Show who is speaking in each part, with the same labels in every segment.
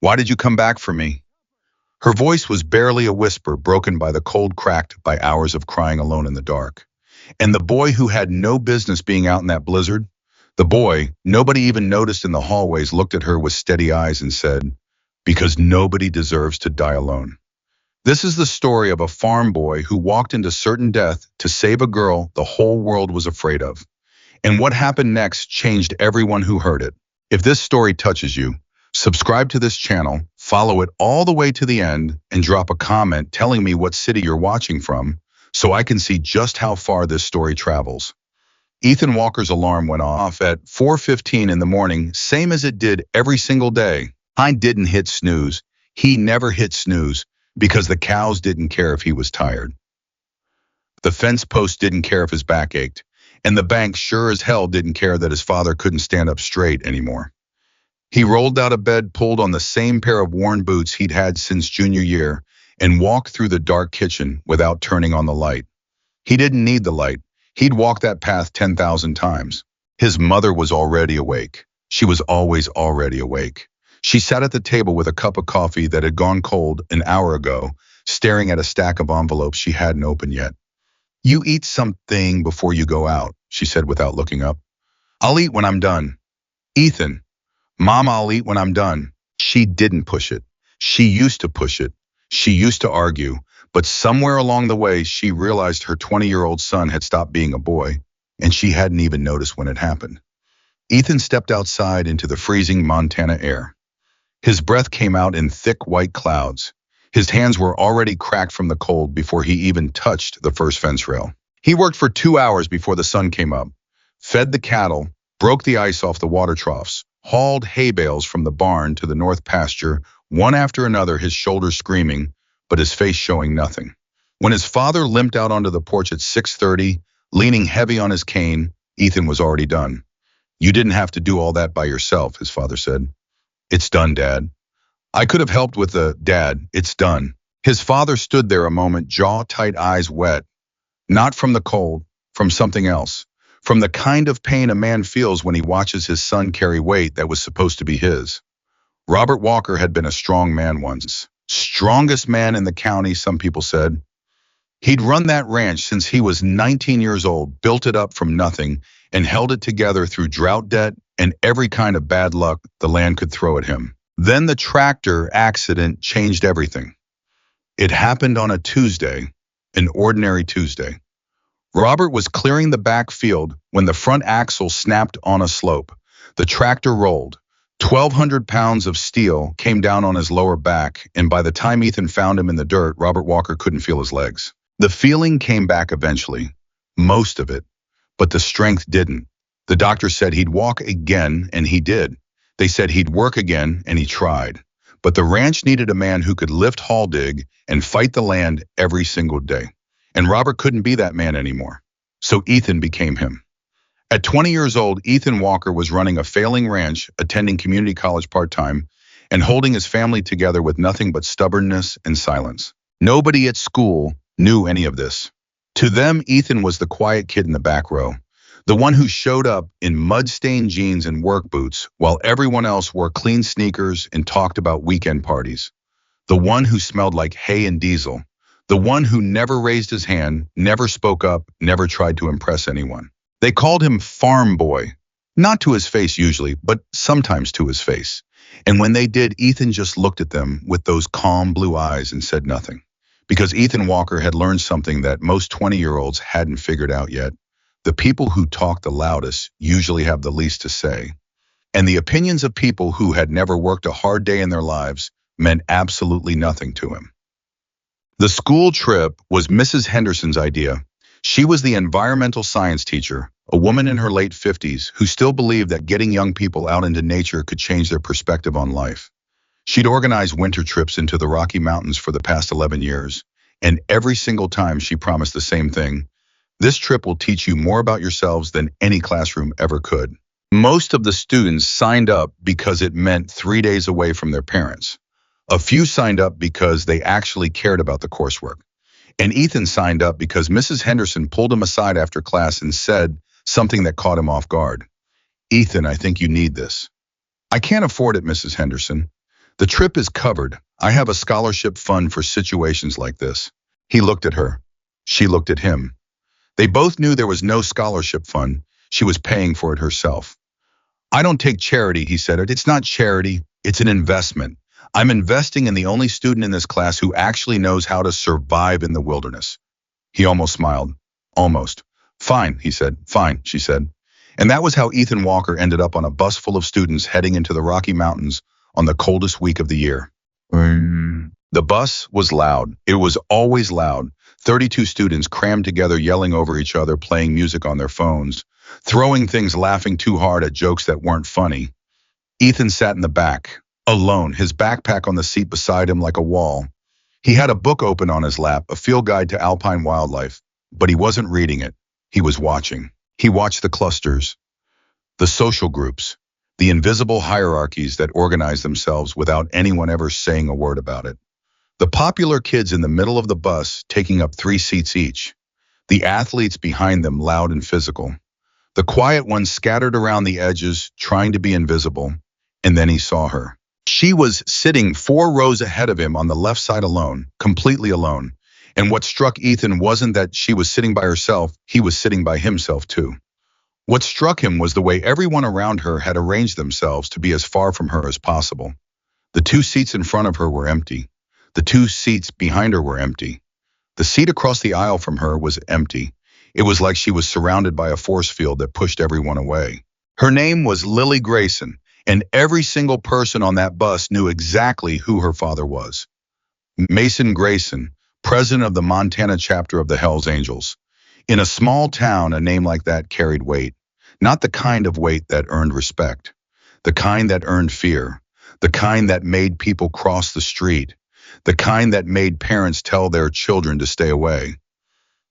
Speaker 1: Why did you come back for me? Her voice was barely a whisper, broken by the cold cracked by hours of crying alone in the dark. And the boy who had no business being out in that blizzard, the boy nobody even noticed in the hallways, looked at her with steady eyes and said, "Because nobody deserves to die alone." This is the story of a farm boy who walked into certain death to save a girl the whole world was afraid of. And what happened next changed everyone who heard it. If this story touches you, subscribe to this channel, follow it all the way to the end, and drop a comment telling me what city you're watching from so I can see just how far this story travels. Ethan Walker's alarm went off at 4:15 in the morning, same as it did every single day. I didn't hit snooze. He never hit snooze because the cows didn't care if he was tired. The fence post didn't care if his back ached, and the bank sure as hell didn't care that his father couldn't stand up straight anymore. He rolled out of bed, pulled on the same pair of worn boots he'd had since junior year, and walked through the dark kitchen without turning on the light. He didn't need the light. He'd walked that path 10,000 times. His mother was already awake. She was always already awake. She sat at the table with a cup of coffee that had gone cold an hour ago, staring at a stack of envelopes she hadn't opened yet. "You eat something before you go out," she said without looking up. "I'll eat when I'm done." "Ethan." "Mom, I'll eat when I'm done." She didn't push it. She used to push it. She used to argue. But somewhere along the way, she realized her 20-year-old son had stopped being a boy, and she hadn't even noticed when it happened. Ethan stepped outside into the freezing Montana air. His breath came out in thick white clouds. His hands were already cracked from the cold before he even touched the first fence rail. He worked for 2 hours before the sun came up, fed the cattle, broke the ice off the water troughs, hauled hay bales from the barn to the north pasture, one after another, his shoulders screaming, but his face showing nothing. When his father limped out onto the porch at 6:30, leaning heavy on his cane, Ethan was already done. "You didn't have to do all that by yourself," his father said. "It's done, Dad." "I could have helped with the, Dad, it's done." His father stood there a moment, jaw tight, eyes wet. Not from the cold, from something else. From the kind of pain a man feels when he watches his son carry weight that was supposed to be his. Robert Walker had been a strong man once. Strongest man in the county, some people said. He'd run that ranch since he was 19 years old, built it up from nothing, and held it together through drought, debt, and every kind of bad luck the land could throw at him. Then the tractor accident changed everything. It happened on a Tuesday, an ordinary Tuesday. Robert was clearing the back field when the front axle snapped on a slope. The tractor rolled. 1,200 pounds of steel came down on his lower back, and by the time Ethan found him in the dirt, Robert Walker couldn't feel his legs. The feeling came back eventually, most of it, but the strength didn't. The doctor said he'd walk again, and he did. They said he'd work again, and he tried. But the ranch needed a man who could lift, haul, dig, and fight the land every single day. And Robert couldn't be that man anymore. So Ethan became him. At 20 years old, Ethan Walker was running a failing ranch, attending community college part-time, and holding his family together with nothing but stubbornness and silence. Nobody at school knew any of this. To them, Ethan was the quiet kid in the back row, the one who showed up in mud-stained jeans and work boots while everyone else wore clean sneakers and talked about weekend parties. The one who smelled like hay and diesel. The one who never raised his hand, never spoke up, never tried to impress anyone. They called him Farm Boy, not to his face usually, but sometimes to his face. And when they did, Ethan just looked at them with those calm blue eyes and said nothing. Because Ethan Walker had learned something that most 20-year-olds hadn't figured out yet. The people who talk the loudest usually have the least to say. And the opinions of people who had never worked a hard day in their lives meant absolutely nothing to him. The school trip was Mrs. Henderson's idea. She was the environmental science teacher, a woman in her late 50s who still believed that getting young people out into nature could change their perspective on life. She'd organized winter trips into the Rocky Mountains for the past 11 years, and every single time she promised the same thing: this trip will teach you more about yourselves than any classroom ever could. Most of the students signed up because it meant 3 days away from their parents. A few signed up because they actually cared about the coursework. And Ethan signed up because Mrs. Henderson pulled him aside after class and said something that caught him off guard. "Ethan, I think you need this." "I can't afford it, Mrs. Henderson." The trip is covered. I have a scholarship fund for situations like this. He looked at her. She looked at him. They both knew there was no scholarship fund. She was paying for it herself. I don't take charity, he said. It's not charity, it's an investment. I'm investing in the only student in this class who actually knows how to survive in the wilderness. He almost smiled. Almost. Fine, he said. Fine, she said. And that was how Ethan Walker ended up on a bus full of students heading into the Rocky Mountains on the coldest week of the year. The bus was loud. It was always loud. 32 students crammed together, yelling over each other, playing music on their phones, throwing things, laughing too hard at jokes that weren't funny. Ethan sat in the back, alone, his backpack on the seat beside him like a wall. He had a book open on his lap, a field guide to alpine wildlife, but he wasn't reading it. He was watching. He watched the clusters, the social groups, the invisible hierarchies that organize themselves without anyone ever saying a word about it. The popular kids in the middle of the bus taking up 3 seats each. The athletes behind them, loud and physical. The quiet ones scattered around the edges, trying to be invisible. And then he saw her. She was sitting 4 rows ahead of him on the left side alone, completely alone. And what struck Ethan wasn't that she was sitting by herself, he was sitting by himself too. What struck him was the way everyone around her had arranged themselves to be as far from her as possible. The 2 seats in front of her were empty. The 2 seats behind her were empty. The seat across the aisle from her was empty. It was like she was surrounded by a force field that pushed everyone away. Her name was Lily Grayson, and every single person on that bus knew exactly who her father was. Mason Grayson, president of the Montana chapter of the Hells Angels. In a small town, a name like that carried weight. Not the kind of weight that earned respect. The kind that earned fear. The kind that made people cross the street. The kind that made parents tell their children to stay away.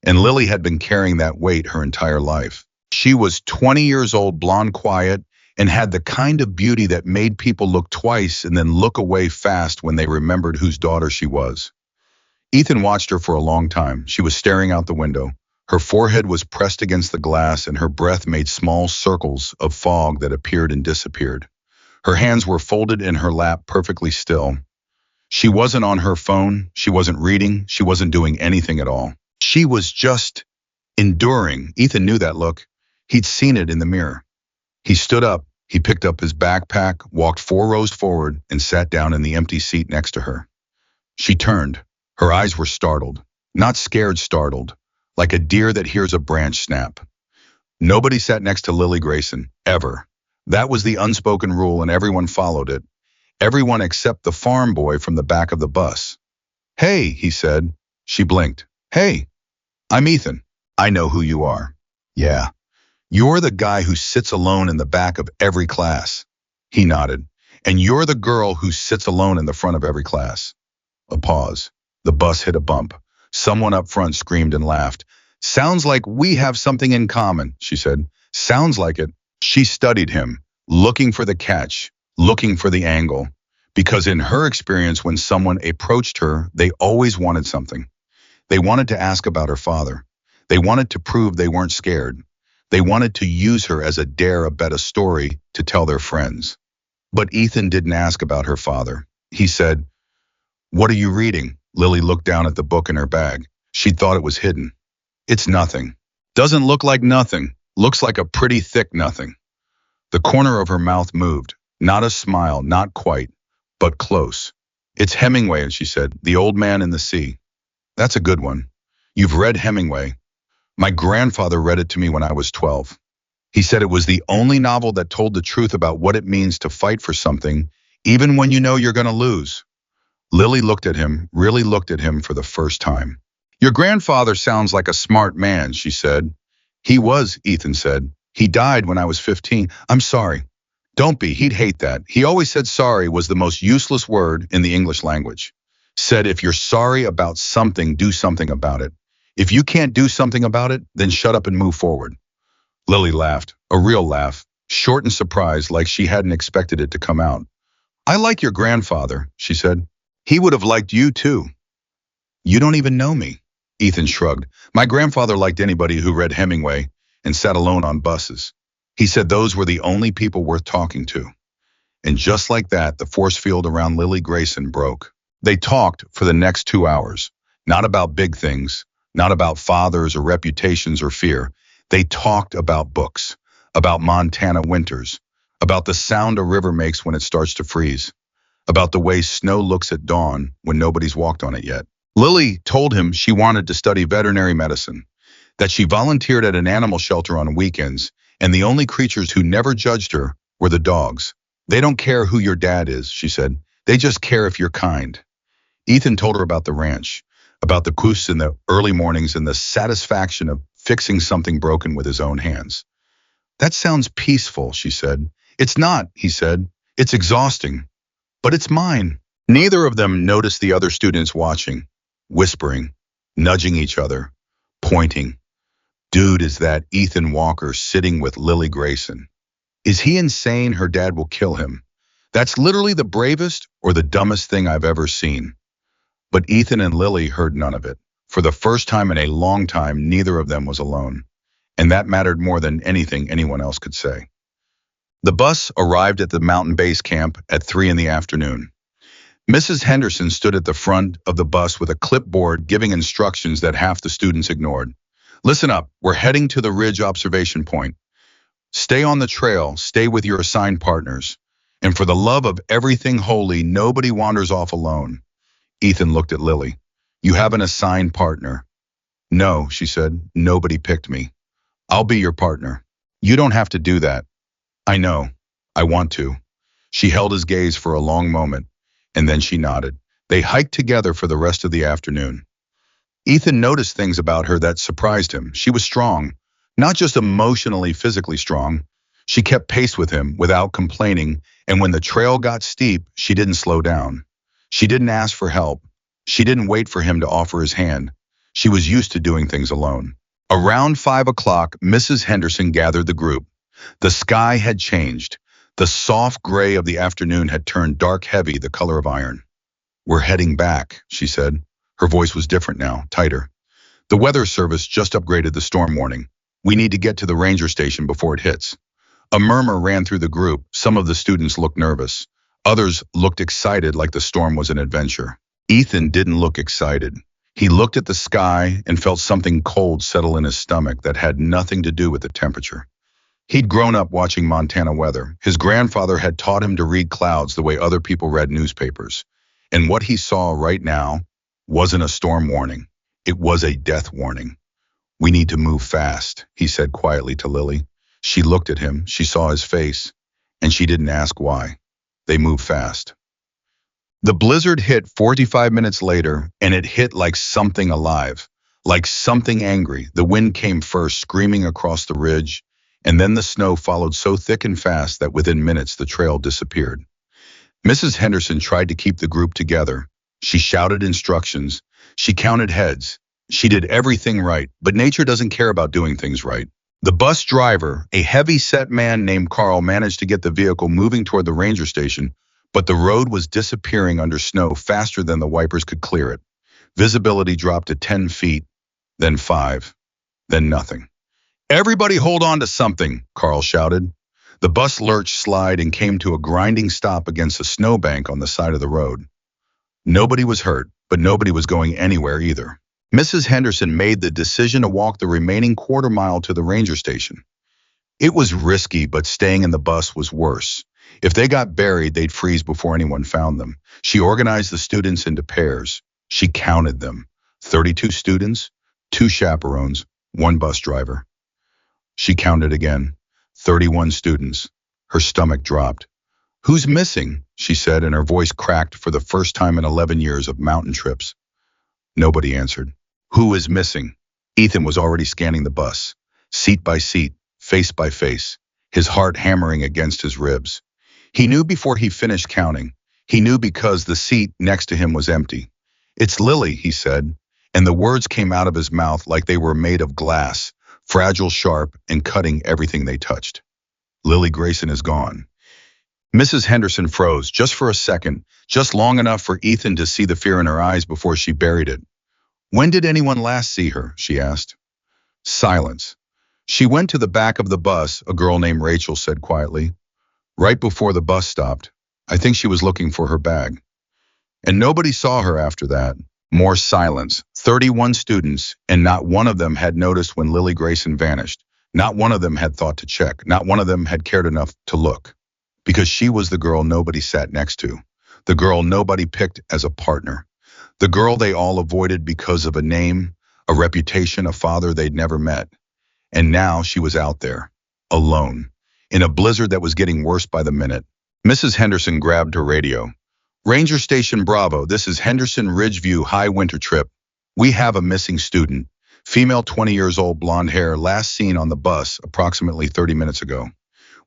Speaker 1: And Lily had been carrying that weight her entire life. She was 20 years old, blonde, quiet, and had the kind of beauty that made people look twice and then look away fast when they remembered whose daughter she was. Ethan watched her for a long time. She was staring out the window. Her forehead was pressed against the glass, and her breath made small circles of fog that appeared and disappeared. Her hands were folded in her lap, perfectly still. She wasn't on her phone. She wasn't reading. She wasn't doing anything at all. She was just enduring. Ethan knew that look. He'd seen it in the mirror. He stood up. He picked up his backpack, walked 4 rows forward, and sat down in the empty seat next to her. She turned. Her eyes were startled. Not scared, startled. Like a deer that hears a branch snap. Nobody sat next to Lily Grayson, ever. That was the unspoken rule, and everyone followed it. Everyone except the farm boy from the back of the bus. "Hey," he said. She blinked. "Hey, I'm Ethan. I know who you are." "Yeah. You're the guy who sits alone in the back of every class." He nodded. "And you're the girl who sits alone in the front of every class." A pause. The bus hit a bump. Someone up front screamed and laughed. "Sounds like we have something in common," she said. "Sounds like it." She studied him, looking for the catch, looking for the angle. Because in her experience, when someone approached her, they always wanted something. They wanted to ask about her father. They wanted to prove they weren't scared. They wanted to use her as a dare, a bet, a story to tell their friends. But Ethan didn't ask about her father. He said, "What are you reading?" Lily looked down at the book in her bag. She thought it was hidden. "It's nothing." "Doesn't look like nothing. Looks like a pretty thick nothing." The corner of her mouth moved. Not a smile, not quite, but close. "It's Hemingway," she said. "The Old Man and the Sea." "That's a good one. You've read Hemingway." "My grandfather read it to me when I was 12. He said it was the only novel that told the truth about what it means to fight for something, even when you know you're going to lose." Lily looked at him, really looked at him for the first time. "Your grandfather sounds like a smart man," she said. "He was," Ethan said. "He died when I was 15. I'm sorry." "Don't be, he'd hate that. He always said sorry was the most useless word in the English language. Said if you're sorry about something, do something about it. If you can't do something about it, then shut up and move forward." Lily laughed, a real laugh, short and surprised, like she hadn't expected it to come out. "I like your grandfather," she said. "He would have liked you too." "You don't even know me." Ethan shrugged. "My grandfather liked anybody who read Hemingway and sat alone on buses. He said those were the only people worth talking to." And just like that, the force field around Lily Grayson broke. They talked for the next 2 hours, not about big things, not about fathers or reputations or fear. They talked about books, about Montana winters, about the sound a river makes when it starts to freeze, about the way snow looks at dawn when nobody's walked on it yet. Lily told him she wanted to study veterinary medicine, that she volunteered at an animal shelter on weekends, and the only creatures who never judged her were the dogs. They don't care who your dad is, she said. They just care if you're kind. Ethan told her about the ranch, about the coos in the early mornings and the satisfaction of fixing something broken with his own hands. That sounds peaceful, she said. It's not, he said. It's exhausting. But it's mine. Neither of them noticed the other students watching, whispering, nudging each other, pointing. Dude, is that Ethan Walker sitting with Lily Grayson? Is he insane? Her dad will kill him. That's literally the bravest or the dumbest thing I've ever seen. But Ethan and Lily heard none of it. For the first time in a long time, neither of them was alone. And that mattered more than anything anyone else could say. The bus arrived at the mountain base camp at 3 in the afternoon. Mrs. Henderson stood at the front of the bus with a clipboard giving instructions that half the students ignored. Listen up, we're heading to the ridge observation point. Stay on the trail, stay with your assigned partners. And for the love of everything holy, nobody wanders off alone. Ethan looked at Lily. You have an assigned partner. No, she said, nobody picked me. I'll be your partner. You don't have to do that. I know. I want to. She held his gaze for a long moment, and then she nodded. They hiked together for the rest of the afternoon. Ethan noticed things about her that surprised him. She was strong, not just emotionally, physically strong. She kept pace with him without complaining, and when the trail got steep, she didn't slow down. She didn't ask for help. She didn't wait for him to offer his hand. She was used to doing things alone. Around 5 o'clock, Mrs. Henderson gathered the group. The sky had changed. The soft gray of the afternoon had turned dark heavy, the color of iron. We're heading back, she said. Her voice was different now, tighter. The weather service just upgraded the storm warning. We need to get to the ranger station before it hits. A murmur ran through the group. Some of the students looked nervous. Others looked excited, like the storm was an adventure. Ethan didn't look excited. He looked at the sky and felt something cold settle in his stomach that had nothing to do with the temperature. He'd grown up watching Montana weather. His grandfather had taught him to read clouds the way other people read newspapers. And what he saw right now wasn't a storm warning. It was a death warning. We need to move fast, he said quietly to Lily. She looked at him, she saw his face, and she didn't ask why. They moved fast. The blizzard hit 45 minutes later, and it hit like something alive, like something angry. The wind came first, screaming across the ridge, and then the snow followed so thick and fast that within minutes the trail disappeared. Mrs. Henderson tried to keep the group together. She shouted instructions. She counted heads. She did everything right, but nature doesn't care about doing things right. The bus driver, a heavy-set man named Carl, managed to get the vehicle moving toward the ranger station, but the road was disappearing under snow faster than the wipers could clear it. Visibility dropped to 10 feet, then 5, then nothing. Everybody hold on to something, Carl shouted. The bus lurched, slid, and came to a grinding stop against a snowbank on the side of the road. Nobody was hurt, but nobody was going anywhere either. Mrs. Henderson made the decision to walk the remaining quarter mile to the ranger station. It was risky, but staying in the bus was worse. If they got buried, they'd freeze before anyone found them. She organized the students into pairs. She counted them. 32 students, 2 chaperones, 1 bus driver. She counted again. 31 students. Her stomach dropped. Who's missing? She said, and her voice cracked for the first time in 11 years of mountain trips. Nobody answered. Who is missing? Ethan was already scanning the bus, seat by seat, face by face, his heart hammering against his ribs. He knew before he finished counting. He knew because the seat next to him was empty. It's Lily, he said, and the words came out of his mouth like they were made of glass, fragile, sharp, and cutting everything they touched. Lily Grayson is gone. Mrs. Henderson froze, just for a second, just long enough for Ethan to see the fear in her eyes before she buried it. When did anyone last see her? She asked. Silence. She went to the back of the bus, a girl named Rachel said quietly. Right before the bus stopped. I think she was looking for her bag. And nobody saw her after that. More silence. 31 students, and not one of them had noticed when Lily Grayson vanished. Not one of them had thought to check. Not one of them had cared enough to look. Because she was the girl nobody sat next to. The girl nobody picked as a partner. The girl they all avoided because of a name, a reputation, a father they'd never met. And now she was out there, alone, in a blizzard that was getting worse by the minute. Mrs. Henderson grabbed her radio. Ranger Station Bravo, this is Henderson Ridgeview High Winter Trip. We have a missing student. Female 20 years old, blonde hair, last seen on the bus approximately 30 minutes ago.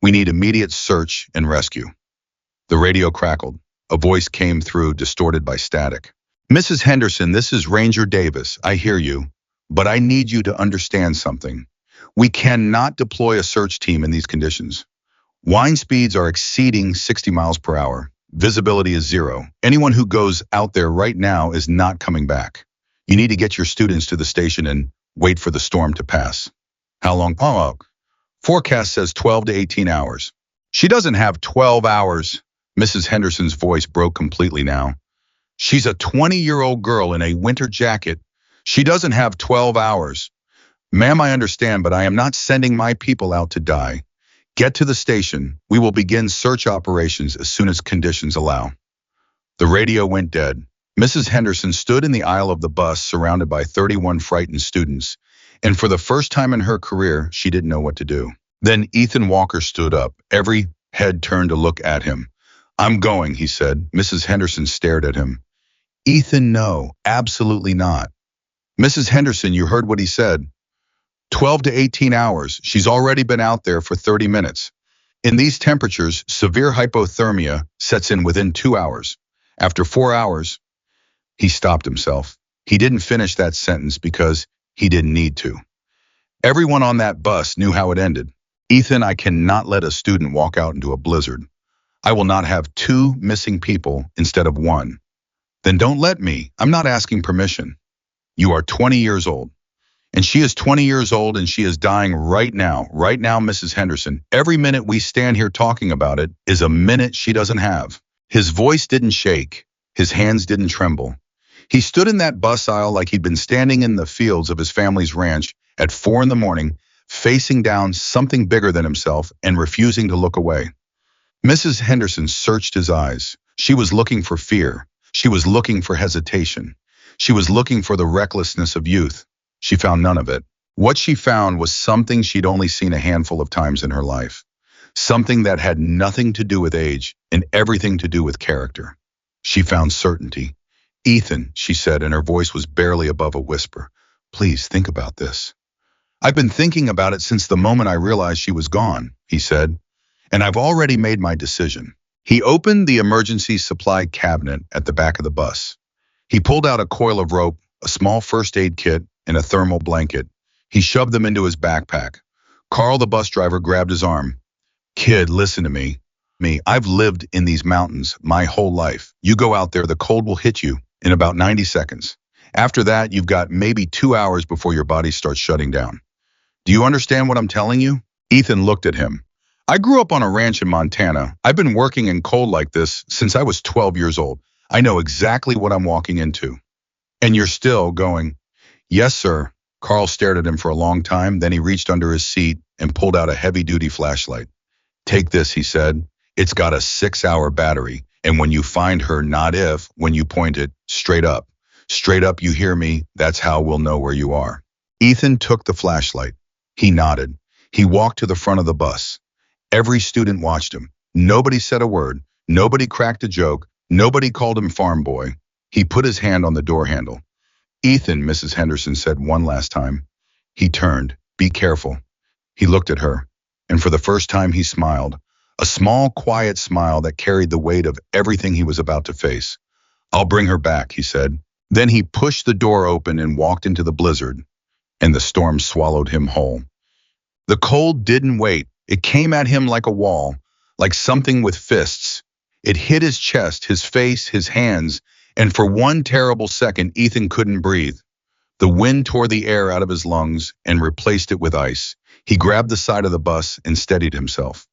Speaker 1: We need immediate search and rescue. The radio crackled. A voice came through, distorted by static. Mrs. Henderson, this is Ranger Davis. I hear you. But I need you to understand something. We cannot deploy a search team in these conditions. Wind speeds are exceeding 60 miles per hour. Visibility is zero. Anyone who goes out there right now is not coming back. You need to get your students to the station and wait for the storm to pass. How long? Oh, forecast says 12 to 18 hours. She doesn't have 12 hours. Mrs. Henderson's voice broke completely now. She's a 20-year-old girl in a winter jacket. She doesn't have 12 hours. Ma'am, I understand, but I am not sending my people out to die. Get to the station. We will begin search operations as soon as conditions allow. The radio went dead. Mrs. Henderson stood in the aisle of the bus surrounded by 31 frightened students, and for the first time in her career, she didn't know what to do. Then Ethan Walker stood up, every head turned to look at him. I'm going, he said. Mrs. Henderson stared at him. Ethan, no, absolutely not. Mrs. Henderson, you heard what he said. 12 to 18 hours. She's already been out there for 30 minutes. In these temperatures, severe hypothermia sets in within 2 hours. After 4 hours, he stopped himself. He didn't finish that sentence because he didn't need to. Everyone on that bus knew how it ended. Ethan, I cannot let a student walk out into a blizzard. I will not have 2 missing people instead of 1. Then don't let me. I'm not asking permission. You are 20 years old. And she is 20 years old and she is dying right now, Mrs. Henderson. Every minute we stand here talking about it is a minute she doesn't have. His voice didn't shake. His hands didn't tremble. He stood in that bus aisle like he'd been standing in the fields of his family's ranch at 4 a.m, facing down something bigger than himself and refusing to look away. Mrs. Henderson searched his eyes. She was looking for fear. She was looking for hesitation. She was looking for the recklessness of youth. She found none of it. What she found was something she'd only seen a handful of times in her life. Something that had nothing to do with age and everything to do with character. She found certainty. Ethan, she said, and her voice was barely above a whisper. Please think about this. I've been thinking about it since the moment I realized she was gone, he said, and I've already made my decision. He opened the emergency supply cabinet at the back of the bus. He pulled out a coil of rope, a small first aid kit, and a thermal blanket. He shoved them into his backpack. Carl, the bus driver, grabbed his arm. Kid, listen to me. I've lived in these mountains my whole life. You go out there, the cold will hit you in about 90 seconds. After that, you've got maybe 2 hours before your body starts shutting down. Do you understand what I'm telling you? Ethan looked at him. I grew up on a ranch in Montana. I've been working in cold like this since I was 12 years old. I know exactly what I'm walking into. And you're still going, yes, sir. Carl stared at him for a long time, then he reached under his seat and pulled out a heavy-duty flashlight. Take this, he said. It's got a 6-hour battery, and when you find her, not if, when you point it, straight up. Straight up, you hear me, that's how we'll know where you are. Ethan took the flashlight. He nodded. He walked to the front of the bus. Every student watched him. Nobody said a word. Nobody cracked a joke. Nobody called him farm boy. He put his hand on the door handle. Ethan, Mrs. Henderson said one last time. He turned. Be careful. He looked at her, and for the first time he smiled. A small, quiet smile that carried the weight of everything he was about to face. I'll bring her back, he said. Then he pushed the door open and walked into the blizzard, and the storm swallowed him whole. The cold didn't wait. It came at him like a wall, like something with fists. It hit his chest, his face, his hands, and for one terrible second, Ethan couldn't breathe. The wind tore the air out of his lungs and replaced it with ice. He grabbed the side of the bus and steadied himself.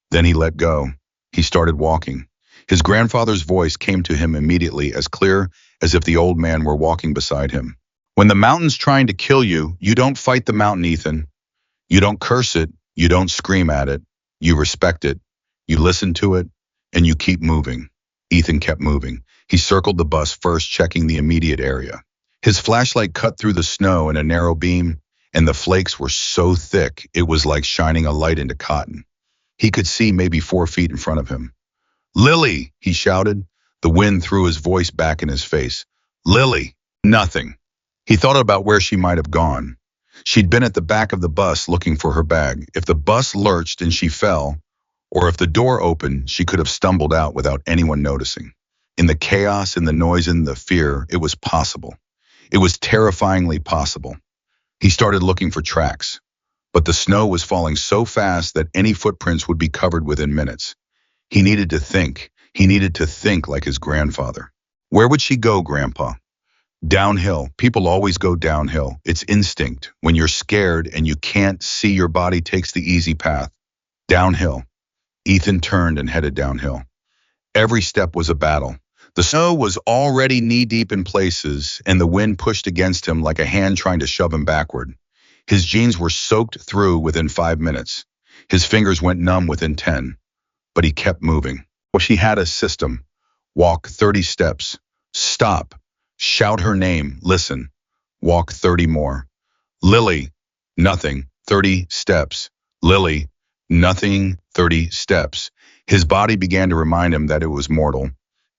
Speaker 1: Then he let go. He started walking. His grandfather's voice came to him immediately, as clear as if the old man were walking beside him. When the mountain's trying to kill you, you don't fight the mountain, Ethan. You don't curse it, you don't scream at it. You respect it, you listen to it, and you keep moving. Ethan kept moving. He circled the bus first, checking the immediate area. His flashlight cut through the snow in a narrow beam, and the flakes were so thick it was like shining a light into cotton. He could see maybe 4 feet in front of him. Lily, he shouted. The wind threw his voice back in his face. Lily, nothing. He thought about where she might have gone. She'd been at the back of the bus looking for her bag. If the bus lurched and she fell, or if the door opened, she could have stumbled out without anyone noticing. In the chaos, in the noise, in the fear, it was possible. It was terrifyingly possible. He started looking for tracks, but the snow was falling so fast that any footprints would be covered within minutes. He needed to think. He needed to think like his grandfather. Where would she go, Grandpa? Downhill. People always go downhill. It's instinct. When you're scared and you can't see, your body takes the easy path. Downhill. Ethan turned and headed downhill. Every step was a battle. The snow was already knee-deep in places, and the wind pushed against him like a hand trying to shove him backward. His jeans were soaked through within 5 minutes. His fingers went numb within 10. But he kept moving. Well, she had a system. Walk 30 steps. Stop. Shout her name. Listen. Walk 30 more. Lily. Nothing. 30 steps. Lily. Nothing. 30 steps. His body began to remind him that it was mortal.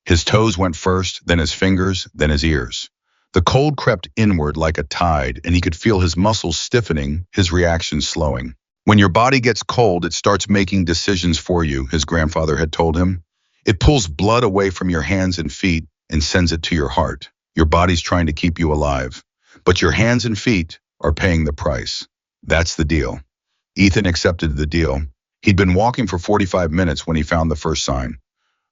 Speaker 1: His toes went first, then his fingers, then his ears. The cold crept inward like a tide, and he could feel his muscles stiffening, his reactions slowing. When your body gets cold, it starts making decisions for you, his grandfather had told him. It pulls blood away from your hands and feet and sends it to your heart. Your body's trying to keep you alive, but your hands and feet are paying the price. That's the deal. Ethan accepted the deal. He'd been walking for 45 minutes when he found the first sign.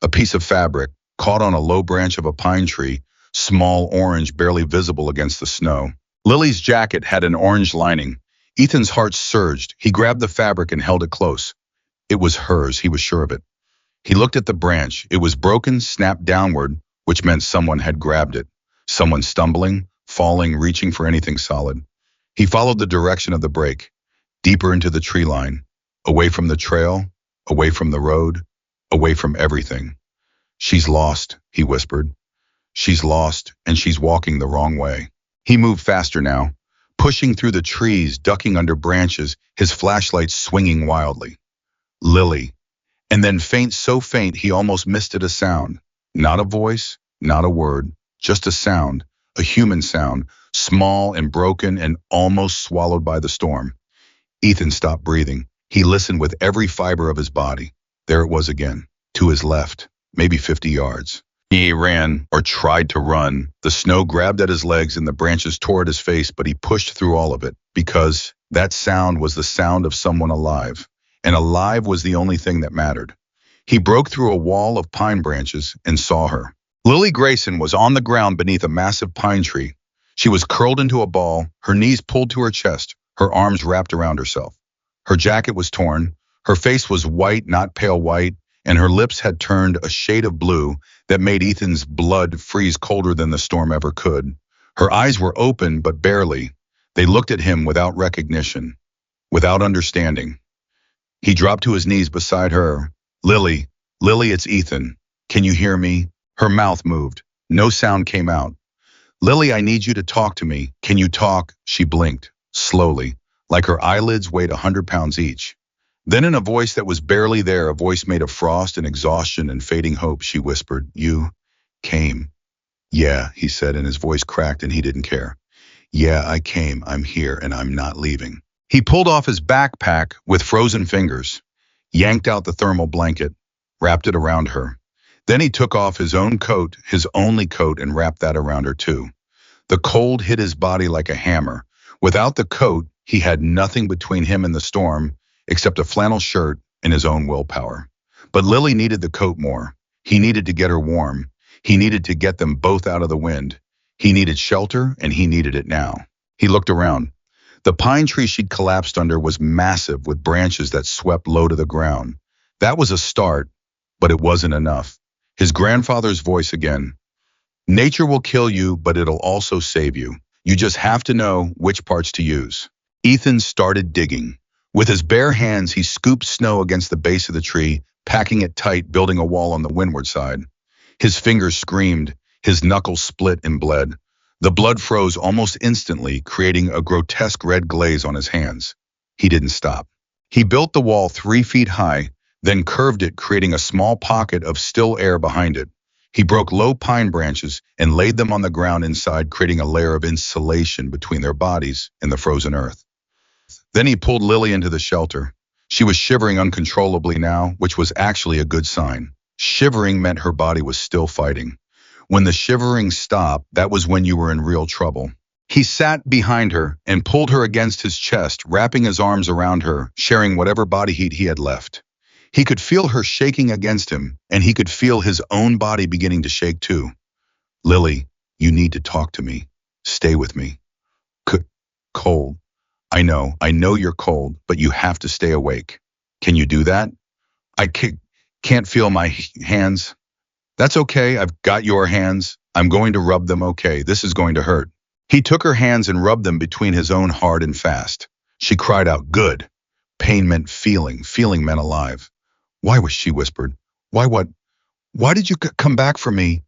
Speaker 1: A piece of fabric, caught on a low branch of a pine tree, small orange, barely visible against the snow. Lily's jacket had an orange lining. Ethan's heart surged. He grabbed the fabric and held it close. It was hers, he was sure of it. He looked at the branch. It was broken, snapped downward, which meant someone had grabbed it. Someone stumbling, falling, reaching for anything solid. He followed the direction of the break, deeper into the tree line, away from the trail, away from the road, away from everything. She's lost, he whispered. She's lost, and she's walking the wrong way. He moved faster now, pushing through the trees, ducking under branches, his flashlight swinging wildly. Lily. And then faint, so faint he almost missed it, a sound. Not a voice, not a word, just a sound, a human sound, small and broken and almost swallowed by the storm. Ethan stopped breathing. He listened with every fiber of his body. There it was again, to his left, maybe 50 yards. He ran, or tried to run. The snow grabbed at his legs and the branches tore at his face, but he pushed through all of it, because that sound was the sound of someone alive, and alive was the only thing that mattered. He broke through a wall of pine branches and saw her. Lily Grayson was on the ground beneath a massive pine tree. She was curled into a ball, her knees pulled to her chest, her arms wrapped around herself. Her jacket was torn, her face was white, not pale white, and her lips had turned a shade of blue that made Ethan's blood freeze colder than the storm ever could. Her eyes were open, but barely. They looked at him without recognition, without understanding. He dropped to his knees beside her. Lily, it's Ethan. Can you hear me? Her mouth moved. No sound came out. Lily, I need you to talk to me. Can you talk? She blinked, slowly, like her eyelids weighed 100 pounds each. Then in a voice that was barely there, a voice made of frost and exhaustion and fading hope, she whispered, You came. Yeah, he said, and his voice cracked and he didn't care. Yeah, I came. I'm here and I'm not leaving. He pulled off his backpack with frozen fingers, yanked out the thermal blanket, wrapped it around her. Then he took off his own coat, his only coat, and wrapped that around her too. The cold hit his body like a hammer. Without the coat, he had nothing between him and the storm except a flannel shirt and his own willpower. But Lily needed the coat more. He needed to get her warm. He needed to get them both out of the wind. He needed shelter, and he needed it now. He looked around. The pine tree she'd collapsed under was massive with branches that swept low to the ground. That was a start, but it wasn't enough. His grandfather's voice again. Nature will kill you, but it'll also save you. You just have to know which parts to use. Ethan started digging. With his bare hands, he scooped snow against the base of the tree, packing it tight, building a wall on the windward side. His fingers screamed, his knuckles split and bled. The blood froze almost instantly, creating a grotesque red glaze on his hands. He didn't stop. He built the wall 3 feet high, then curved it, creating a small pocket of still air behind it. He broke low pine branches and laid them on the ground inside, creating a layer of insulation between their bodies and the frozen earth. Then he pulled Lily into the shelter. She was shivering uncontrollably now, which was actually a good sign. Shivering meant her body was still fighting. When the shivering stopped, that was when you were in real trouble. He sat behind her and pulled her against his chest, wrapping his arms around her, sharing whatever body heat he had left. He could feel her shaking against him, and he could feel his own body beginning to shake too. Lily, you need to talk to me. Stay with me. Cold. I know you're cold, but you have to stay awake. Can you do that? I can't feel my hands. That's okay, I've got your hands. I'm going to rub them, okay? This is going to hurt. He took her hands and rubbed them between his own hard and fast. She cried out, good. Pain meant feeling meant alive. Why was she whispered? Why did you come back for me?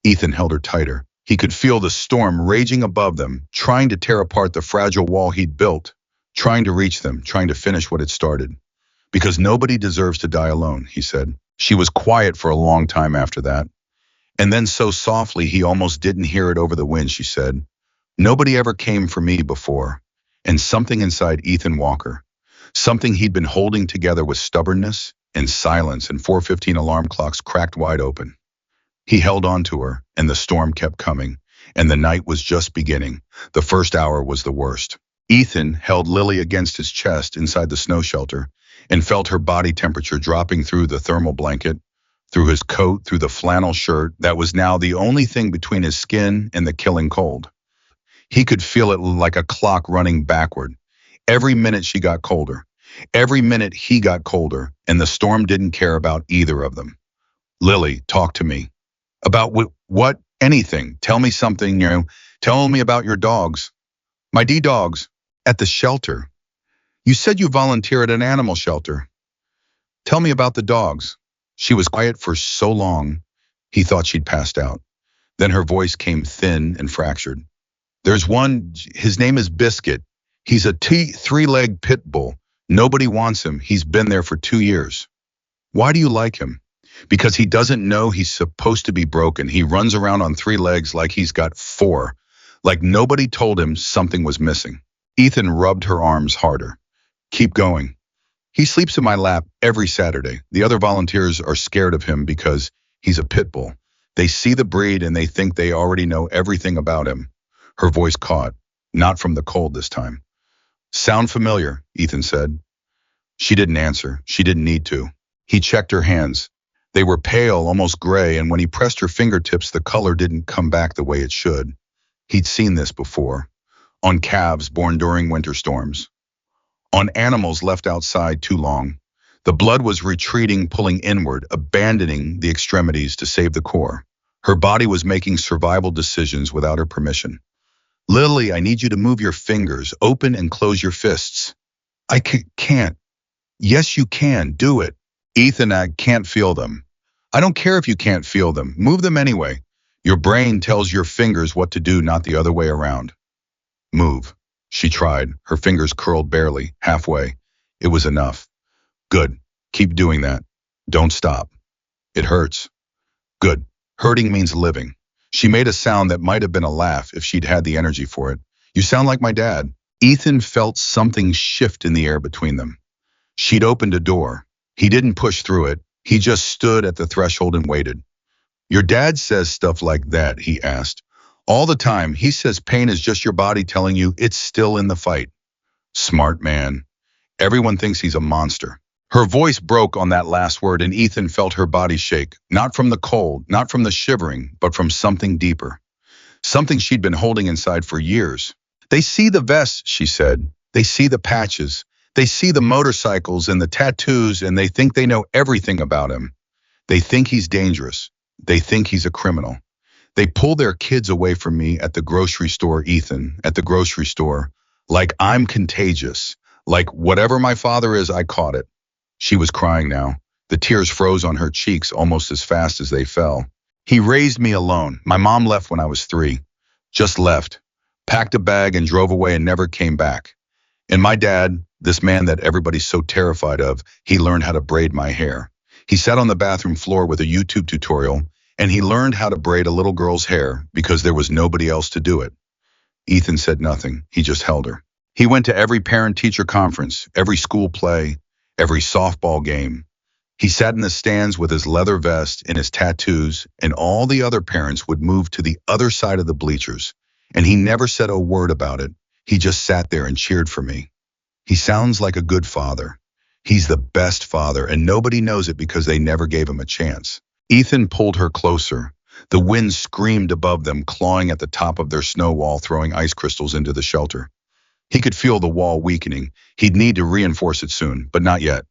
Speaker 1: Ethan held her tighter. He could feel the storm raging above them, trying to tear apart the fragile wall he'd built, trying to reach them, trying to finish what it started. Because nobody deserves to die alone, he said. She was quiet for a long time after that. And then so softly he almost didn't hear it over the wind, she said. Nobody ever came for me before. And something inside Ethan Walker, something he'd been holding together with stubbornness and silence, and 4:15 alarm clocks cracked wide open. He held on to her, and the storm kept coming, and the night was just beginning. The first hour was the worst. Ethan held Lily against his chest inside the snow shelter and felt her body temperature dropping through the thermal blanket, through his coat, through the flannel shirt that was now the only thing between his skin and the killing cold. He could feel it like a clock running backward. Every minute she got colder. Every minute he got colder, and the storm didn't care about either of them. Lily, talk to me. About what? Anything. Tell me something, Tell me about your dogs. My dogs. At the shelter. You said you volunteer at an animal shelter. Tell me about the dogs. She was quiet for so long, he thought she'd passed out. Then her voice came thin and fractured. There's one, his name is Biscuit. He's a three-legged pit bull. Nobody wants him. He's been there for 2 years. Why do you like him? Because he doesn't know he's supposed to be broken. He runs around on 3 legs like he's got 4, like nobody told him something was missing. Ethan rubbed her arms harder. Keep going. He sleeps in my lap every Saturday. The other volunteers are scared of him because he's a pit bull. They see the breed and they think they already know everything about him. Her voice caught, not from the cold this time. Sound familiar, Ethan said. She didn't answer. She didn't need to. He checked her hands. They were pale, almost gray, and when he pressed her fingertips, the color didn't come back the way it should. He'd seen this before. On calves born during winter storms. On animals left outside too long. The blood was retreating, pulling inward, abandoning the extremities to save the core. Her body was making survival decisions without her permission. Lily, I need you to move your fingers, open and close your fists. I can't. Yes, you can. Do it. Ethan, I can't feel them. I don't care if you can't feel them. Move them anyway. Your brain tells your fingers what to do, not the other way around. Move. She tried. Her fingers curled barely, halfway. It was enough. Good. Keep doing that. Don't stop. It hurts. Good. Hurting means living. She made a sound that might have been a laugh if she'd had the energy for it. You sound like my dad. Ethan felt something shift in the air between them. She'd opened a door. He didn't push through it. He just stood at the threshold and waited. Your dad says stuff like that, he asked. All the time. He says pain is just your body telling you it's still in the fight. Smart man. Everyone thinks he's a monster. Her voice broke on that last word, and Ethan felt her body shake, not from the cold, not from the shivering, but from something deeper. Something she'd been holding inside for years. They see the vests, she said. They see the patches. They see the motorcycles and the tattoos, and they think they know everything about him. They think he's dangerous. They think he's a criminal. They pull their kids away from me at the grocery store, Ethan, at the grocery store, like I'm contagious. Like whatever my father is, I caught it. She was crying now. The tears froze on her cheeks almost as fast as they fell. He raised me alone. My mom left when I was 3. Just left. Packed a bag and drove away and never came back. And my dad, this man that everybody's so terrified of, he learned how to braid my hair. He sat on the bathroom floor with a YouTube tutorial, and he learned how to braid a little girl's hair because there was nobody else to do it. Ethan said nothing. He just held her. He went to every parent-teacher conference, every school play, every softball game. He sat in the stands with his leather vest and his tattoos, and all the other parents would move to the other side of the bleachers. And he never said a word about it. He just sat there and cheered for me. He sounds like a good father. He's the best father, and nobody knows it because they never gave him a chance. Ethan pulled her closer. The wind screamed above them, clawing at the top of their snow wall, throwing ice crystals into the shelter. He could feel the wall weakening. He'd need to reinforce it soon, but not yet.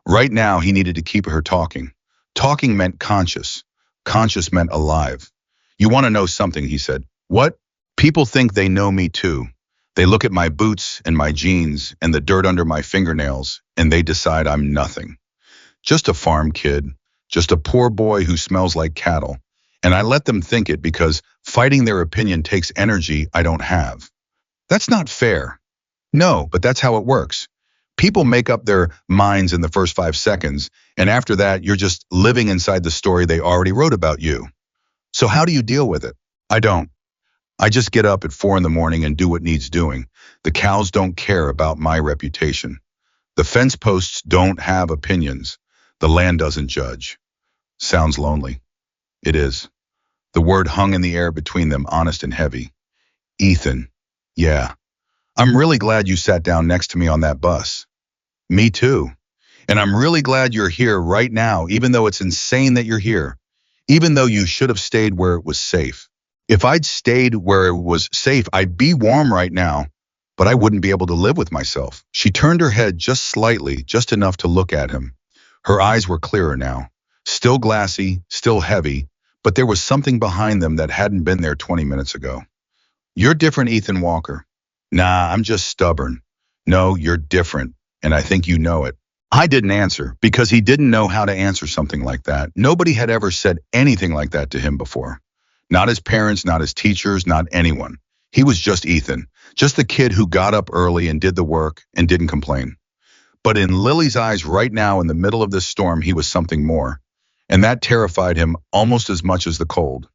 Speaker 1: Right now, he needed to keep her talking. Talking meant conscious. Conscious meant alive. You want to know something, he said. What? People think they know me too. They look at my boots and my jeans and the dirt under my fingernails, and they decide I'm nothing. Just a farm kid. Just a poor boy who smells like cattle. And I let them think it because fighting their opinion takes energy I don't have. That's not fair. No, but that's how it works. People make up their minds in the first 5 seconds, and after that, you're just living inside the story they already wrote about you. So how do you deal with it? I don't. I just get up at 4 in the morning and do what needs doing. The cows don't care about my reputation. The fence posts don't have opinions. The land doesn't judge. Sounds lonely. It is. The word hung in the air between them, honest and heavy. Ethan. Yeah. I'm really glad you sat down next to me on that bus. Me too. And I'm really glad you're here right now, even though it's insane that you're here. Even though you should have stayed where it was safe. If I'd stayed where it was safe, I'd be warm right now, but I wouldn't be able to live with myself. She turned her head just slightly, just enough to look at him. Her eyes were clearer now. Still glassy, still heavy, but there was something behind them that hadn't been there 20 minutes ago. You're different, Ethan Walker. Nah, I'm just stubborn. No, you're different, and I think you know it. I didn't answer because he didn't know how to answer something like that. Nobody had ever said anything like that to him before. Not his parents, not his teachers, not anyone. He was just Ethan, just the kid who got up early and did the work and didn't complain. But in Lily's eyes right now in the middle of this storm, he was something more. And that terrified him almost as much as the cold.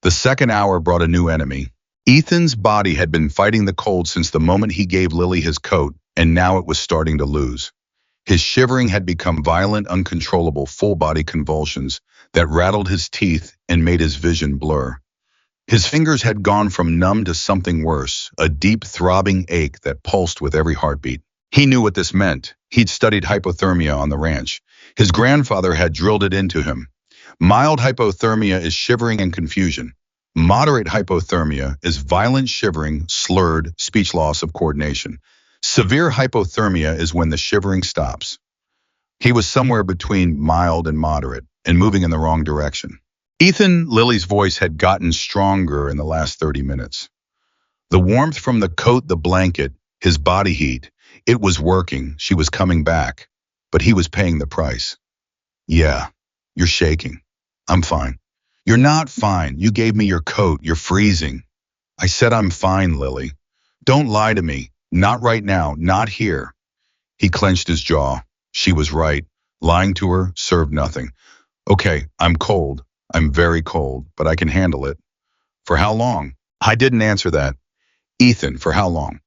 Speaker 1: The second hour brought a new enemy. Ethan's body had been fighting the cold since the moment he gave Lily his coat, and now it was starting to lose. His shivering had become violent, uncontrollable, full-body convulsions that rattled his teeth and made his vision blur. His fingers had gone from numb to something worse, a deep, throbbing ache that pulsed with every heartbeat. He knew what this meant. He'd studied hypothermia on the ranch. His grandfather had drilled it into him. Mild hypothermia is shivering and confusion. Moderate hypothermia is violent shivering, slurred, speech loss of coordination. Severe hypothermia is when the shivering stops. He was somewhere between mild and moderate, and moving in the wrong direction. Lily's voice had gotten stronger in the last 30 minutes. The warmth from the coat, the blanket, his body heat, it was working. She was coming back, but he was paying the price. Yeah, you're shaking. I'm fine. You're not fine. You gave me your coat. You're freezing. I said I'm fine, Lily. Don't lie to me. Not right now. Not here. He clenched his jaw. She was right. Lying to her served nothing. Okay, I'm cold. I'm very cold, but I can handle it. For how long? I didn't answer that. Ethan, for how long?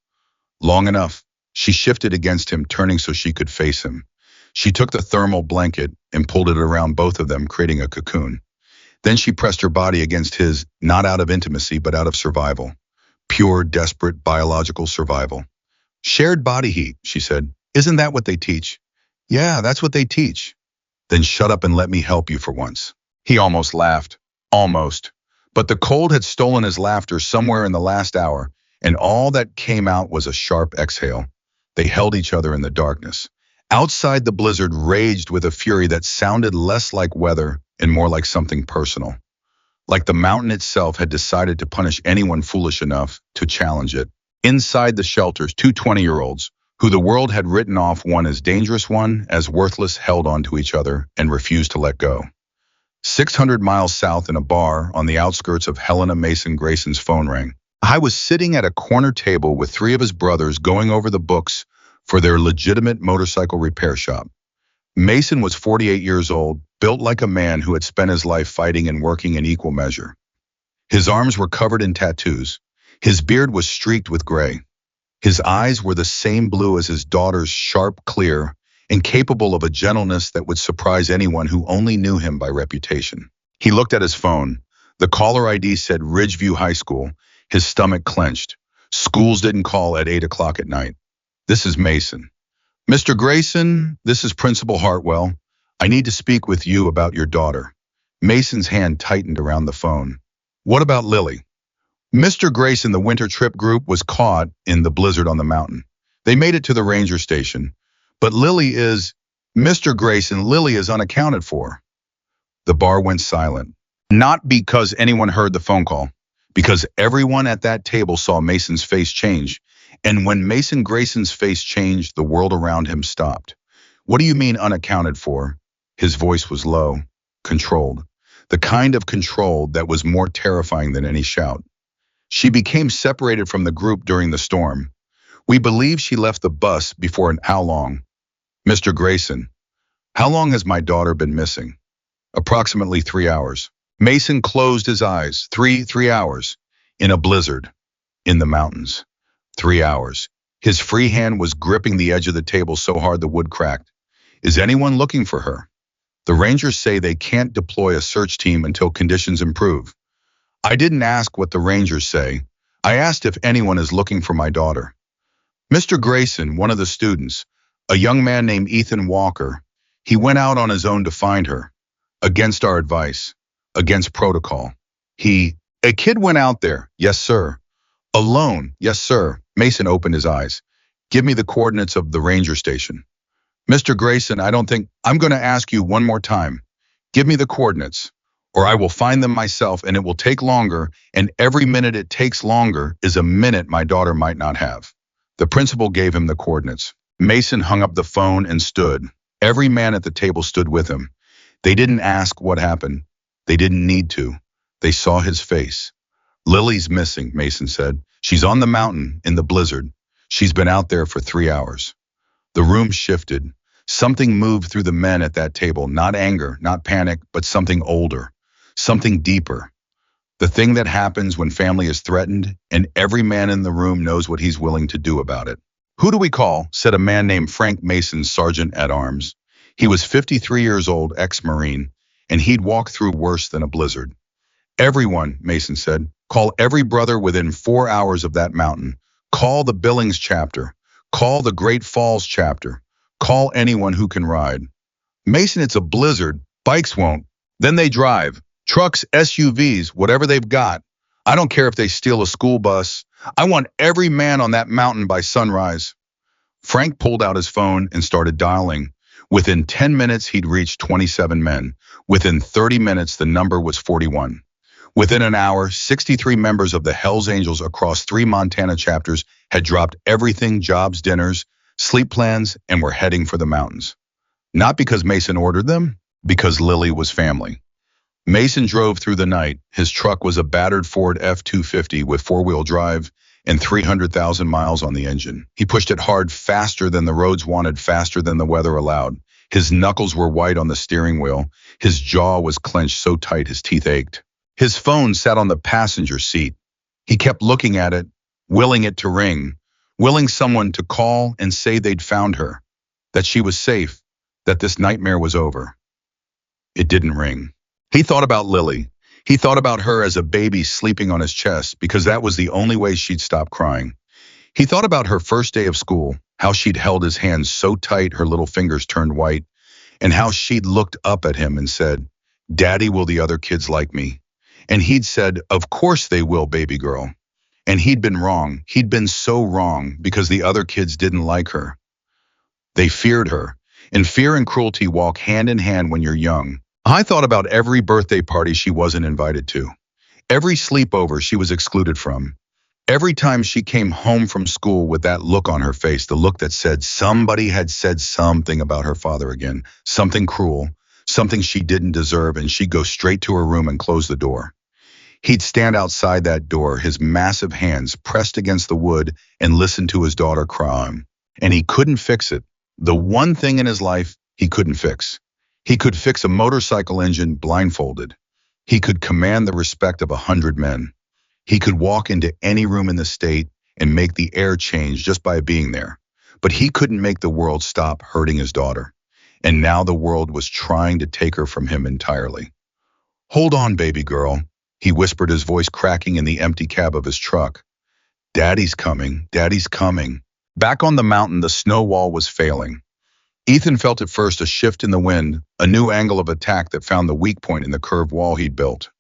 Speaker 1: Long enough. She shifted against him, turning so she could face him. She took the thermal blanket and pulled it around both of them, creating a cocoon. Then she pressed her body against his, not out of intimacy, but out of survival. Pure, desperate, biological survival. Shared body heat, she said. Isn't that what they teach? Yeah, that's what they teach. Then shut up and let me help you for once. He almost laughed. Almost. But the cold had stolen his laughter somewhere in the last hour, and all that came out was a sharp exhale. They held each other in the darkness. Outside, the blizzard raged with a fury that sounded less like weather and more like something personal. Like the mountain itself had decided to punish anyone foolish enough to challenge it. Inside the shelters, two 20-year-olds, who the world had written off, one as dangerous, one as worthless, held on to each other and refused to let go. 600 miles south in a bar on the outskirts of Helena Mason Grayson's phone rang. I was sitting at a corner table with three of his brothers going over the books for their legitimate motorcycle repair shop. Mason was 48 years old, built like a man who had spent his life fighting and working in equal measure. His arms were covered in tattoos. His beard was streaked with gray. His eyes were the same blue as his daughter's, sharp, clear, and capable of a gentleness that would surprise anyone who only knew him by reputation. He looked at his phone. The caller ID said Ridgeview High School. His stomach clenched. Schools didn't call at 8 o'clock at night. "This is Mason." "Mr. Grayson, this is Principal Hartwell. I need to speak with you about your daughter." Mason's hand tightened around the phone. "What about Lily?" "Mr. Grayson, the winter trip group was caught in the blizzard on the mountain. They made it to the ranger station. But Lily is... Mr. Grayson, Lily is unaccounted for." The bar went silent. Not because anyone heard the phone call, because everyone at that table saw Mason's face change. And when Mason Grayson's face changed, the world around him stopped. "What do you mean unaccounted for?" His voice was low, controlled. The kind of control that was more terrifying than any shout. "She became separated from the group during the storm. We believe she left the bus before an how long?" "Mr. Grayson, how long has my daughter been missing?" "Approximately 3 hours." Mason closed his eyes. Three hours. In a blizzard. In the mountains. 3 hours. His free hand was gripping the edge of the table so hard the wood cracked. "Is anyone looking for her?" "The Rangers say they can't deploy a search team until conditions improve." "I didn't ask what the Rangers say. I asked if anyone is looking for my daughter." "Mr. Grayson, one of the students, a young man named Ethan Walker, he went out on his own to find her. Against our advice. Against protocol. A kid went out there." "Yes, sir." "Alone?" "Yes, sir." Mason opened his eyes. "Give me the coordinates of the ranger station." "Mr. Grayson, I don't think... I'm going to ask you one more time. Give me the coordinates, or I will find them myself, and it will take longer, and every minute it takes longer is a minute my daughter might not have." The principal gave him the coordinates. Mason hung up the phone and stood. Every man at the table stood with him. They didn't ask what happened. They didn't need to. They saw his face. "Lily's missing," Mason said. "She's on the mountain in the blizzard. She's been out there for 3 hours." The room shifted. Something moved through the men at that table, not anger, not panic, but something older, something deeper. The thing that happens when family is threatened, and every man in the room knows what he's willing to do about it. "Who do we call?" said a man named Frank Mason, sergeant at arms. He was 53 years old, ex-Marine, and he'd walked through worse than a blizzard. "Everyone," Mason said. "Call every brother within 4 hours of that mountain. Call the Billings chapter. Call the Great Falls chapter. Call anyone who can ride." "Mason, it's a blizzard. Bikes won't. Then they drive. Trucks, SUVs, whatever they've got. I don't care if they steal a school bus. I want every man on that mountain by sunrise." Frank pulled out his phone and started dialing. Within 10 minutes, he'd reached 27 men. Within 30 minutes, the number was 41. Within an hour, 63 members of the Hells Angels across 3 Montana chapters had dropped everything, jobs, dinners, sleep plans, and were heading for the mountains. Not because Mason ordered them, because Lily was family. Mason drove through the night. His truck was a battered Ford F-250 with 4-wheel drive and 300,000 miles on the engine. He pushed it hard, faster than the roads wanted, faster than the weather allowed. His knuckles were white on the steering wheel. His jaw was clenched so tight his teeth ached. His phone sat on the passenger seat. He kept looking at it, willing it to ring, willing someone to call and say they'd found her, that she was safe, that this nightmare was over. It didn't ring. He thought about Lily. He thought about her as a baby sleeping on his chest because that was the only way she'd stop crying. He thought about her first day of school, how she'd held his hand so tight her little fingers turned white, and how she'd looked up at him and said, "Daddy, will the other kids like me?" And he'd said, "Of course they will, baby girl." And he'd been wrong. He'd been so wrong because the other kids didn't like her. They feared her. And fear and cruelty walk hand in hand when you're young. I thought about every birthday party she wasn't invited to, every sleepover she was excluded from, every time she came home from school with that look on her face, the look that said somebody had said something about her father again, something cruel, something she didn't deserve, and she'd go straight to her room and close the door. He'd stand outside that door, his massive hands pressed against the wood, and listen to his daughter cry. And he couldn't fix it. The one thing in his life he couldn't fix. He could fix a motorcycle engine blindfolded. He could command the respect of 100 men. He could walk into any room in the state and make the air change just by being there. But he couldn't make the world stop hurting his daughter. And now the world was trying to take her from him entirely. Hold on, baby girl, he whispered, his voice cracking in the empty cab of his truck. Daddy's coming, Daddy's coming. Back on the mountain, the snow wall was failing. Ethan felt at first a shift in the wind, a new angle of attack that found the weak point in the curved wall he'd built.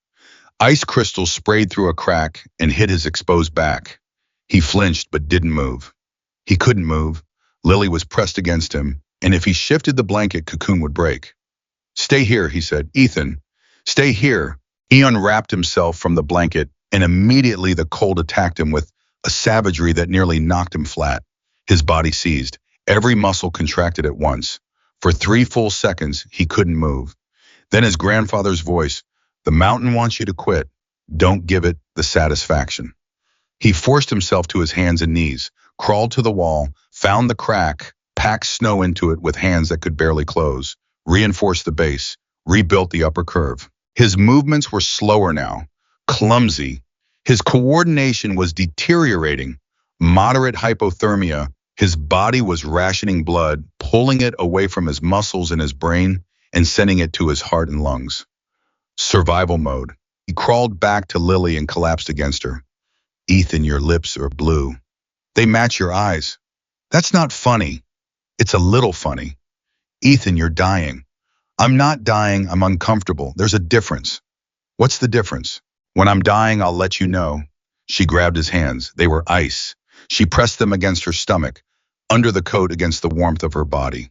Speaker 1: Ice crystals sprayed through a crack and hit his exposed back. He flinched but didn't move. He couldn't move. Lily was pressed against him, and if he shifted, the blanket cocoon would break. Stay here, he said. Ethan, stay here. He unwrapped himself from the blanket, and immediately the cold attacked him with a savagery that nearly knocked him flat. His body seized. Every muscle contracted at once. For 3 full seconds, he couldn't move. Then his grandfather's voice, the mountain wants you to quit. Don't give it the satisfaction. He forced himself to his hands and knees, crawled to the wall, found the crack, packed snow into it with hands that could barely close, reinforced the base, rebuilt the upper curve. His movements were slower now, clumsy. His coordination was deteriorating. Moderate hypothermia. His body was rationing blood, pulling it away from his muscles and his brain and sending it to his heart and lungs. Survival mode. He crawled back to Lily and collapsed against her. Ethan, your lips are blue. They match your eyes. That's not funny. It's a little funny. Ethan, you're dying. I'm not dying, I'm uncomfortable. There's a difference. What's the difference? When I'm dying, I'll let you know. She grabbed his hands. They were ice. She pressed them against her stomach, under the coat against the warmth of her body.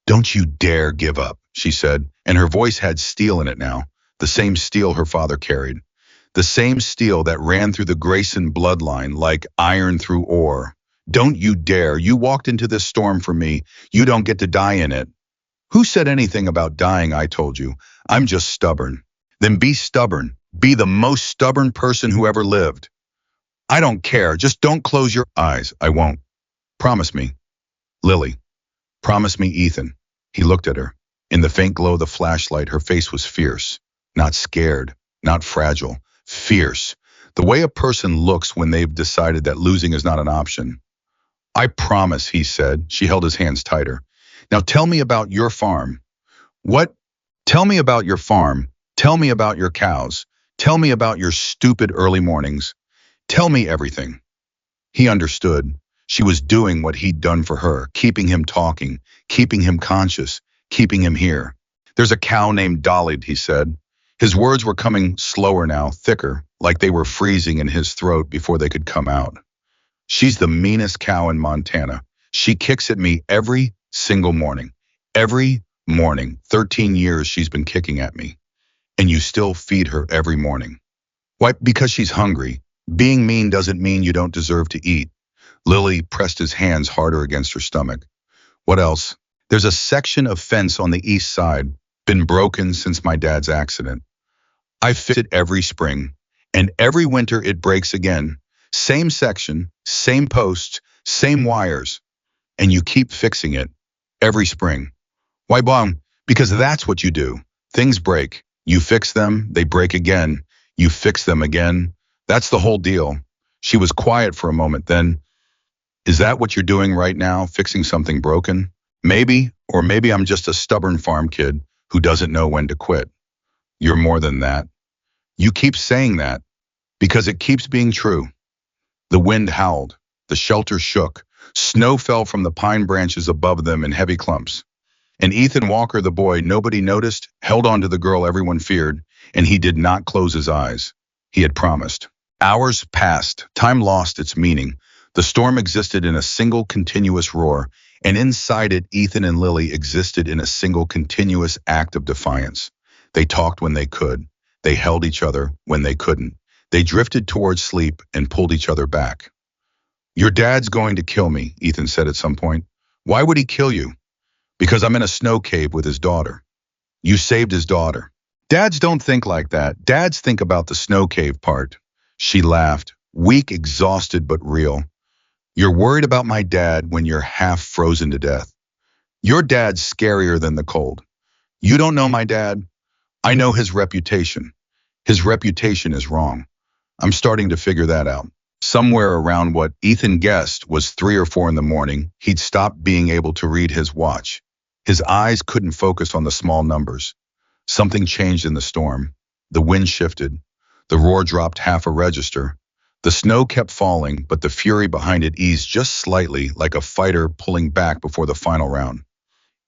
Speaker 1: Don't you dare give up, she said, and her voice had steel in it now, the same steel her father carried, the same steel that ran through the Grayson bloodline like iron through ore. Don't you dare. You walked into this storm for me. You don't get to die in it. Who said anything about dying? I told you. I'm just stubborn. Then be stubborn. Be the most stubborn person who ever lived. I don't care. Just don't close your eyes. I won't. Promise me. Lily. Promise me, Ethan. He looked at her. In the faint glow of the flashlight, her face was fierce. Not scared. Not fragile. Fierce. The way a person looks when they've decided that losing is not an option. I promise, he said. She held his hands tighter. Now tell me about your farm. What? Tell me about your farm. Tell me about your cows. Tell me about your stupid early mornings. Tell me everything. He understood. She was doing what he'd done for her, keeping him talking, keeping him conscious, keeping him here. There's a cow named Dolly, he said. His words were coming slower now, thicker, like they were freezing in his throat before they could come out. She's the meanest cow in Montana. She kicks at me every single morning. Every morning. 13 years she's been kicking at me. And you still feed her every morning. Why? Because she's hungry. Being mean doesn't mean you don't deserve to eat. Lily pressed his hands harder against her stomach. What else? There's a section of fence on the east side, been broken since my dad's accident. I fix it every spring, and every winter it breaks again. Same section, same posts, same wires, and you keep fixing it every spring. Why, Bong? Because that's what you do. Things break. You fix them, they break again. You fix them again. That's the whole deal. She was quiet for a moment, then, is that what you're doing right now, fixing something broken? Maybe, or maybe I'm just a stubborn farm kid who doesn't know when to quit. You're more than that. You keep saying that because it keeps being true. The wind howled. The shelter shook. Snow fell from the pine branches above them in heavy clumps. And Ethan Walker, the boy nobody noticed, held on to the girl everyone feared, and he did not close his eyes. He had promised. Hours passed. Time lost its meaning. The storm existed in a single continuous roar, and inside it, Ethan and Lily existed in a single continuous act of defiance. They talked when they could. They held each other when they couldn't. They drifted towards sleep and pulled each other back. Your dad's going to kill me, Ethan said at some point. Why would he kill you? Because I'm in a snow cave with his daughter. You saved his daughter. Dads don't think like that. Dads think about the snow cave part. She laughed, weak, exhausted, but real. You're worried about my dad when you're half frozen to death. Your dad's scarier than the cold. You don't know my dad. I know his reputation. His reputation is wrong. I'm starting to figure that out. Somewhere around what Ethan guessed was 3 or 4 in the morning, he'd stopped being able to read his watch. His eyes couldn't focus on the small numbers. Something changed in the storm. The wind shifted. The roar dropped half a register. The snow kept falling, but the fury behind it eased just slightly, like a fighter pulling back before the final round.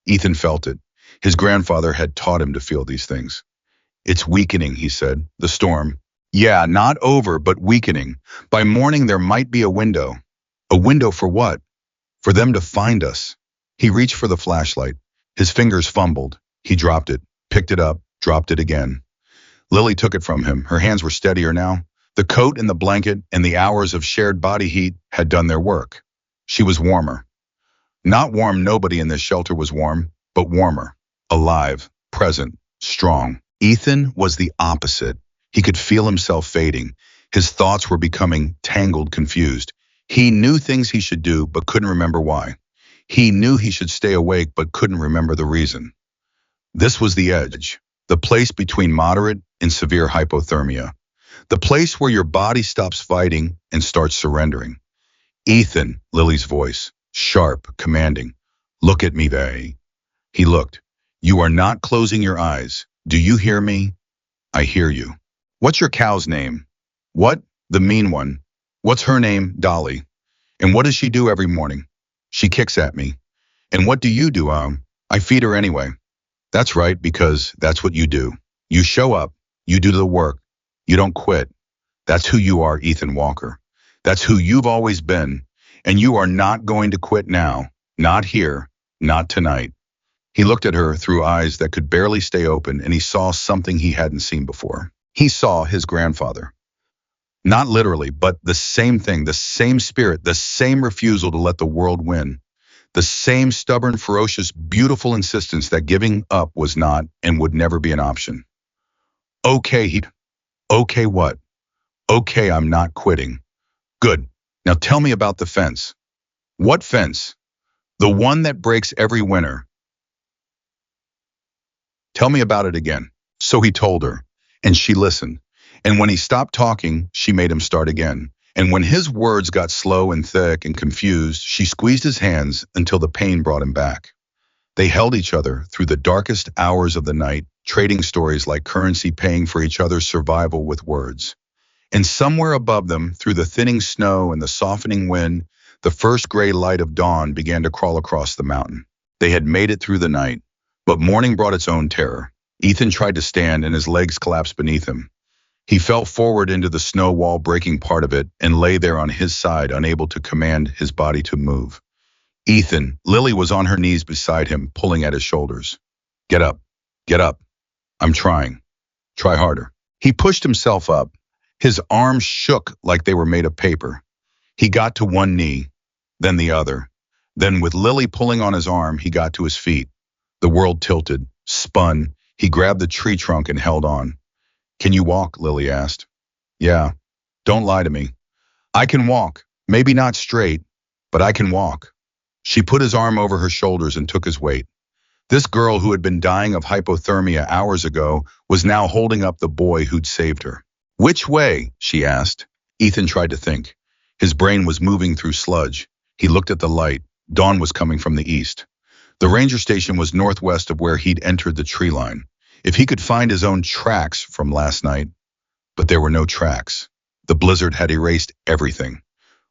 Speaker 1: Ethan felt it. His grandfather had taught him to feel these things. It's weakening, he said. The storm. Yeah, not over, but weakening. By morning, there might be a window. A window for what? For them to find us. He reached for the flashlight. His fingers fumbled. He dropped it, picked it up, dropped it again. Lily took it from him. Her hands were steadier now. The coat and the blanket and the hours of shared body heat had done their work. She was warmer. Not warm, nobody in this shelter was warm, but warmer. Alive, present, strong. Ethan was the opposite. He could feel himself fading. His thoughts were becoming tangled, confused. He knew things he should do, but couldn't remember why. He knew he should stay awake, but couldn't remember the reason. This was the edge, the place between moderate and severe hypothermia, the place where your body stops fighting and starts surrendering. Ethan, Lily's voice, sharp, commanding. Look at me, they. He looked. You are not closing your eyes. Do you hear me? I hear you. What's your cow's name? What? The mean one. What's her name? Dolly. And what does she do every morning? She kicks at me. And what do you do? I feed her anyway. That's right, because that's what you do. You show up. You do the work. You don't quit. That's who you are, Ethan Walker. That's who you've always been. And you are not going to quit now. Not here. Not tonight. He looked at her through eyes that could barely stay open, and he saw something he hadn't seen before. He saw his grandfather. Not literally, but the same thing, the same spirit, the same refusal to let the world win. The same stubborn, ferocious, beautiful insistence that giving up was not and would never be an option. Okay, okay what? Okay, I'm not quitting. Good. Now tell me about the fence. What fence? The one that breaks every winter. Tell me about it again. So he told her, and she listened. And when he stopped talking, she made him start again. And when his words got slow and thick and confused, she squeezed his hands until the pain brought him back. They held each other through the darkest hours of the night, trading stories like currency, paying for each other's survival with words. And somewhere above them, through the thinning snow and the softening wind, the first gray light of dawn began to crawl across the mountain. They had made it through the night, but morning brought its own terror. Ethan tried to stand, and his legs collapsed beneath him. He fell forward into the snow wall, breaking part of it, and lay there on his side, unable to command his body to move. Ethan, Lily was on her knees beside him, pulling at his shoulders. Get up, get up. I'm trying. Try harder. He pushed himself up. His arms shook like they were made of paper. He got to one knee, then the other. Then with Lily pulling on his arm, he got to his feet. The world tilted, spun. He grabbed the tree trunk and held on. Can you walk? Lily asked. Yeah. Don't lie to me. I can walk. Maybe not straight, but I can walk. She put his arm over her shoulders and took his weight. This girl who had been dying of hypothermia hours ago was now holding up the boy who'd saved her. Which way? She asked. Ethan tried to think. His brain was moving through sludge. He looked at the light. Dawn was coming from the east. The ranger station was northwest of where he'd entered the tree line. If he could find his own tracks from last night, but there were no tracks. The blizzard had erased everything.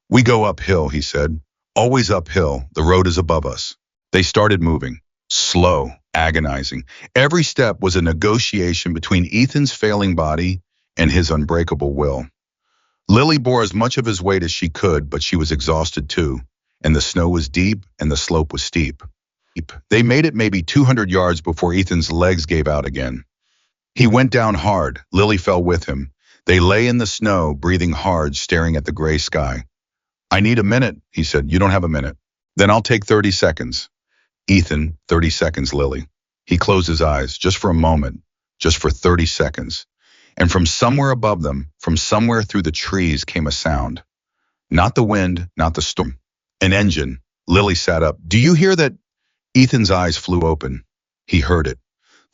Speaker 1: We go uphill, he said. Always uphill. The road is above us. They started moving. Slow, agonizing. Every step was a negotiation between Ethan's failing body and his unbreakable will. Lily bore as much of his weight as she could, but she was exhausted too, and the snow was deep and the slope was steep. They made it maybe 200 yards before Ethan's legs gave out again. He went down hard. Lily fell with him. They lay in the snow, breathing hard, staring at the gray sky. I need a minute, he said. You don't have a minute. Then I'll take 30 seconds. Ethan, 30 seconds, Lily. He closed his eyes, just for a moment, just for 30 seconds. And from somewhere above them, from somewhere through the trees came a sound. Not the wind, not the storm. An engine. Lily sat up. Do you hear that? Ethan's eyes flew open. He heard it.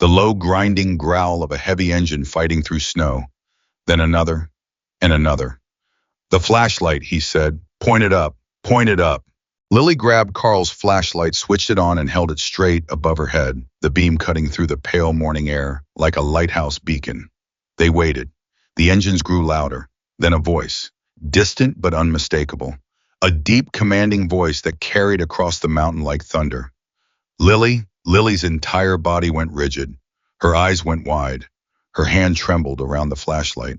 Speaker 1: The low grinding growl of a heavy engine fighting through snow. Then another, and another. The flashlight, he said. Point it up, point it up. Lily grabbed Carl's flashlight, switched it on, and held it straight above her head, the beam cutting through the pale morning air like a lighthouse beacon. They waited. The engines grew louder. Then a voice, distant but unmistakable. A deep, commanding voice that carried across the mountain like thunder. Lily's entire body went rigid. Her eyes went wide. Her hand trembled around the flashlight.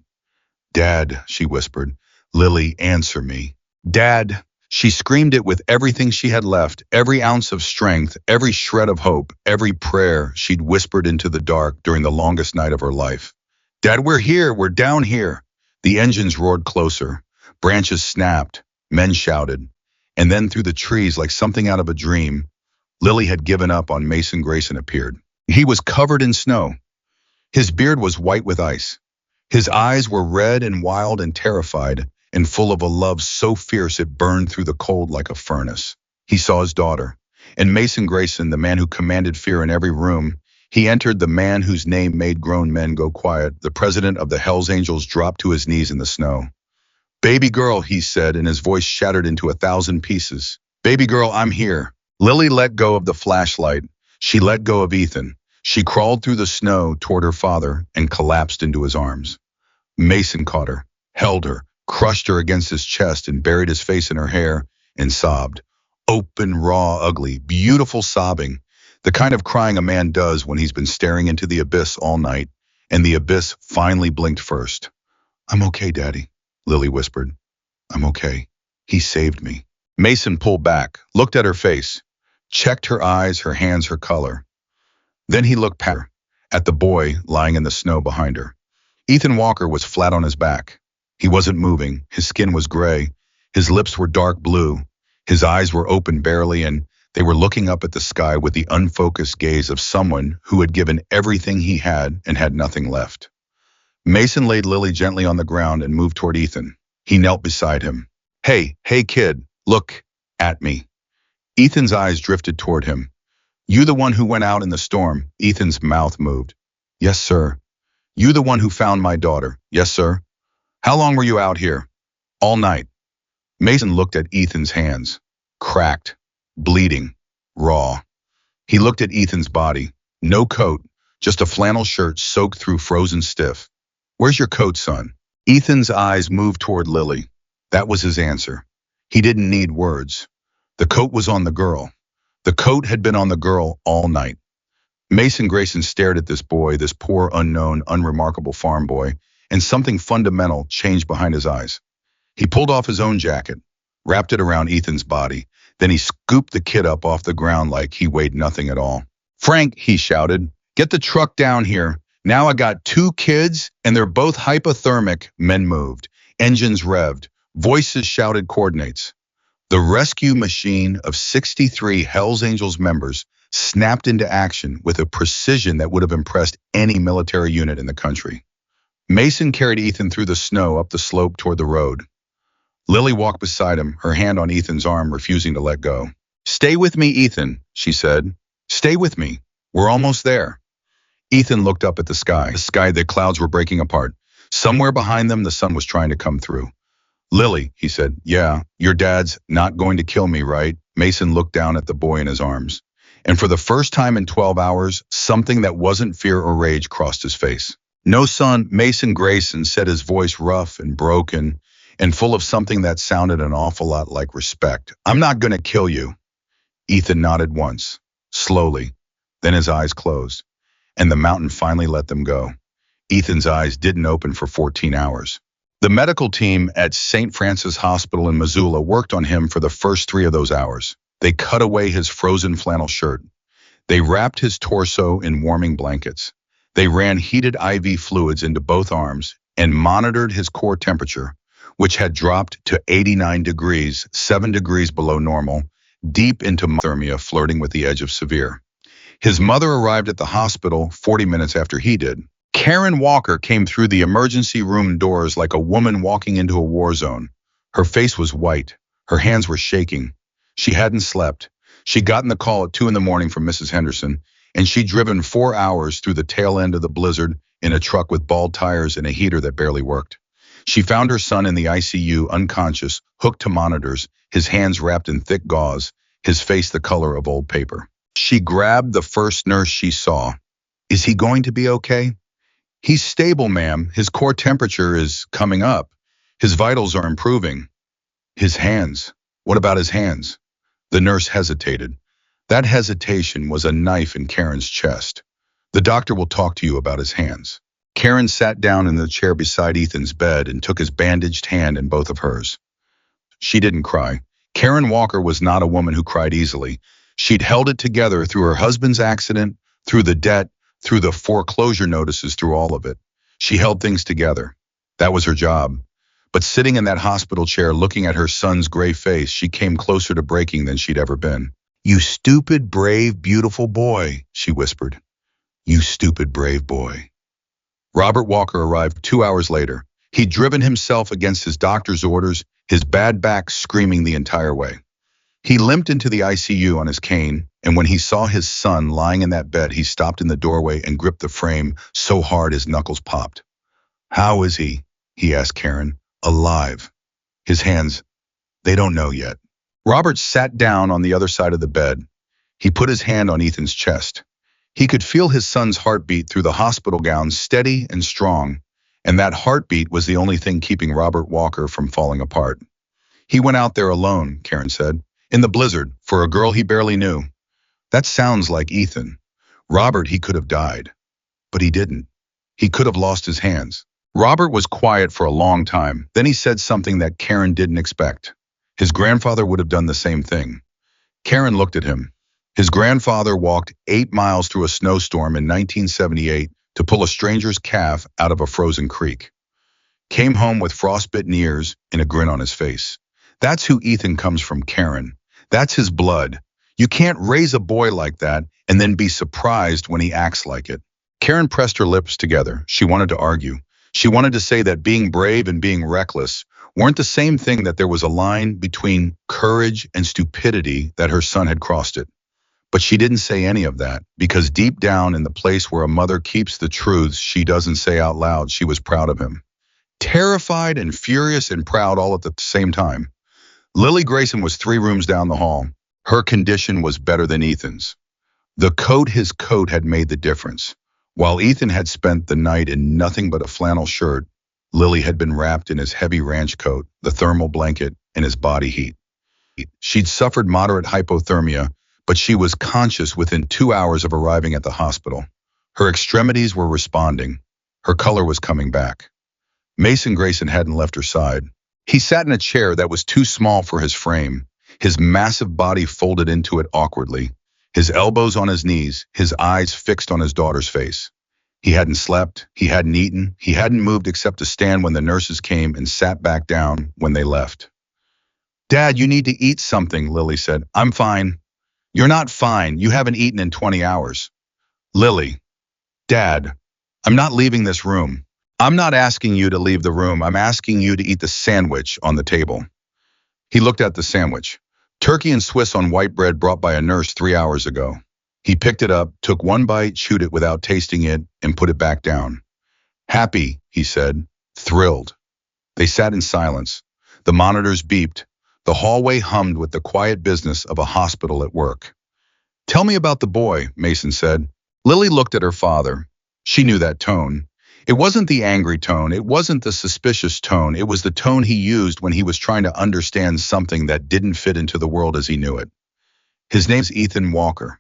Speaker 1: Dad, she whispered. Lily, answer me. Dad. She screamed it with everything she had left, every ounce of strength, every shred of hope, every prayer she'd whispered into the dark during the longest night of her life. Dad, we're here, we're down here. The engines roared closer. Branches snapped. Men shouted. And then through the trees, like something out of a dream, Lily had given up on Mason Grayson appeared. He was covered in snow. His beard was white with ice. His eyes were red and wild and terrified, and full of a love so fierce it burned through the cold like a furnace. He saw his daughter. And Mason Grayson, the man who commanded fear in every room, he entered, the man whose name made grown men go quiet. The president of the Hells Angels dropped to his knees in the snow. Baby girl, he said, and his voice shattered into 1,000 pieces. Baby girl, I'm here. Lily let go of the flashlight. She let go of Ethan. She crawled through the snow toward her father and collapsed into his arms. Mason caught her, held her, crushed her against his chest and buried his face in her hair and sobbed. Open, raw, ugly, beautiful sobbing. The kind of crying a man does when he's been staring into the abyss all night, and the abyss finally blinked first. I'm okay, Daddy, Lily whispered. I'm okay. He saved me. Mason pulled back, looked at her face, checked her eyes, her hands, her color. Then he looked past her, at the boy lying in the snow behind her. Ethan Walker was flat on his back. He wasn't moving. His skin was gray. His lips were dark blue. His eyes were open barely, and they were looking up at the sky with the unfocused gaze of someone who had given everything he had and had nothing left. Mason laid Lily gently on the ground and moved toward Ethan. He knelt beside him. Hey, kid, look at me. Ethan's eyes drifted toward him. You the one who went out in the storm? Ethan's mouth moved. Yes, sir. You the one who found my daughter? Yes, sir. How long were you out here? All night. Mason looked at Ethan's hands. Cracked, bleeding, raw. He looked at Ethan's body. No coat, just a flannel shirt soaked through frozen stiff. Where's your coat, son? Ethan's eyes moved toward Lily. That was his answer. He didn't need words. The coat was on the girl. The coat had been on the girl all night. Mason Grayson stared at this boy, this poor, unknown, unremarkable farm boy, and something fundamental changed behind his eyes. He pulled off his own jacket, wrapped it around Ethan's body, then he scooped the kid up off the ground like he weighed nothing at all. Frank, he shouted, get the truck down here. Now I got 2 kids, and they're both hypothermic. Men moved. Engines revved. Voices shouted coordinates. The rescue machine of 63 Hells Angels members snapped into action with a precision that would have impressed any military unit in the country. Mason carried Ethan through the snow up the slope toward the road. Lily walked beside him, her hand on Ethan's arm, refusing to let go. Stay with me, Ethan, she said. Stay with me. We're almost there. Ethan looked up at the sky. The clouds were breaking apart. Somewhere behind them, the sun was trying to come through. Lily, he said, yeah, your dad's not going to kill me, right? Mason looked down at the boy in his arms. And for the first time in 12 hours, something that wasn't fear or rage crossed his face. No, son, Mason Grayson said, his voice rough and broken and full of something that sounded an awful lot like respect. I'm not going to kill you. Ethan nodded once, slowly. Then his eyes closed, and the mountain finally let them go. Ethan's eyes didn't open for 14 hours. The medical team at St. Francis Hospital in Missoula worked on him for the first 3 of those hours. They cut away his frozen flannel shirt. They wrapped his torso in warming blankets. They ran heated IV fluids into both arms and monitored his core temperature, which had dropped to 89 degrees, 7 degrees below normal, deep into hypothermia, flirting with the edge of severe. His mother arrived at the hospital 40 minutes after he did. Karen Walker came through the emergency room doors like a woman walking into a war zone. Her face was white. Her hands were shaking. She hadn't slept. She'd gotten the call at 2 in the morning from Mrs. Henderson, and she'd driven 4 hours through the tail end of the blizzard in a truck with bald tires and a heater that barely worked. She found her son in the ICU, unconscious, hooked to monitors, his hands wrapped in thick gauze, his face the color of old paper. She grabbed the first nurse she saw. "Is he going to be okay?" "He's stable, ma'am. His core temperature is coming up. His vitals are improving." "His hands. What about his hands?" The nurse hesitated. That hesitation was a knife in Karen's chest. "The doctor will talk to you about his hands." Karen sat down in the chair beside Ethan's bed and took his bandaged hand in both of hers. She didn't cry. Karen Walker was not a woman who cried easily. She'd held it together through her husband's accident, through the debt, through the foreclosure notices, through all of it. She held things together. That was her job. But sitting in that hospital chair looking at her son's gray face, she came closer to breaking than she'd ever been. "You stupid, brave, beautiful boy," she whispered. "You stupid, brave boy." Robert Walker arrived 2 hours later. He'd driven himself against his doctor's orders, his bad back screaming the entire way. He limped into the ICU on his cane, and when he saw his son lying in that bed, he stopped in the doorway and gripped the frame so hard his knuckles popped. "How is he asked Karen. "Alive. His hands, they don't know yet." Robert sat down on the other side of the bed. He put his hand on Ethan's chest. He could feel his son's heartbeat through the hospital gown, steady and strong, and that heartbeat was the only thing keeping Robert Walker from falling apart. "He went out there alone," Karen said, "in the blizzard, for a girl he barely knew." That sounds like Ethan. Robert, he could have died. But he didn't. He could have lost his hands. Robert was quiet for a long time. Then he said something that Karen didn't expect. His grandfather would have done the same thing. Karen looked at him. His grandfather walked 8 miles through a snowstorm in 1978 to pull a stranger's calf out of a frozen creek. Came home with frostbitten ears and a grin on his face. That's who Ethan comes from, Karen. That's his blood. You can't raise a boy like that and then be surprised when he acts like it. Karen pressed her lips together. She wanted to argue. She wanted to say that being brave and being reckless weren't the same thing, that there was a line between courage and stupidity, that her son had crossed it. But she didn't say any of that, because deep down in the place where a mother keeps the truths she doesn't say out loud, she was proud of him. Terrified and furious and proud all at the same time. Lily Grayson was 3 rooms down the hall. Her condition was better than Ethan's. His coat had made the difference. While Ethan had spent the night in nothing but a flannel shirt, Lily had been wrapped in his heavy ranch coat, the thermal blanket, and his body heat. She'd suffered moderate hypothermia, but she was conscious within 2 hours of arriving at the hospital. Her extremities were responding. Her color was coming back. Mason Grayson hadn't left her side. He sat in a chair that was too small for his frame, his massive body folded into it awkwardly, his elbows on his knees, his eyes fixed on his daughter's face. He hadn't slept, he hadn't eaten, he hadn't moved except to stand when the nurses came and sat back down when they left. "Dad, you need to eat something," Lily said. "I'm fine." "You're not fine. You haven't eaten in 20 hours. Lily. "Dad, I'm not leaving this room." "I'm not asking you to leave the room. I'm asking you to eat the sandwich on the table." He looked at the sandwich. Turkey and Swiss on white bread brought by a nurse 3 hours ago. He picked it up, took one bite, chewed it without tasting it, and put it back down. "Happy," he said. "Thrilled." They sat in silence. The monitors beeped. The hallway hummed with the quiet business of a hospital at work. "Tell me about the boy," Mason said. Lily looked at her father. She knew that tone. It wasn't the angry tone. It wasn't the suspicious tone. It was the tone he used when he was trying to understand something that didn't fit into the world as he knew it. "His name's Ethan Walker."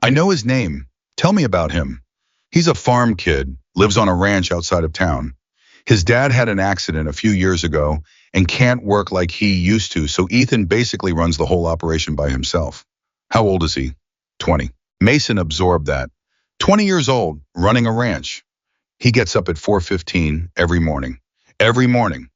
Speaker 1: "I know his name. Tell me about him." "He's a farm kid, lives on a ranch outside of town. His dad had an accident a few years ago and can't work like he used to, so Ethan basically runs the whole operation by himself." "How old is he?" 20. Mason absorbed that. 20 years old, running a ranch. He gets up at 4:15 every morning. Every morning.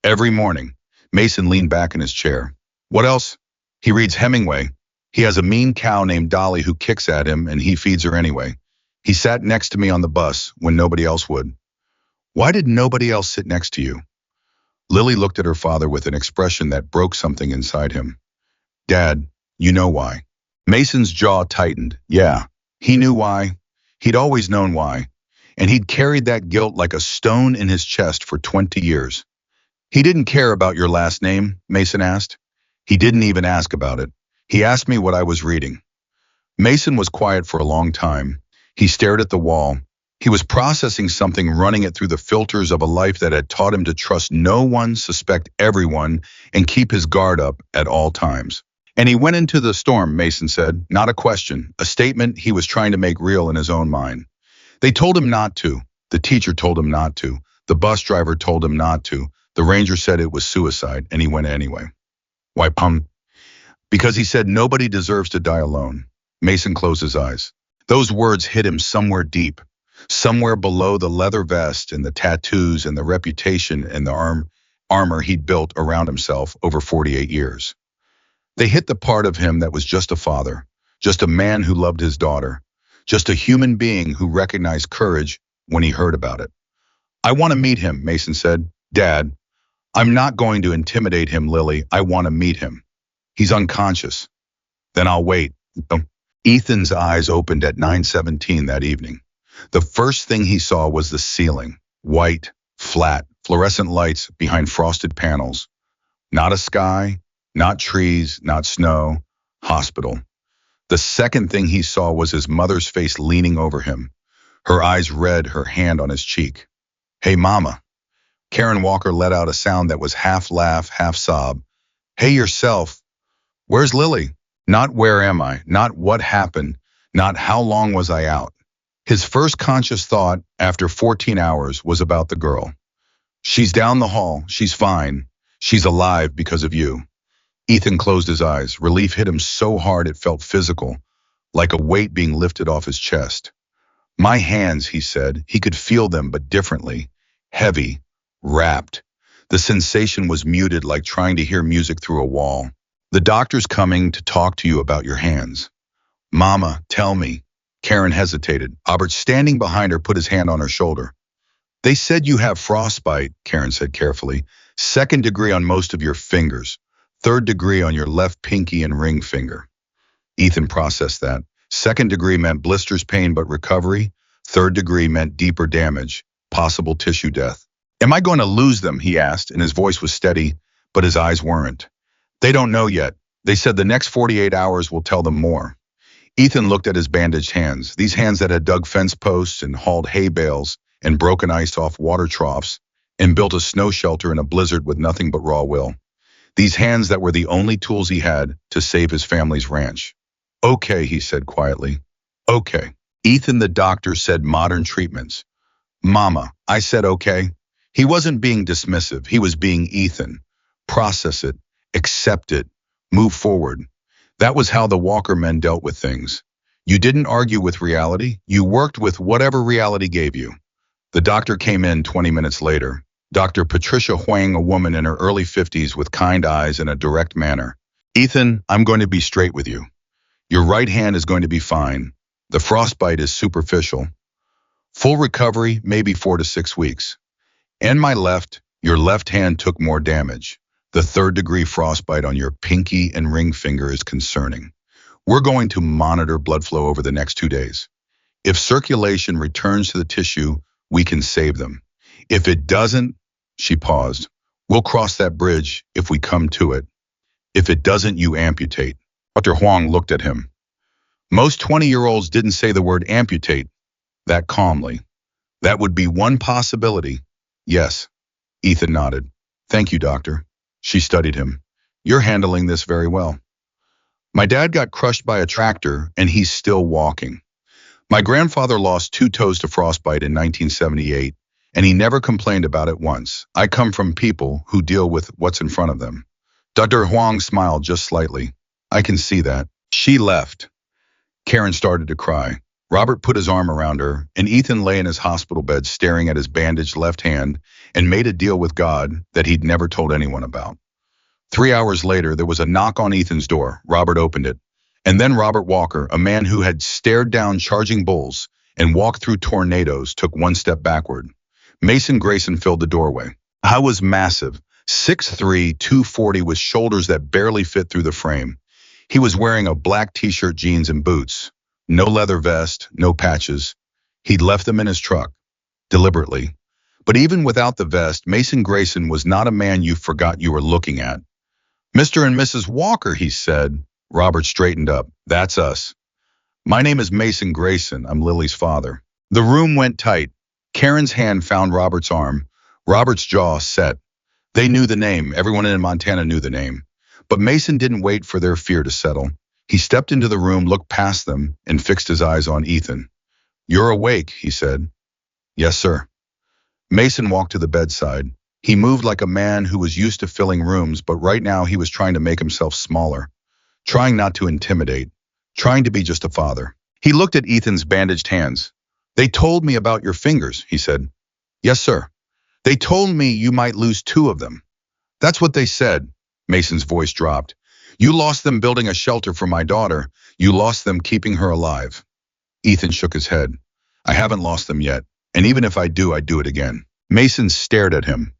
Speaker 1: Every morning. Mason leaned back in his chair. What else? He reads Hemingway. He has a mean cow named Dolly who kicks at him and he feeds her anyway. He sat next to me on the bus when nobody else would. Why did nobody else sit next to you? Lily looked at her father with an expression that broke something inside him. Dad, you know why. Mason's jaw tightened. Yeah, he knew why. He'd always known why. And he'd carried that guilt like a stone in his chest for 20 years. He didn't care about your last name, Mason asked. He didn't even ask about it. He asked me what I was reading. Mason was quiet for a long time. He stared at the wall. He was processing something, running it through the filters of a life that had taught him to trust no one, suspect everyone, and keep his guard up at all times. And he went into the storm, Mason said, not a question, a statement he was trying to make real in his own mind. They told him not to. The teacher told him not to. The bus driver told him not to. The ranger said it was suicide, and he went anyway. Why, because he said nobody deserves to die alone. Mason closed his eyes. Those words hit him somewhere deep, somewhere below the leather vest and the tattoos and the reputation and the armor he'd built around himself over 48 years. They hit the part of him that was just a father, just a man who loved his daughter, just a human being who recognized courage when he heard about it. I want to meet him, Mason said. Dad, I'm not going to intimidate him, Lily. I want to meet him. He's unconscious. Then I'll wait. Ethan's eyes opened at 9:17 that evening. The first thing he saw was the ceiling, white, flat, fluorescent lights behind frosted panels. Not a sky, not trees, not snow, hospital. The second thing he saw was his mother's face leaning over him, her eyes red, her hand on his cheek. Hey, Mama. Karen Walker let out a sound that was half laugh, half sob. Hey, yourself. Where's Lily? Not where am I, not what happened, not how long was I out. His first conscious thought after 14 hours was about the girl. She's down the hall, she's fine, she's alive because of you. Ethan closed his eyes. Relief hit him so hard it felt physical, like a weight being lifted off his chest. My hands, he said. He could feel them, but differently. Heavy, wrapped. The sensation was muted, like trying to hear music through a wall. The doctor's coming to talk to you about your hands. Mama, tell me. Karen hesitated. Albert, standing behind her, put his hand on her shoulder. They said you have frostbite, Karen said carefully. 2nd degree on most of your fingers. 3rd degree on your left pinky and ring finger. Ethan processed that. 2nd degree meant blisters, pain, but recovery. 3rd degree meant deeper damage, possible tissue death. Am I going to lose them, he asked, and his voice was steady, but his eyes weren't. They don't know yet. They said the next 48 hours will tell them more. Ethan looked at his bandaged hands, these hands that had dug fence posts and hauled hay bales and broken ice off water troughs and built a snow shelter in a blizzard with nothing but raw will. These hands that were the only tools he had to save his family's ranch. Okay, he said quietly. Okay. Ethan, the doctor, said modern treatments. Mama, I said okay. He wasn't being dismissive. He was being Ethan. Process it. Accept it. Move forward. That was how the Walker men dealt with things. You didn't argue with reality. You worked with whatever reality gave you. The doctor came in 20 minutes later. Dr. Patricia Huang, a woman in her early 50s with kind eyes and a direct manner. Ethan, I'm going to be straight with you. Your right hand is going to be fine. The frostbite is superficial. Full recovery, maybe 4 to 6 weeks. And my left, your left hand took more damage. The 3rd degree frostbite on your pinky and ring finger is concerning. We're going to monitor blood flow over the next 2 days. If circulation returns to the tissue, we can save them. If it doesn't, she paused, we'll cross that bridge if we come to it. If it doesn't, you amputate. Dr. Huang looked at him. Most 20-year-olds didn't say the word amputate that calmly. That would be one possibility. Yes. Ethan nodded. Thank you, doctor. She studied him. You're handling this very well. My dad got crushed by a tractor, and he's still walking. My grandfather lost 2 toes to frostbite in 1978, and he never complained about it once. I come from people who deal with what's in front of them. Dr. Huang smiled just slightly. I can see that. She left. Karen started to cry. Robert put his arm around her, and Ethan lay in his hospital bed staring at his bandaged left hand and made a deal with God that he'd never told anyone about. 3 hours later, there was a knock on Ethan's door. Robert opened it. And then Robert Walker, a man who had stared down charging bulls and walked through tornadoes, took one step backward. Mason Grayson filled the doorway. I was massive, 6'3", 240, with shoulders that barely fit through the frame. He was wearing a black t-shirt, jeans, and boots. No leather vest, no patches. He'd left them in his truck, deliberately. But even without the vest, Mason Grayson was not a man you forgot you were looking at. Mr. and Mrs. Walker, he said. Robert straightened up. That's us. My name is Mason Grayson. I'm Lily's father. The room went tight. Karen's hand found Robert's arm. Robert's jaw set. They knew the name. Everyone in Montana knew the name. But Mason didn't wait for their fear to settle. He stepped into the room, looked past them, and fixed his eyes on Ethan. You're awake, he said. Yes, sir. Mason walked to the bedside. He moved like a man who was used to filling rooms, but right now he was trying to make himself smaller, trying not to intimidate, trying to be just a father. He looked at Ethan's bandaged hands. They told me about your fingers, he said. Yes, sir. They told me you might lose 2 of them. That's what they said. Mason's voice dropped. You lost them building a shelter for my daughter. You lost them keeping her alive. Ethan shook his head. I haven't lost them yet, and even if I do, I'd do it again. Mason stared at him.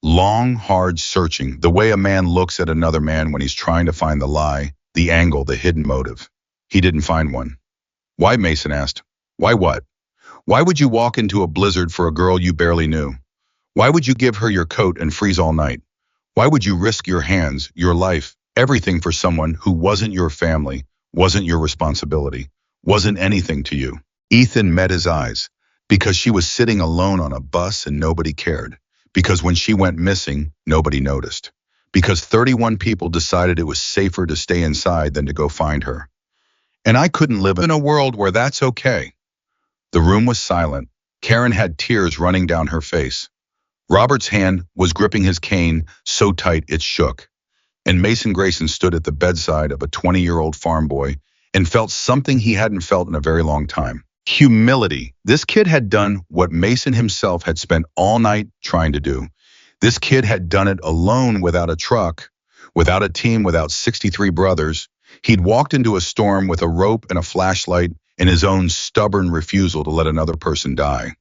Speaker 1: Long, hard searching, the way a man looks at another man when he's trying to find the lie, the angle, the hidden motive. He didn't find one. Why, Mason asked. Why what? Why would you walk into a blizzard for a girl you barely knew? Why would you give her your coat and freeze all night? Why would you risk your hands, your life, everything for someone who wasn't your family, wasn't your responsibility, wasn't anything to you? Ethan met his eyes. Because she was sitting alone on a bus and nobody cared. Because when she went missing, nobody noticed. Because 31 people decided it was safer to stay inside than to go find her. And I couldn't live in a world where that's okay. The room was silent. Karen had tears running down her face. Robert's hand was gripping his cane so tight it shook. And Mason Grayson stood at the bedside of a 20-year-old farm boy and felt something he hadn't felt in a very long time. Humility. This kid had done what Mason himself had spent all night trying to do. This kid had done it alone, without a truck, without a team, without 63 brothers. He'd walked into a storm with a rope and a flashlight and his own stubborn refusal to let another person die.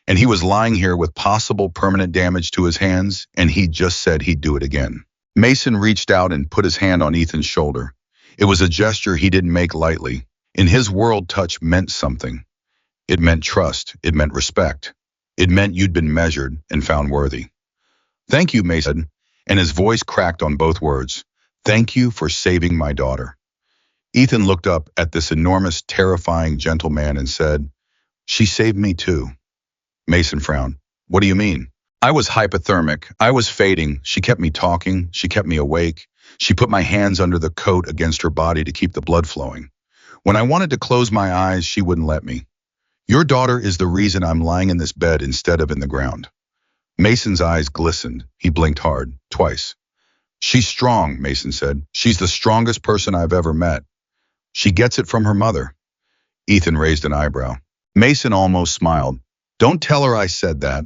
Speaker 1: And he was lying here with possible permanent damage to his hands, and he just said he'd do it again. Mason reached out and put his hand on Ethan's shoulder. It was a gesture he didn't make lightly. In his world, touch meant something. It meant trust. It meant respect. It meant you'd been measured and found worthy. Thank you, Mason, and his voice cracked on both words. Thank you for saving my daughter. Ethan looked up at this enormous, terrifying, gentle man and said, She saved me too. Mason frowned. What do you mean? I was hypothermic. I was fading. She kept me talking. She kept me awake. She put my hands under the coat against her body to keep the blood flowing. When I wanted to close my eyes, she wouldn't let me. Your daughter is the reason I'm lying in this bed instead of in the ground. Mason's eyes glistened. He blinked hard, twice. She's strong, Mason said. She's the strongest person I've ever met. She gets it from her mother. Ethan raised an eyebrow. Mason almost smiled. Don't tell her I said that.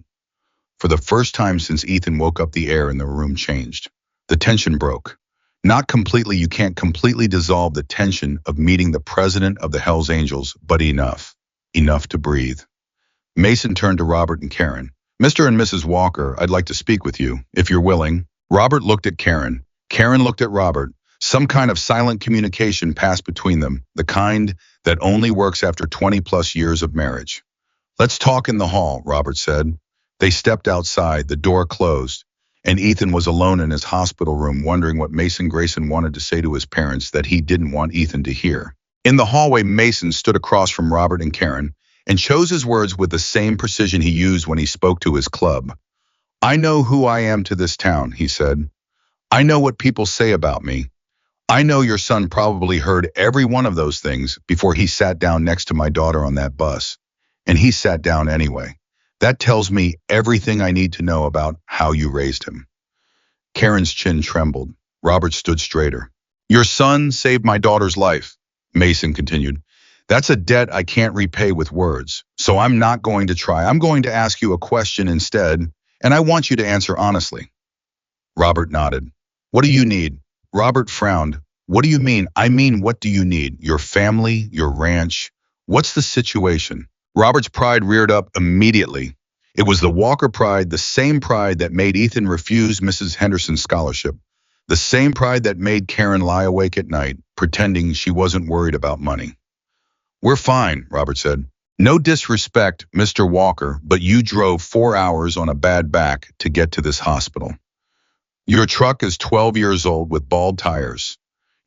Speaker 1: For the first time since Ethan woke up, the air in the room changed. The tension broke. Not completely, you can't completely dissolve the tension of meeting the president of the Hells Angels, but enough. Enough to breathe. Mason turned to Robert and Karen. Mr. and Mrs. Walker, I'd like to speak with you, if you're willing. Robert looked at Karen. Karen looked at Robert. Some kind of silent communication passed between them, the kind that only works after 20-plus years of marriage. Let's talk in the hall, Robert said. They stepped outside, the door closed, and Ethan was alone in his hospital room wondering what Mason Grayson wanted to say to his parents that he didn't want Ethan to hear. In the hallway, Mason stood across from Robert and Karen and chose his words with the same precision he used when he spoke to his club. I know who I am to this town, he said. I know what people say about me. I know your son probably heard every one of those things before he sat down next to my daughter on that bus. And he sat down anyway. That tells me everything I need to know about how you raised him. Karen's chin trembled. Robert stood straighter. Your son saved my daughter's life, Mason continued. That's a debt I can't repay with words, so I'm not going to try. I'm going to ask you a question instead, and I want you to answer honestly. Robert nodded. What do you need? Robert frowned. What do you mean? I mean, what do you need? Your family? Your ranch? What's the situation? Robert's pride reared up immediately. It was the Walker pride, the same pride that made Ethan refuse Mrs. Henderson's scholarship, the same pride that made Karen lie awake at night, pretending she wasn't worried about money. We're fine, Robert said. No disrespect, Mr. Walker, but you drove 4 hours on a bad back to get to this hospital. Your truck is 12 years old with bald tires.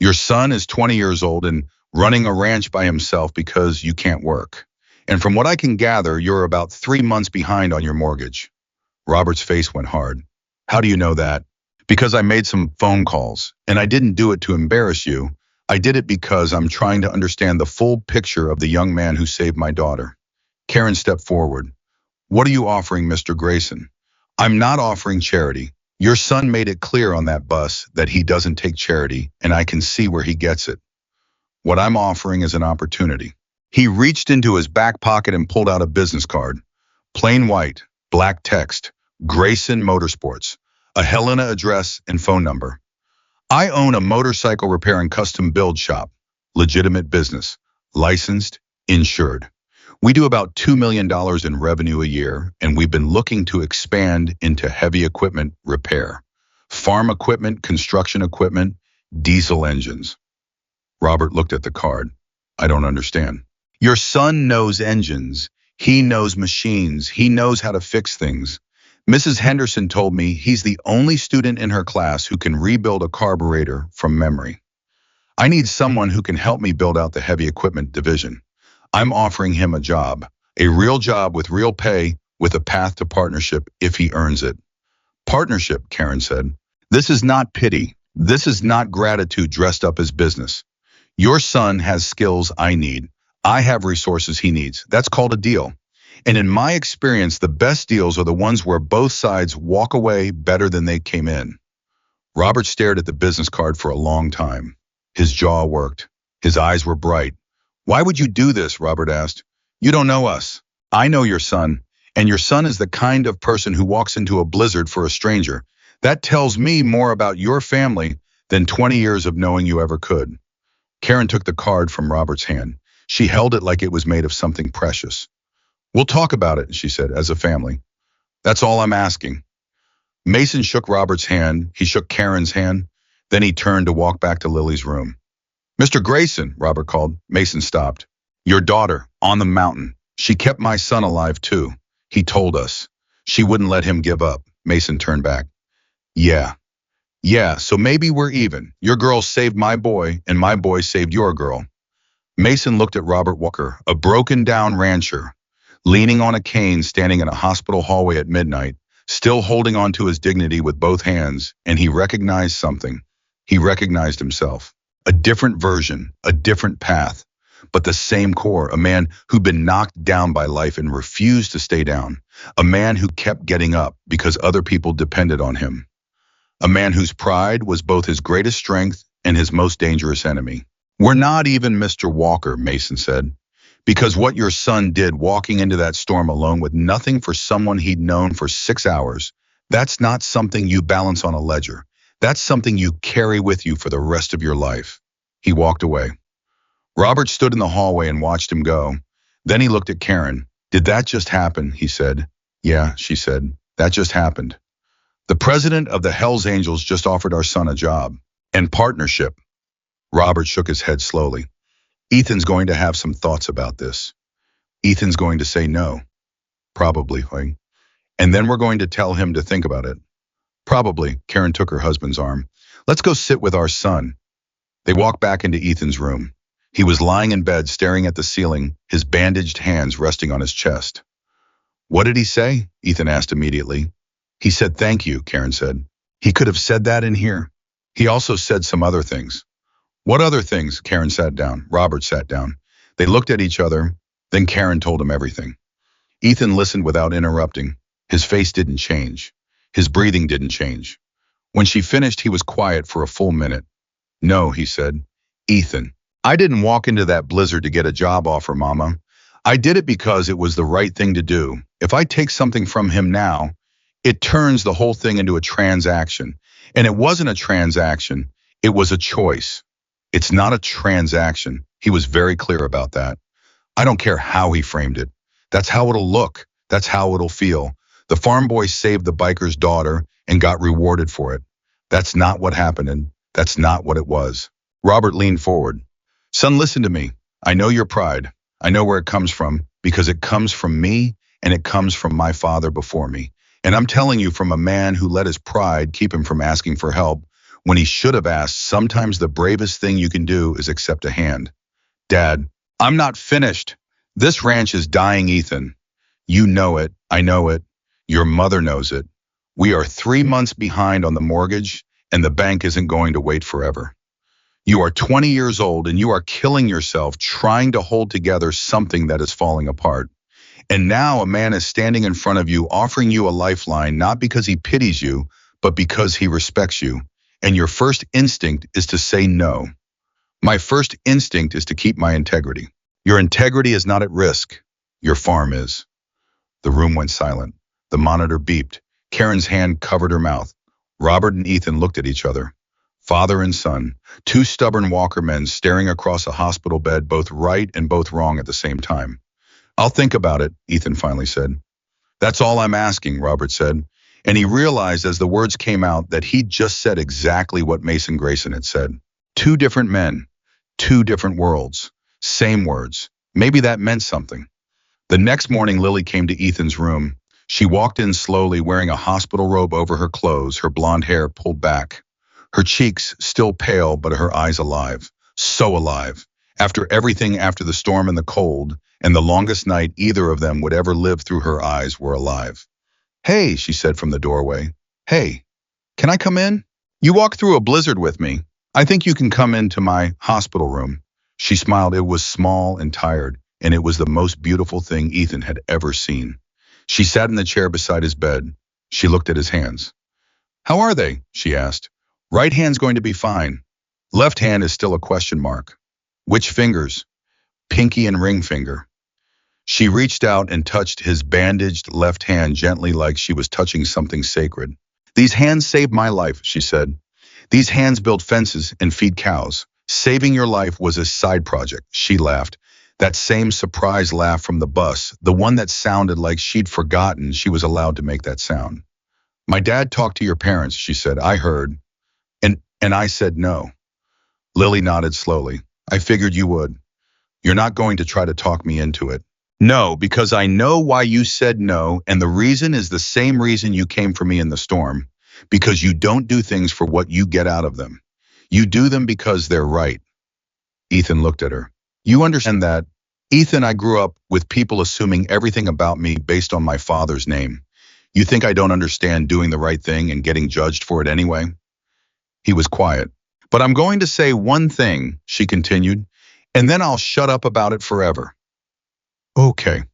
Speaker 1: Your son is 20 years old and running a ranch by himself because you can't work. And from what I can gather, you're about 3 months behind on your mortgage. Robert's face went hard. How do you know that? Because I made some phone calls, and I didn't do it to embarrass you. I did it because I'm trying to understand the full picture of the young man who saved my daughter. Karen stepped forward. What are you offering, Mr. Grayson? I'm not offering charity. Your son made it clear on that bus that he doesn't take charity, and I can see where he gets it. What I'm offering is an opportunity. He reached into his back pocket and pulled out a business card. Plain white, black text, Grayson Motorsports, a Helena address and phone number. I own a motorcycle repair and custom build shop, legitimate business, licensed, insured. We do about $2 million in revenue a year, and we've been looking to expand into heavy equipment repair, farm equipment, construction equipment, diesel engines. Robert looked at the card. I don't understand. Your son knows engines. He knows machines. He knows how to fix things. Mrs. Henderson told me he's the only student in her class who can rebuild a carburetor from memory. I need someone who can help me build out the heavy equipment division. I'm offering him a real job with real pay, with a path to partnership if he earns it. Partnership, Karen said. This is not pity. This is not gratitude dressed up as business. Your son has skills I need. I have resources he needs. That's called a deal. And in my experience, the best deals are the ones where both sides walk away better than they came in. Robert stared at the business card for a long time. His jaw worked. His eyes were bright. Why would you do this? Robert asked. You don't know us. I know your son, and your son is the kind of person who walks into a blizzard for a stranger. That tells me more about your family than 20 years of knowing you ever could. Karen took the card from Robert's hand. She held it like it was made of something precious. We'll talk about it, she said, as a family. That's all I'm asking. Mason shook Robert's hand. He shook Karen's hand. Then he turned to walk back to Lily's room. Mr. Grayson, Robert called. Mason stopped. Your daughter, on the mountain. She kept my son alive too. He told us. She wouldn't let him give up. Mason turned back. Yeah. Yeah, so maybe we're even. Your girl saved my boy, and my boy saved your girl. Mason looked at Robert Walker, a broken-down rancher, leaning on a cane standing in a hospital hallway at midnight, still holding on to his dignity with both hands, and he recognized something. He recognized himself. A different version, a different path, but the same core, a man who'd been knocked down by life and refused to stay down, a man who kept getting up because other people depended on him, a man whose pride was both his greatest strength and his most dangerous enemy. We're not even Mr. Walker, Mason said, because what your son did walking into that storm alone with nothing for someone he'd known for 6 hours, that's not something you balance on a ledger. That's something you carry with you for the rest of your life. He walked away. Robert stood in the hallway and watched him go. Then he looked at Karen. Did that just happen? He said. Yeah, she said. That just happened. The president of the Hells Angels just offered our son a job and partnership. Robert shook his head slowly. Ethan's going to have some thoughts about this. Ethan's going to say no. Probably. And then we're going to tell him to think about it. Probably. Karen took her husband's arm. Let's go sit with our son. They walked back into Ethan's room. He was lying in bed staring at the ceiling, his bandaged hands resting on his chest. What did he say? Ethan asked immediately. He said thank you, Karen said. He could have said that in here. He also said some other things. What other things? Karen sat down. Robert sat down. They looked at each other. Then Karen told him everything. Ethan listened without interrupting. His face didn't change. His breathing didn't change. When she finished, he was quiet for a full minute. No, he said. Ethan, I didn't walk into that blizzard to get a job offer, Mama. I did it because it was the right thing to do. If I take something from him now, it turns the whole thing into a transaction. And it wasn't a transaction, it was a choice. It's not a transaction. He was very clear about that. I don't care how he framed it. That's how it'll look. That's how it'll feel. The farm boy saved the biker's daughter and got rewarded for it. That's not what happened, and that's not what it was. Robert leaned forward. Son, listen to me. I know your pride. I know where it comes from because it comes from me and it comes from my father before me. And I'm telling you from a man who let his pride keep him from asking for help when he should have asked. Sometimes the bravest thing you can do is accept a hand. Dad, I'm not finished. This ranch is dying, Ethan. You know it. I know it. Your mother knows it. We are 3 months behind on the mortgage, and the bank isn't going to wait forever. You are 20 years old, and you are killing yourself trying to hold together something that is falling apart. And now a man is standing in front of you offering you a lifeline, not because he pities you, but because he respects you. And your first instinct is to say no. My first instinct is to keep my integrity. Your integrity is not at risk. Your farm is. The room went silent. The monitor beeped. Karen's hand covered her mouth. Robert and Ethan looked at each other. Father and son, two stubborn Walker men staring across a hospital bed, both right and both wrong at the same time. I'll think about it, Ethan finally said. That's all I'm asking, Robert said. And he realized as the words came out that he'd just said exactly what Mason Grayson had said. Two different men, two different worlds, same words. Maybe that meant something. The next morning, Lily came to Ethan's room. She walked in slowly, wearing a hospital robe over her clothes, her blonde hair pulled back. Her cheeks still pale, but her eyes alive. So alive. After everything, after the storm and the cold, and the longest night either of them would ever live through, her eyes were alive. Hey, she said from the doorway. Hey, can I come in? You walked through a blizzard with me. I think you can come into my hospital room. She smiled. It was small and tired, and it was the most beautiful thing Ethan had ever seen. She sat in the chair beside his bed. She looked at his hands. How are they? She asked. Right hand's going to be fine. Left hand is still a question mark. Which fingers? Pinky and ring finger. She reached out and touched his bandaged left hand gently, like she was touching something sacred. These hands saved my life, she said. These hands build fences and feed cows. Saving your life was a side project, she laughed. That same surprise laugh from the bus, the one that sounded like she'd forgotten she was allowed to make that sound. My dad talked to your parents, she said. I heard. And I said no. Lily nodded slowly. I figured you would. You're not going to try to talk me into it. No, because I know why you said no, and the reason is the same reason you came for me in the storm. Because you don't do things for what you get out of them. You do them because they're right. Ethan looked at her. You understand that? Ethan, I grew up with people assuming everything about me based on my father's name. You think I don't understand doing the right thing and getting judged for it anyway? He was quiet. But I'm going to say one thing, she continued, and then I'll shut up about it forever. Okay.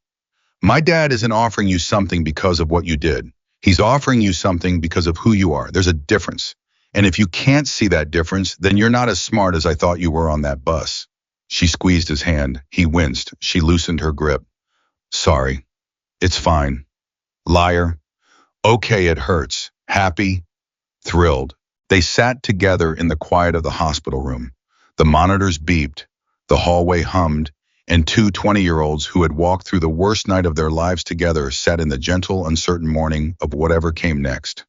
Speaker 1: My dad isn't offering you something because of what you did. He's offering you something because of who you are. There's a difference. And if you can't see that difference, then you're not as smart as I thought you were on that bus. She squeezed his hand. He winced. She loosened her grip. Sorry. It's fine. Liar. Okay, it hurts. Happy. Thrilled. They sat together in the quiet of the hospital room. The monitors beeped. The hallway hummed. And two 20-year-olds who had walked through the worst night of their lives together sat in the gentle, uncertain morning of whatever came next.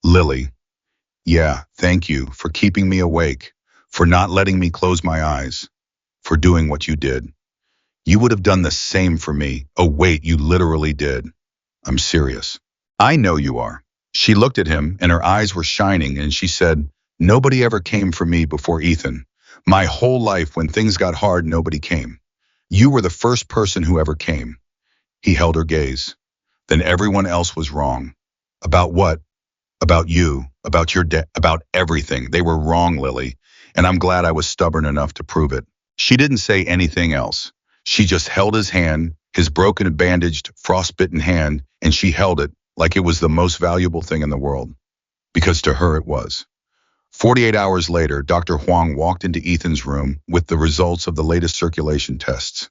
Speaker 1: Lily. Yeah, thank you for keeping me awake, for not letting me close my eyes, for doing what you did. You would have done the same for me. Oh, wait, you literally did. I'm serious. I know you are. She looked at him, and her eyes were shining, and she said, nobody ever came for me before Ethan. My whole life, when things got hard, nobody came. You were the first person who ever came. He held her gaze. Then everyone else was wrong. About what? About you, about your dad, about everything. They were wrong, Lily, and I'm glad I was stubborn enough to prove it. She didn't say anything else. She just held his hand, his broken, bandaged, frostbitten hand, and she held it like it was the most valuable thing in the world. Because to her it was. 48 hours later, Dr. Huang walked into Ethan's room with the results of the latest circulation tests.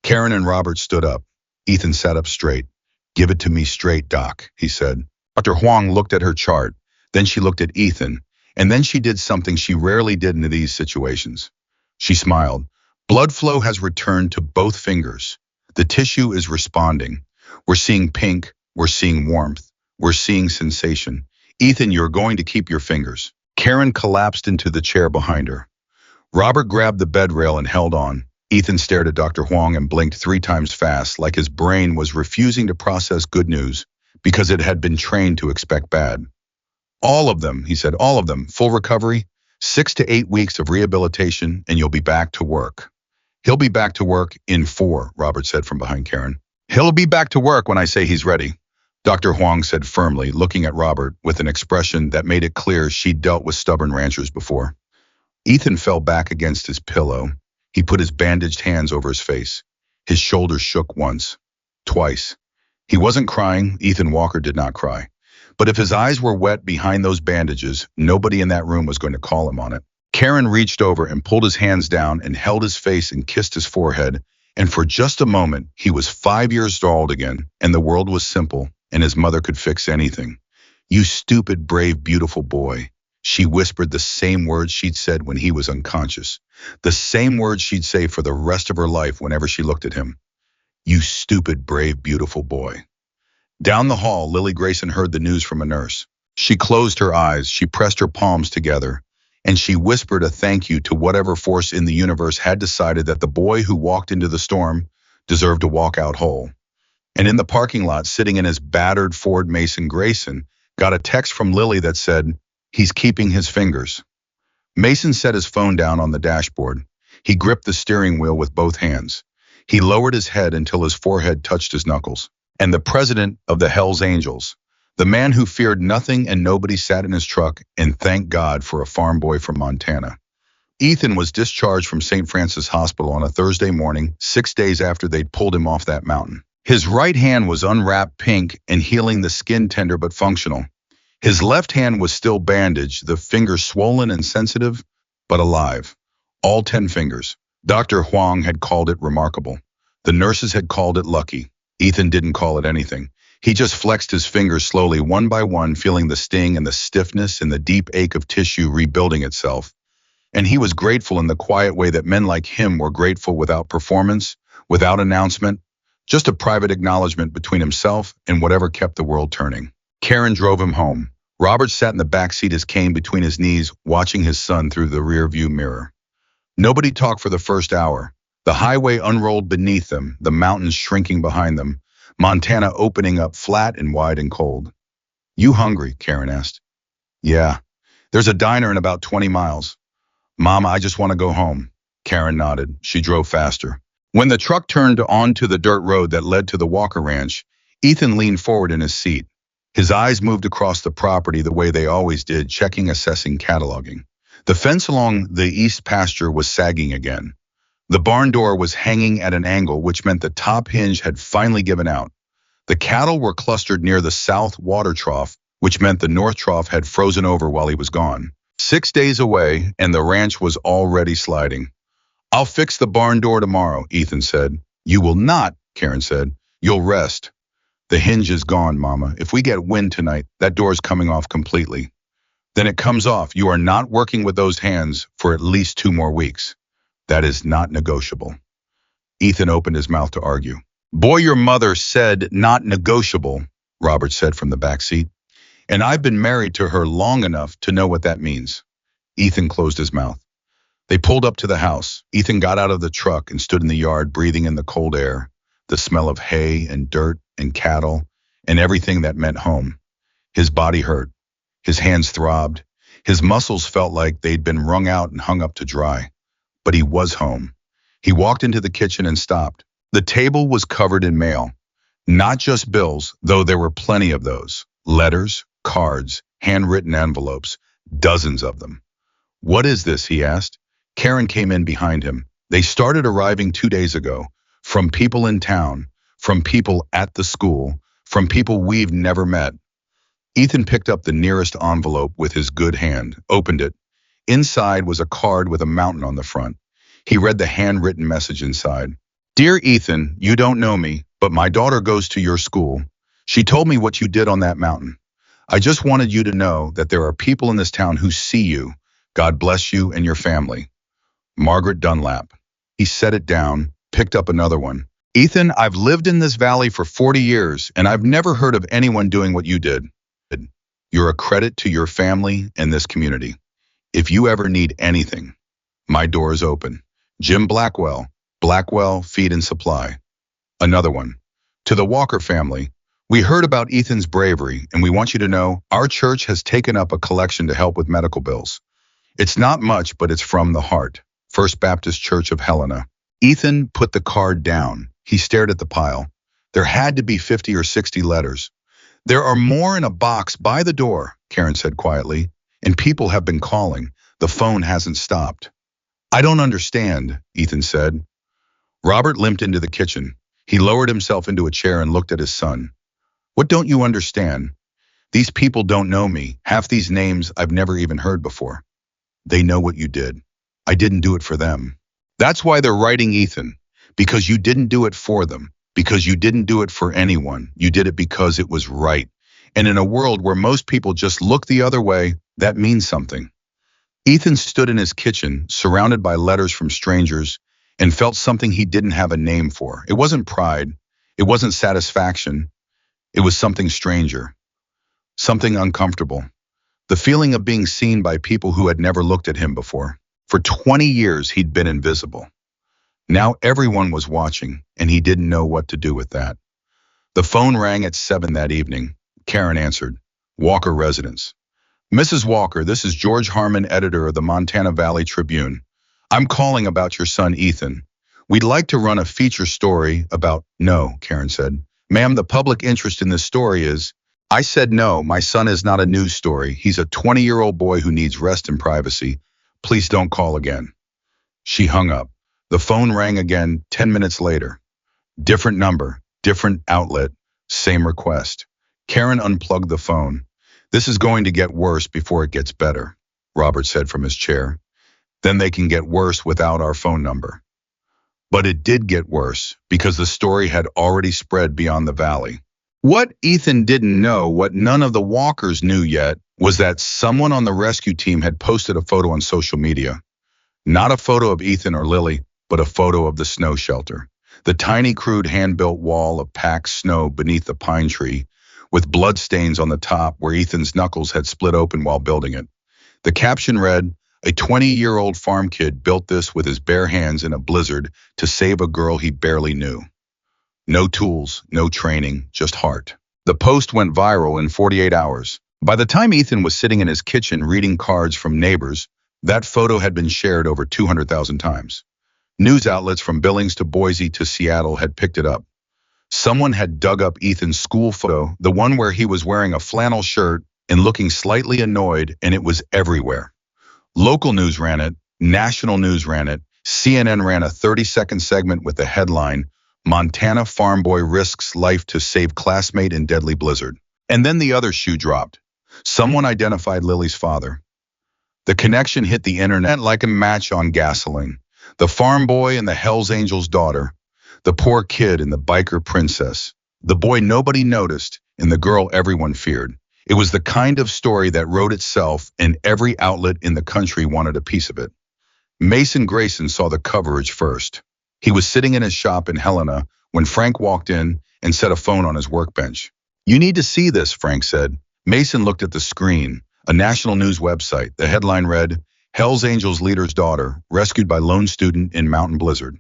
Speaker 1: Karen and Robert stood up. Ethan sat up straight. "Give it to me straight, Doc," he said. Dr. Huang looked at her chart. Then she looked at Ethan. And then she did something she rarely did in these situations. She smiled. "Blood flow has returned to both fingers. The tissue is responding. We're seeing pink. We're seeing warmth. We're seeing sensation. Ethan, you're going to keep your fingers." Karen collapsed into the chair behind her. Robert grabbed the bed rail and held on. Ethan stared at Dr. Huang and blinked 3 times fast, like his brain was refusing to process good news because it had been trained to expect bad. "All of them," he said, "all of them. Full recovery, 6 to 8 weeks of rehabilitation, and you'll be back to work." "He'll be back to work in 4, Robert said from behind Karen. "He'll be back to work when I say he's ready," Dr. Huang said firmly, looking at Robert with an expression that made it clear she'd dealt with stubborn ranchers before. Ethan fell back against his pillow. He put his bandaged hands over his face. His shoulders shook once, twice. He wasn't crying. Ethan Walker did not cry. But if his eyes were wet behind those bandages, nobody in that room was going to call him on it. Karen reached over and pulled his hands down and held his face and kissed his forehead. And for just a moment, he was 5 years old again, and the world was simple, and his mother could fix anything. "You stupid, brave, beautiful boy." She whispered the same words she'd said when he was unconscious. The same words she'd say for the rest of her life whenever she looked at him. "You stupid, brave, beautiful boy." Down the hall, Lily Grayson heard the news from a nurse. She closed her eyes, she pressed her palms together, and she whispered a thank you to whatever force in the universe had decided that the boy who walked into the storm deserved to walk out whole. And in the parking lot, sitting in his battered Ford, Mason Grayson got a text from Lily that said, "He's keeping his fingers." Mason set his phone down on the dashboard. He gripped the steering wheel with both hands. He lowered his head until his forehead touched his knuckles. And the president of the Hells Angels, the man who feared nothing and nobody, sat in his truck and thanked God for a farm boy from Montana. Ethan was discharged from St. Francis Hospital on a Thursday morning, 6 days after they'd pulled him off that mountain. His right hand was unwrapped, pink, and healing, the skin tender but functional. His left hand was still bandaged, the fingers swollen and sensitive, but alive. All 10 fingers. Dr. Huang had called it remarkable. The nurses had called it lucky. Ethan didn't call it anything. He just flexed his fingers slowly, one by one, feeling the sting and the stiffness and the deep ache of tissue rebuilding itself. And he was grateful in the quiet way that men like him were grateful, without performance, without announcement, just a private acknowledgement between himself and whatever kept the world turning. Karen drove him home. Robert sat in the back seat, his cane between his knees, watching his son through the rearview mirror. Nobody talked for the first hour. The highway unrolled beneath them, the mountains shrinking behind them, Montana opening up flat and wide and cold. "You hungry?" Karen asked. "Yeah. There's a diner in about 20 miles. Mama, I just want to go home." Karen nodded. She drove faster. When the truck turned onto the dirt road that led to the Walker Ranch, Ethan leaned forward in his seat. His eyes moved across the property the way they always did, checking, assessing, cataloging. The fence along the east pasture was sagging again. The barn door was hanging at an angle, which meant the top hinge had finally given out. The cattle were clustered near the south water trough, which meant the north trough had frozen over while he was gone. 6 days away, and the ranch was already sliding. "I'll fix the barn door tomorrow," Ethan said. "You will not," Karen said. "You'll rest." "The hinge is gone, Mama. If we get wind tonight, that door is coming off completely." "Then it comes off. You are not working with those hands for at least 2 more weeks. That is not negotiable." Ethan opened his mouth to argue. "Boy, your mother said not negotiable," Robert said from the back seat. "And I've been married to her long enough to know what that means." Ethan closed his mouth. They pulled up to the house. Ethan got out of the truck and stood in the yard, breathing in the cold air, the smell of hay and dirt and cattle and everything that meant home. His body hurt. His hands throbbed. His muscles felt like they'd been wrung out and hung up to dry. But he was home. He walked into the kitchen and stopped. The table was covered in mail. Not just bills, though there were plenty of those. Letters, cards, handwritten envelopes, dozens of them. "What is this?" he asked. Karen came in behind him. "They started arriving 2 days ago, from people in town, from people at the school, from people we've never met." Ethan picked up the nearest envelope with his good hand, opened it. Inside was a card with a mountain on the front. He read the handwritten message inside. Dear Ethan, you don't know me, but my daughter goes to your school. She told me what you did on that mountain. I just wanted you to know that there are people in this town who see you. God bless you and your family. Margaret Dunlap. He set it down, picked up another one. Ethan, I've lived in this valley for 40 years, and I've never heard of anyone doing what you did. You're a credit to your family and this community. If you ever need anything, my door is open. Jim Blackwell, Blackwell Feed and Supply. Another one. To the Walker family, we heard about Ethan's bravery, and we want you to know our church has taken up a collection to help with medical bills. It's not much, but it's from the heart. First Baptist Church of Helena. Ethan put the card down. He stared at the pile. There had to be 50 or 60 letters. There are more in a box by the door, Karen said quietly, and people have been calling. The phone hasn't stopped. I don't understand, Ethan said. Robert limped into the kitchen. He lowered himself into a chair and looked at his son. What don't you understand? These people don't know me. Half these names I've never even heard before. They know what you did. I didn't do it for them. That's why they're writing Ethan. Because you didn't do it for them. Because you didn't do it for anyone. You did it because it was right. And in a world where most people just look the other way, that means something. Ethan stood in his kitchen, surrounded by letters from strangers, and felt something he didn't have a name for. It wasn't pride. It wasn't satisfaction. It was something stranger. Something uncomfortable. The feeling of being seen by people who had never looked at him before. For 20 years, he'd been invisible. Now everyone was watching, and he didn't know what to do with that. The phone rang at 7 that evening. Karen answered. Walker residence. Mrs. Walker, this is George Harmon, editor of the Montana Valley Tribune. I'm calling about your son, Ethan. We'd like to run a feature story about... No, Karen said. Ma'am, the public interest in this story is... I said no, my son is not a news story. He's a 20-year-old boy who needs rest and privacy. Please don't call again. She hung up. The phone rang again 10 minutes later. Different number, different outlet, same request. Karen unplugged the phone. This is going to get worse before it gets better, Robert said from his chair. Then they can get worse without our phone number. But it did get worse because the story had already spread beyond the valley. What Ethan didn't know, what none of the Walkers knew yet, was that someone on the rescue team had posted a photo on social media. Not a photo of Ethan or Lily, but a photo of the snow shelter. The tiny, crude, hand-built wall of packed snow beneath the pine tree, with bloodstains on the top where Ethan's knuckles had split open while building it. The caption read, a 20-year-old farm kid built this with his bare hands in a blizzard to save a girl he barely knew. No tools, no training, just heart. The post went viral in 48 hours. By the time Ethan was sitting in his kitchen reading cards from neighbors, that photo had been shared over 200,000 times. News outlets from Billings to Boise to Seattle had picked it up. Someone had dug up Ethan's school photo, the one where he was wearing a flannel shirt and looking slightly annoyed, and it was everywhere. Local news ran it, national news ran it, CNN ran a 30-second segment with the headline, Montana farm boy risks life to save classmate in deadly blizzard. And then the other shoe dropped. Someone identified Lily's father. The connection hit the internet like a match on gasoline. The farm boy and the Hells Angels' daughter. The poor kid and the biker princess. The boy nobody noticed and the girl everyone feared. It was the kind of story that wrote itself, and every outlet in the country wanted a piece of it. Mason Grayson saw the coverage first. He was sitting in his shop in Helena when Frank walked in and set a phone on his workbench. You need to see this, Frank said. Mason looked at the screen, a national news website. The headline read, Hells Angels leader's daughter rescued by lone student in mountain blizzard.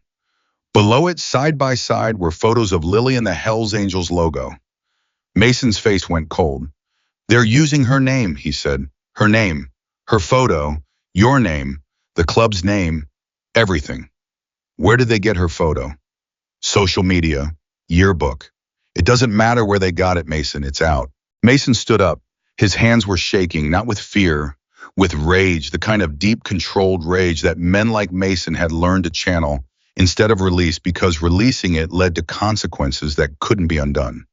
Speaker 1: Below it, side by side, were photos of Lily and the Hells Angels logo. Mason's face went cold. They're using her name, he said. Her name, her photo, your name, the club's name, everything. Where did they get her photo? Social media, yearbook. It doesn't matter where they got it, Mason, it's out. Mason stood up. His hands were shaking, not with fear, with rage, the kind of deep, controlled rage that men like Mason had learned to channel instead of release, because releasing it led to consequences that couldn't be undone.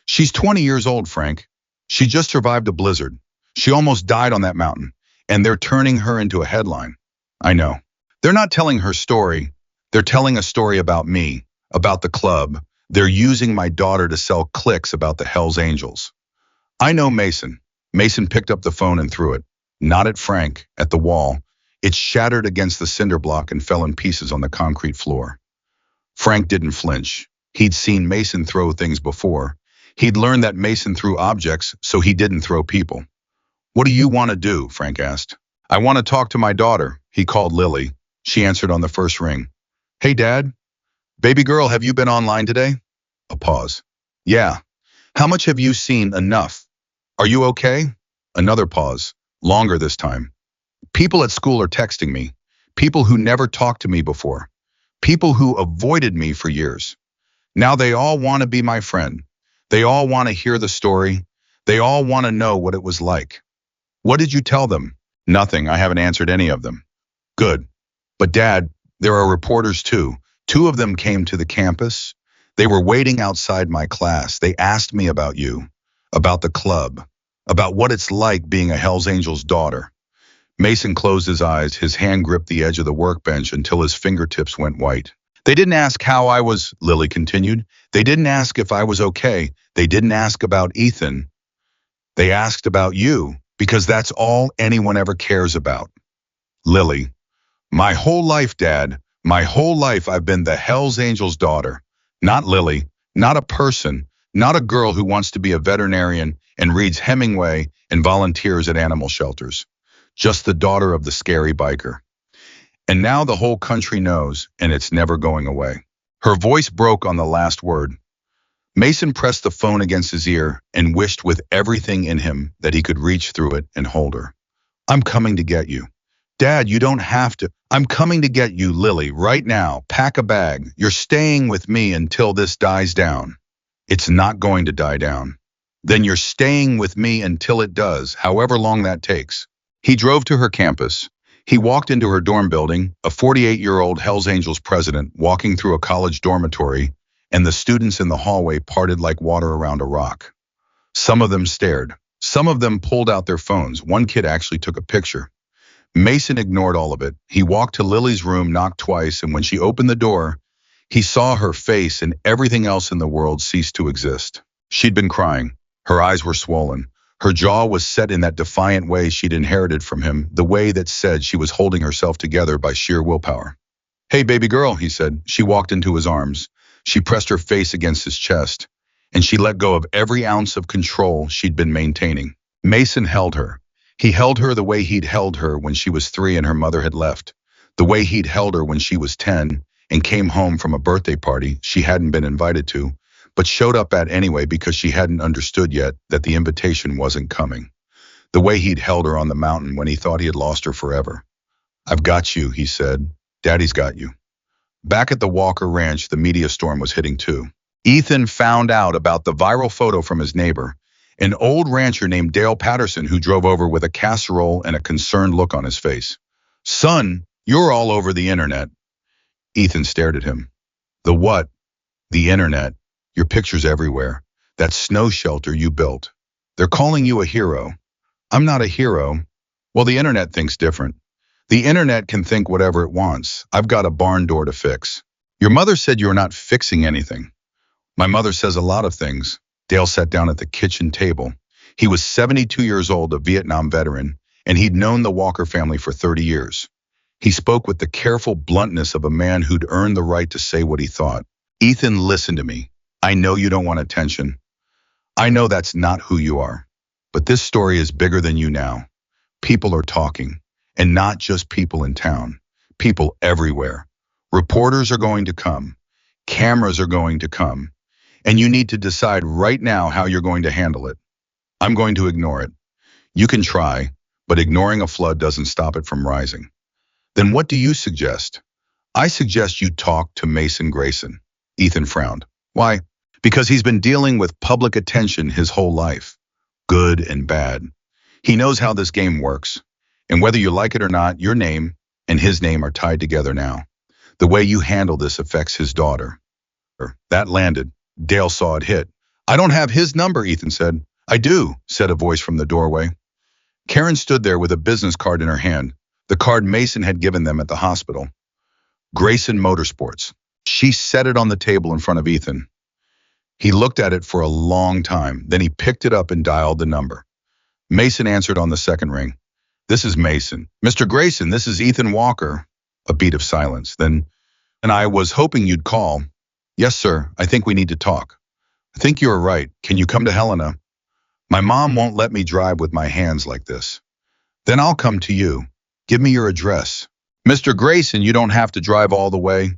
Speaker 1: She's 20 years old, Frank. She just survived a blizzard. She almost died on that mountain, and they're turning her into a headline. I know. They're not telling her story. They're telling a story about me, about the club. They're using my daughter to sell clicks about the Hells Angels. I know Mason. Mason picked up the phone and threw it. Not at Frank, at the wall. It shattered against the cinder block and fell in pieces on the concrete floor. Frank didn't flinch. He'd seen Mason throw things before. He'd learned that Mason threw objects, so he didn't throw people. What do you want to do? Frank asked. I want to talk to my daughter. He called Lily. She answered on the first ring. Hey, Dad. Baby girl, have you been online today? A pause. Yeah. How much have you seen? Enough. Are you okay? Another pause. Longer this time. People at school are texting me. People who never talked to me before. People who avoided me for years. Now they all want to be my friend. They all want to hear the story. They all want to know what it was like. What did you tell them? Nothing. I haven't answered any of them. Good. But Dad, there are reporters too. Two of them came to the campus. They were waiting outside my class. They asked me about you, about the club, about what it's like being a Hells Angels daughter. Mason closed his eyes. His hand gripped the edge of the workbench until his fingertips went white. They didn't ask how I was, Lily continued. They didn't ask if I was okay. They didn't ask about Ethan. They asked about you, because that's all anyone ever cares about. Lily, my whole life, Dad, my whole life I've been the Hells Angels daughter. Not Lily, not a person, not a girl who wants to be a veterinarian and reads Hemingway and volunteers at animal shelters. Just the daughter of the scary biker. And now the whole country knows, and it's never going away. Her voice broke on the last word. Mason pressed the phone against his ear and wished with everything in him that he could reach through it and hold her. I'm coming to get you. Dad, you don't have to. I'm coming to get you, Lily, right now. Pack a bag. You're staying with me until this dies down. It's not going to die down. Then you're staying with me until it does, however long that takes. He drove to her campus. He walked into her dorm building, a 48-year-old Hells Angels president walking through a college dormitory, and the students in the hallway parted like water around a rock. Some of them stared. Some of them pulled out their phones. One kid actually took a picture. Mason ignored all of it. He walked to Lily's room, knocked twice, and when she opened the door, he saw her face and everything else in the world ceased to exist. She'd been crying. Her eyes were swollen. Her jaw was set in that defiant way she'd inherited from him, the way that said she was holding herself together by sheer willpower. Hey, baby girl, he said. She walked into his arms. She pressed her face against his chest, and she let go of every ounce of control she'd been maintaining. Mason held her. He held her the way he'd held her when she was 3 and her mother had left, the way he'd held her when she was 10 and came home from a birthday party she hadn't been invited to, but showed up at anyway because she hadn't understood yet that the invitation wasn't coming. The way he'd held her on the mountain when he thought he had lost her forever. I've got you, he said. Daddy's got you. Back at the Walker Ranch, the media storm was hitting too. Ethan found out about the viral photo from his neighbor, an old rancher named Dale Patterson who drove over with a casserole and a concerned look on his face. Son, you're all over the internet. Ethan stared at him. The what? The internet. Your pictures everywhere. That snow shelter you built. They're calling you a hero. I'm not a hero. Well, the internet thinks different. The internet can think whatever it wants. I've got a barn door to fix. Your mother said you're not fixing anything. My mother says a lot of things. Dale sat down at the kitchen table. He was 72 years old, a Vietnam veteran, and he'd known the Walker family for 30 years. He spoke with the careful bluntness of a man who'd earned the right to say what he thought. Ethan, listen to me. I know you don't want attention. I know that's not who you are. But this story is bigger than you now. People are talking, and not just people in town. People everywhere. Reporters are going to come. Cameras are going to come. And you need to decide right now how you're going to handle it. I'm going to ignore it. You can try, but ignoring a flood doesn't stop it from rising. Then what do you suggest? I suggest you talk to Mason Grayson. Ethan frowned. Why? Because he's been dealing with public attention his whole life. Good and bad. He knows how this game works. And whether you like it or not, your name and his name are tied together now. The way you handle this affects his daughter. That landed. Dale saw it hit. I don't have his number, Ethan said. I do, said a voice from the doorway. Karen stood there with a business card in her hand, the card Mason had given them at the hospital. Grayson Motorsports. She set it on the table in front of Ethan. He looked at it for a long time, then he picked it up and dialed the number. Mason answered on the second ring. This is Mason. Mr. Grayson, this is Ethan Walker. A beat of silence. Then, and I was hoping you'd call. Yes, sir. I think we need to talk. I think you're right. Can you come to Helena? My mom won't let me drive with my hands like this. Then I'll come to you. Give me your address. Mr. Grayson, you don't have to drive all the way.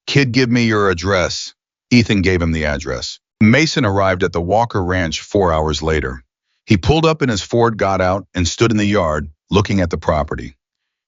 Speaker 1: Kid, give me your address. Ethan gave him the address. Mason arrived at the Walker Ranch 4 hours later. He pulled up in his Ford, got out, and stood in the yard, looking at the property.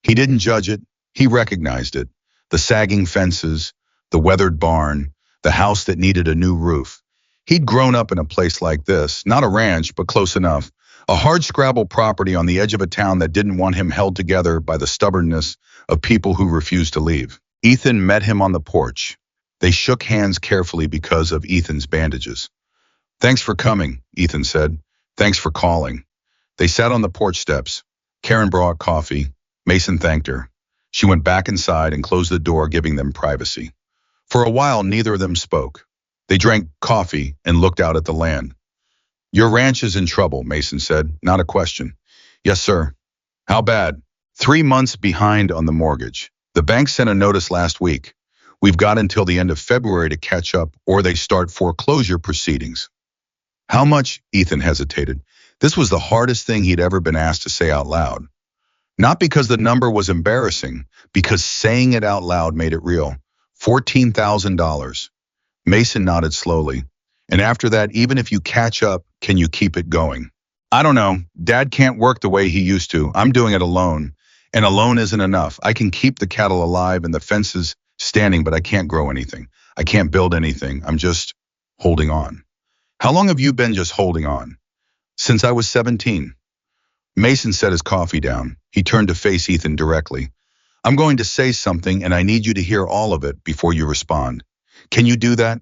Speaker 1: He didn't judge it. He recognized it. The sagging fences, the weathered barn, the house that needed a new roof. He'd grown up in a place like this, not a ranch, but close enough. A hardscrabble property on the edge of a town that didn't want him held together by the stubbornness of people who refused to leave. Ethan met him on the porch. They shook hands carefully because of Ethan's bandages. Thanks for coming, Ethan said. Thanks for calling. They sat on the porch steps. Karen brought coffee. Mason thanked her. She went back inside and closed the door, giving them privacy. For a while, neither of them spoke. They drank coffee and looked out at the land. Your ranch is in trouble, Mason said. Not a question. Yes, sir. How bad? 3 months behind on the mortgage. The bank sent a notice last week. We've got until the end of February to catch up, or they start foreclosure proceedings. How much? Ethan hesitated. This was the hardest thing he'd ever been asked to say out loud. Not because the number was embarrassing, because saying it out loud made it real. $14,000. Mason nodded slowly. And after that, even if you catch up, can you keep it going? I don't know. Dad can't work the way he used to. I'm doing it alone. And alone isn't enough. I can keep the cattle alive and the fences standing, but I can't grow anything. I can't build anything. I'm just holding on. How long have you been just holding on? Since I was 17. Mason set his coffee down. He turned to face Ethan directly. I'm going to say something, and I need you to hear all of it before you respond. Can you do that?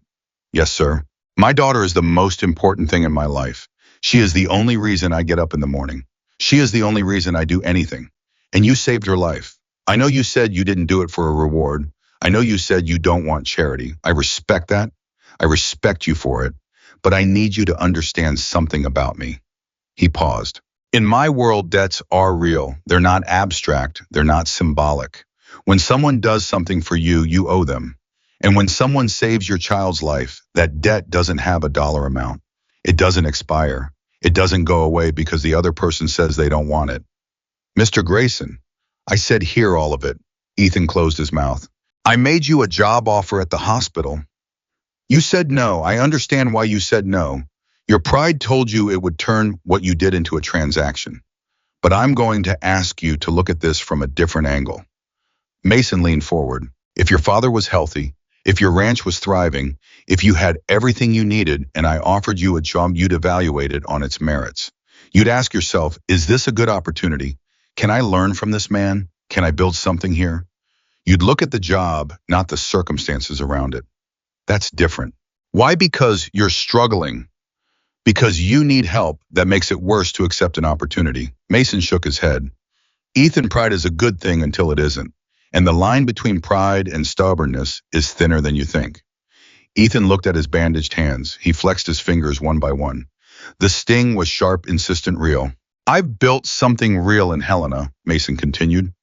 Speaker 1: Yes, sir. My daughter is the most important thing in my life. She is the only reason I get up in the morning. She is the only reason I do anything. And you saved her life. I know you said you didn't do it for a reward. I know you said you don't want charity. I respect that. I respect you for it. But I need you to understand something about me. He paused. In my world, debts are real. They're not abstract. They're not symbolic. When someone does something for you, you owe them. And when someone saves your child's life, that debt doesn't have a dollar amount. It doesn't expire. It doesn't go away because the other person says they don't want it. Mr. Grayson, I said hear all of it. Ethan closed his mouth. I made you a job offer at the hospital. You said no. I understand why you said no. Your pride told you it would turn what you did into a transaction. But I'm going to ask you to look at this from a different angle. Mason leaned forward. If your father was healthy, if your ranch was thriving, if you had everything you needed and I offered you a job, you'd evaluate it on its merits. You'd ask yourself, is this a good opportunity? Can I learn from this man? Can I build something here? You'd look at the job, not the circumstances around it. That's different. Why? Because you're struggling. Because you need help that makes it worse to accept an opportunity. Mason shook his head. Ethan, pride is a good thing until it isn't. And the line between pride and stubbornness is thinner than you think. Ethan looked at his bandaged hands. He flexed his fingers one by one. The sting was sharp, insistent, real. I've built something real in Helena, Mason continued.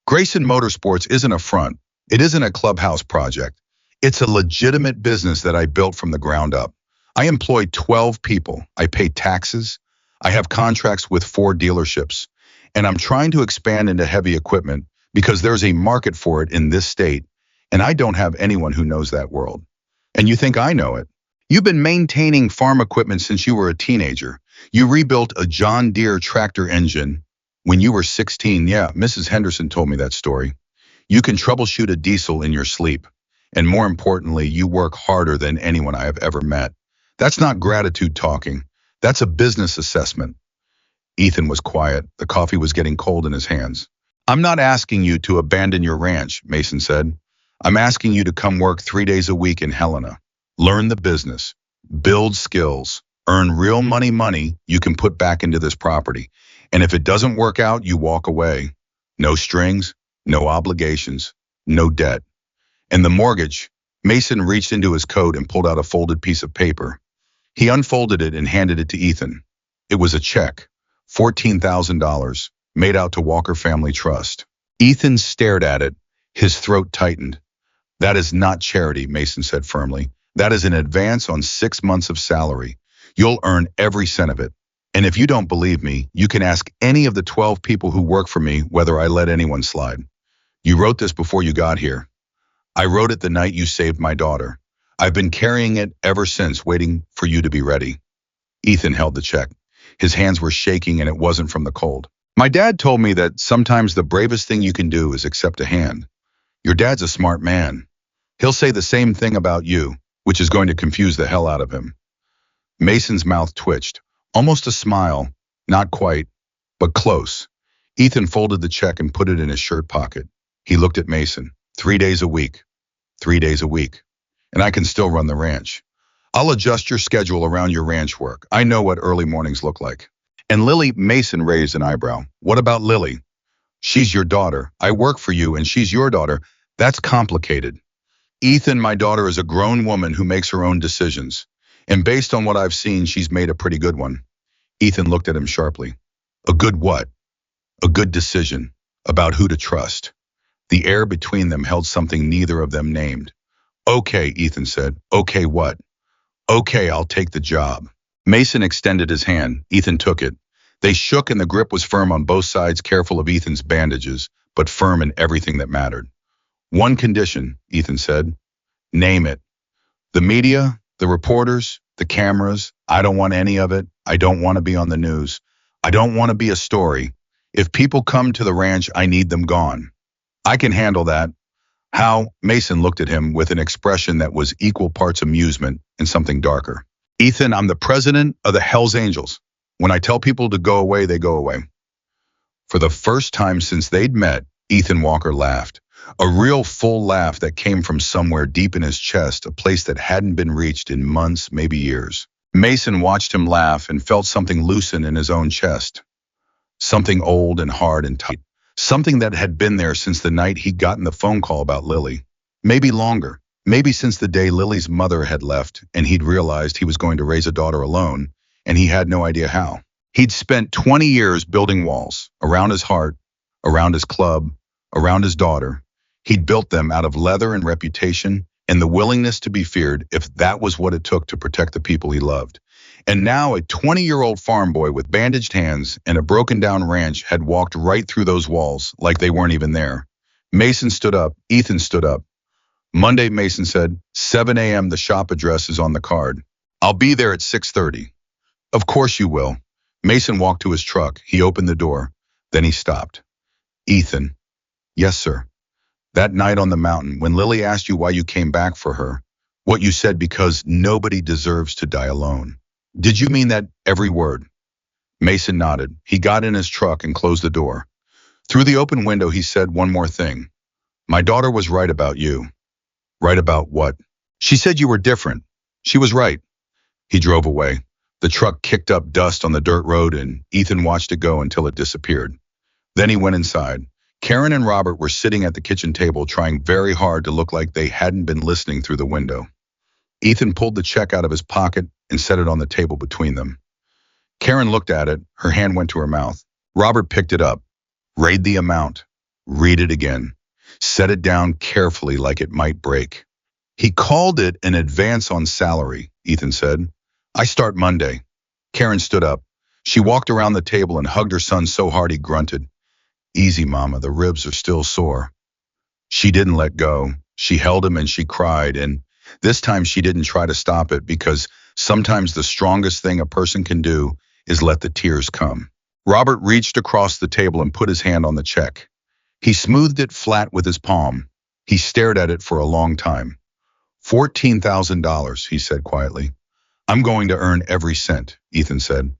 Speaker 1: Grayson Motorsports isn't a front. It isn't a clubhouse project. It's a legitimate business that I built from the ground up. I employ 12 people. I pay taxes. I have contracts with 4 dealerships. And I'm trying to expand into heavy equipment because there's a market for it in this state, and I don't have anyone who knows that world. And you think I know it? You've been maintaining farm equipment since you were a teenager. You rebuilt a John Deere tractor engine when you were 16. Yeah, Mrs. Henderson told me that story. You can troubleshoot a diesel in your sleep. And more importantly, you work harder than anyone I have ever met. That's not gratitude talking. That's a business assessment. Ethan was quiet. The coffee was getting cold in his hands. I'm not asking you to abandon your ranch, Mason said. I'm asking you to come work 3 days a week in Helena. Learn the business. Build skills. Earn real money you can put back into this property. And if it doesn't work out, you walk away. No strings, no obligations, no debt. And the mortgage, Mason reached into his coat and pulled out a folded piece of paper. He unfolded it and handed it to Ethan. It was a check, $14,000, made out to Walker Family Trust. Ethan stared at it, his throat tightened. That is not charity, Mason said firmly. That is an advance on 6 months of salary. You'll earn every cent of it. And if you don't believe me, you can ask any of the 12 people who work for me whether I let anyone slide. You wrote this before you got here. I wrote it the night you saved my daughter. I've been carrying it ever since, waiting for you to be ready. Ethan held the check. His hands were shaking and it wasn't from the cold. My dad told me that sometimes the bravest thing you can do is accept a hand. Your dad's a smart man. He'll say the same thing about you, which is going to confuse the hell out of him. Mason's mouth twitched, almost a smile, not quite, but close. Ethan folded the check and put it in his shirt pocket. He looked at Mason. 3 days a week. 3 days a week. And I can still run the ranch. I'll adjust your schedule around your ranch work. I know what early mornings look like. And Lily, Mason raised an eyebrow. What about Lily? She's your daughter. I work for you and she's your daughter. That's complicated. Ethan, my daughter, is a grown woman who makes her own decisions. And based on what I've seen, she's made a pretty good one. Ethan looked at him sharply. A good what? A good decision about who to trust. The air between them held something neither of them named. Okay, Ethan said. Okay, what? Okay, I'll take the job. Mason extended his hand. Ethan took it. They shook and the grip was firm on both sides, careful of Ethan's bandages, but firm in everything that mattered. One condition, Ethan said. Name it. The media, the reporters, the cameras. I don't want any of it. I don't want to be on the news. I don't want to be a story. If people come to the ranch, I need them gone. I can handle that. How? Mason looked at him with an expression that was equal parts amusement and something darker. Ethan, I'm the president of the Hells Angels. When I tell people to go away, they go away. For the first time since they'd met, Ethan Walker laughed. A real full laugh that came from somewhere deep in his chest, a place that hadn't been reached in months, maybe years. Mason watched him laugh and felt something loosen in his own chest. Something old and hard and tight. Something that had been there since the night he'd gotten the phone call about Lily. Maybe longer. Maybe since the day Lily's mother had left and he'd realized he was going to raise a daughter alone, and he had no idea how. He'd spent 20 years building walls around his heart, around his club, around his daughter. He'd built them out of leather and reputation and the willingness to be feared if that was what it took to protect the people he loved. And now a 20-year-old farm boy with bandaged hands and a broken-down ranch had walked right through those walls like they weren't even there. Mason stood up. Ethan stood up. Monday, Mason said, 7 a.m. The shop address is on the card. I'll be there at 6:30. Of course you will. Mason walked to his truck. He opened the door. Then he stopped. Ethan. Yes, sir. That night on the mountain, when Lily asked you why you came back for her, what you said, because nobody deserves to die alone. Did you mean that every word? Mason nodded. He got in his truck and closed the door. Through the open window, he said one more thing. My daughter was right about you. Right about what? She said you were different. She was right. He drove away. The truck kicked up dust on the dirt road and Ethan watched it go until it disappeared. Then he went inside. Karen and Robert were sitting at the kitchen table trying very hard to look like they hadn't been listening through the window. Ethan pulled the check out of his pocket and set it on the table between them. Karen looked at it. Her hand went to her mouth. Robert picked it up. Read the amount. Read it again. Set it down carefully like it might break. He called it an advance on salary, Ethan said. I start Monday. Karen stood up. She walked around the table and hugged her son so hard he grunted. Easy, Mama, the ribs are still sore. She didn't let go. She held him and she cried, and this time she didn't try to stop it because sometimes the strongest thing a person can do is let the tears come. Robert reached across the table and put his hand on the check. He smoothed it flat with his palm. He stared at it for a long time. $14,000, he said quietly. I'm going to earn every cent, Ethan said.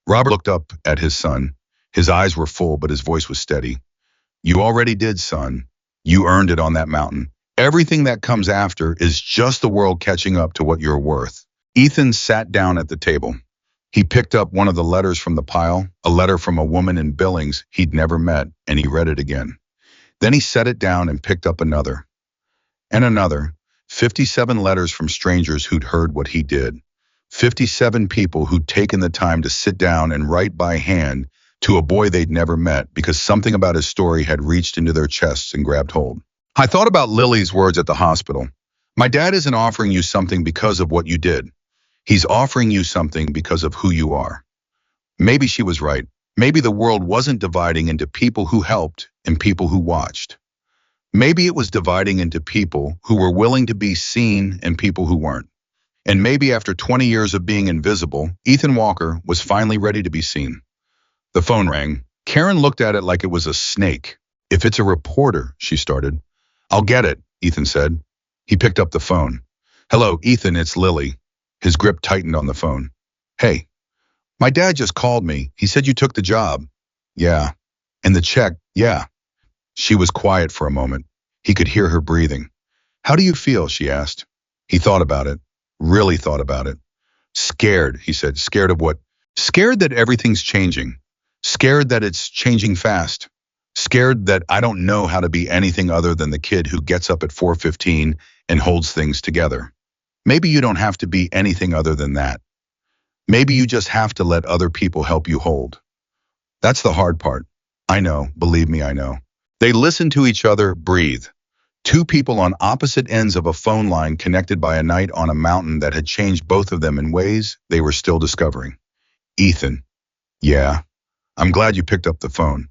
Speaker 1: Robert looked up at his son. His eyes were full, but his voice was steady. You already did, son. You earned it on that mountain. Everything that comes after is just the world catching up to what you're worth. Ethan sat down at the table. He picked up one of the letters from the pile, a letter from a woman in Billings he'd never met, and he read it again. Then he set it down and picked up another. And another. 57 letters from strangers who'd heard what he did. 57 people who'd taken the time to sit down and write by hand to a boy they'd never met because something about his story had reached into their chests and grabbed hold. I thought about Lily's words at the hospital. My dad isn't offering you something because of what you did. He's offering you something because of who you are. Maybe she was right. Maybe the world wasn't dividing into people who helped and people who watched. Maybe it was dividing into people who were willing to be seen and people who weren't. And maybe after 20 years of being invisible, Ethan Walker was finally ready to be seen. The phone rang. Karen looked at it like it was a snake. If it's a reporter, she started. I'll get it, Ethan said. He picked up the phone. Hello, Ethan, it's Lily. His grip tightened on the phone. Hey, my dad just called me. He said you took the job. Yeah. And the check, yeah. She was quiet for a moment. He could hear her breathing. How do you feel? She asked. He thought about it. Really thought about it. Scared, he said. Scared of what? Scared that everything's changing. Scared that it's changing fast. Scared that I don't know how to be anything other than the kid who gets up at 4:15 and holds things together. Maybe you don't have to be anything other than that. Maybe you just have to let other people help you hold. That's the hard part. I know, believe me, I know. They listened to each other breathe. Two people on opposite ends of a phone line connected by a night on a mountain that had changed both of them in ways they were still discovering. Ethan. Yeah. I'm glad you picked up the phone.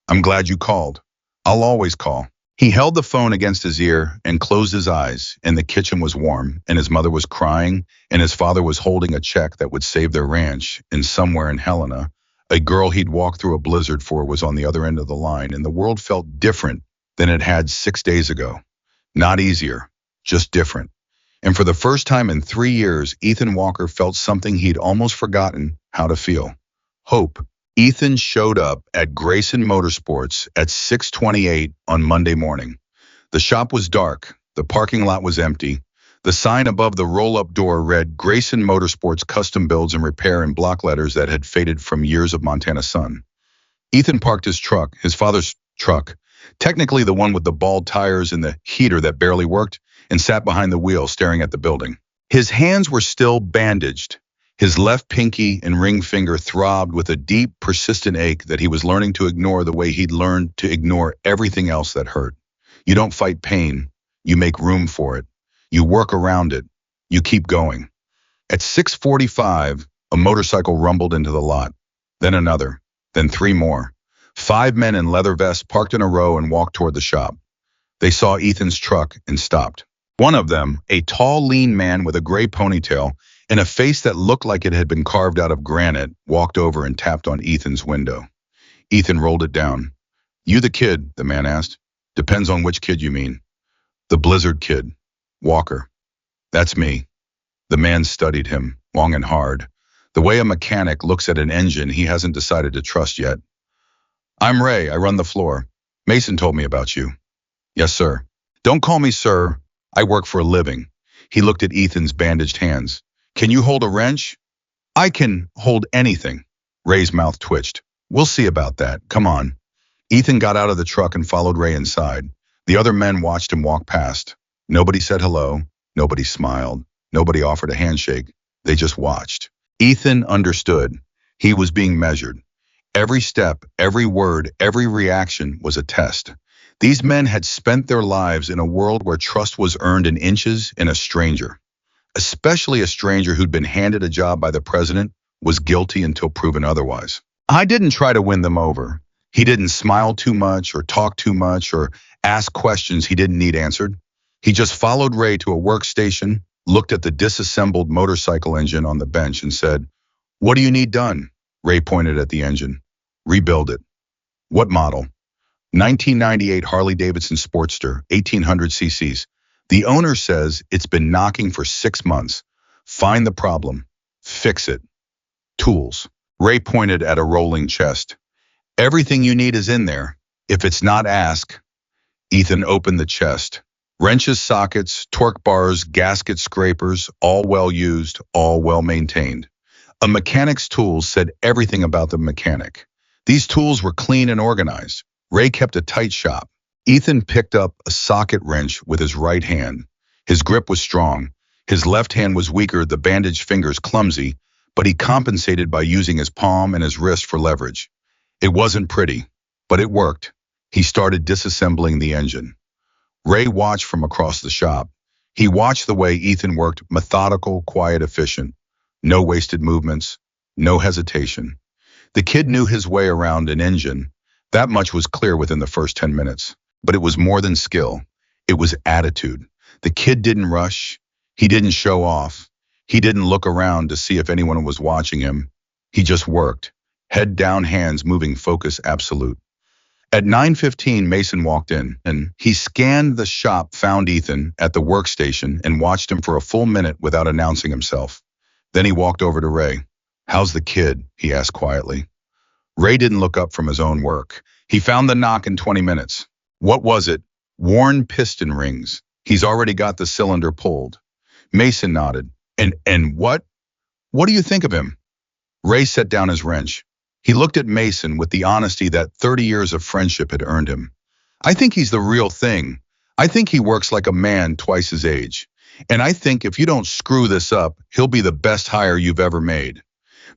Speaker 1: I'm glad you called. I'll always call. He held the phone against his ear and closed his eyes, and the kitchen was warm, and his mother was crying, and his father was holding a check that would save their ranch, and somewhere in Helena, a girl he'd walked through a blizzard for was on the other end of the line, and the world felt different than it had 6 days ago. Not easier, just different. And for the first time in 3 years, Ethan Walker felt something he'd almost forgotten how to feel. Hope. Ethan showed up at Grayson Motorsports at 6:28 on Monday morning. The shop was dark. The parking lot was empty. The sign above the roll-up door read Grayson Motorsports Custom Builds and Repair in block letters that had faded from years of Montana sun. Ethan parked his truck, his father's truck, technically the one with the bald tires and the heater that barely worked, and sat behind the wheel staring at the building. His hands were still bandaged. His left pinky and ring finger throbbed with a deep, persistent ache that he was learning to ignore the way he'd learned to ignore everything else that hurt. You don't fight pain. You make room for it. You work around it. You keep going. At 6:45, a motorcycle rumbled into the lot. Then another. Then 3 more. 5 men in leather vests parked in a row and walked toward the shop. They saw Ethan's truck and stopped. One of them, a tall, lean man with a gray ponytail and a face that looked like it had been carved out of granite, walked over and tapped on Ethan's window. Ethan rolled it down. You the kid? The man asked. Depends on which kid you mean. The Blizzard kid. Walker. That's me. The man studied him, long and hard. The way a mechanic looks at an engine he hasn't decided to trust yet. I'm Ray. I run the floor. Mason told me about you. Yes, sir. Don't call me sir. I work for a living. He looked at Ethan's bandaged hands. Can you hold a wrench? I can hold anything. Ray's mouth twitched. We'll see about that. Come on. Ethan got out of the truck and followed Ray inside. The other men watched him walk past. Nobody said hello. Nobody smiled. Nobody offered a handshake. They just watched. Ethan understood. He was being measured. Every step, every word, every reaction was a test. These men had spent their lives in a world where trust was earned in inches, and a stranger, especially a stranger who'd been handed a job by the president, was guilty until proven otherwise. I didn't try to win them over. He didn't smile too much or talk too much or ask questions he didn't need answered. He just followed Ray to a workstation, looked at the disassembled motorcycle engine on the bench and said, What do you need done? Ray pointed at the engine. Rebuild it. What model? 1998 Harley-Davidson Sportster, 1800 cc's. The owner says it's been knocking for 6 months. Find the problem. Fix it. Tools. Ray pointed at a rolling chest. Everything you need is in there. If it's not, ask. Ethan opened the chest. Wrenches, sockets, torque bars, gasket scrapers, all well used, all well maintained. A mechanic's tools said everything about the mechanic. These tools were clean and organized. Ray kept a tight shop. Ethan picked up a socket wrench with his right hand. His grip was strong. His left hand was weaker, the bandaged fingers clumsy, but he compensated by using his palm and his wrist for leverage. It wasn't pretty, but it worked. He started disassembling the engine. Ray watched from across the shop. He watched the way Ethan worked, methodical, quiet, efficient. No wasted movements, no hesitation. The kid knew his way around an engine. That much was clear within the first 10 minutes. But it was more than skill. It was attitude. The kid didn't rush. He didn't show off. He didn't look around to see if anyone was watching him. He just worked. Head down, hands moving, focus absolute. At 9:15, Mason walked in, and he scanned the shop, found Ethan at the workstation, and watched him for a full minute without announcing himself. Then he walked over to Ray. "How's the kid?" he asked quietly. Ray didn't look up from his own work. He found the knock in 20 minutes. What was it? Worn piston rings. He's already got the cylinder pulled. Mason nodded. And what? What do you think of him? Ray set down his wrench. He looked at Mason with the honesty that 30 years of friendship had earned him. "I think he's the real thing. I think he works like a man twice his age. And I think if you don't screw this up, he'll be the best hire you've ever made."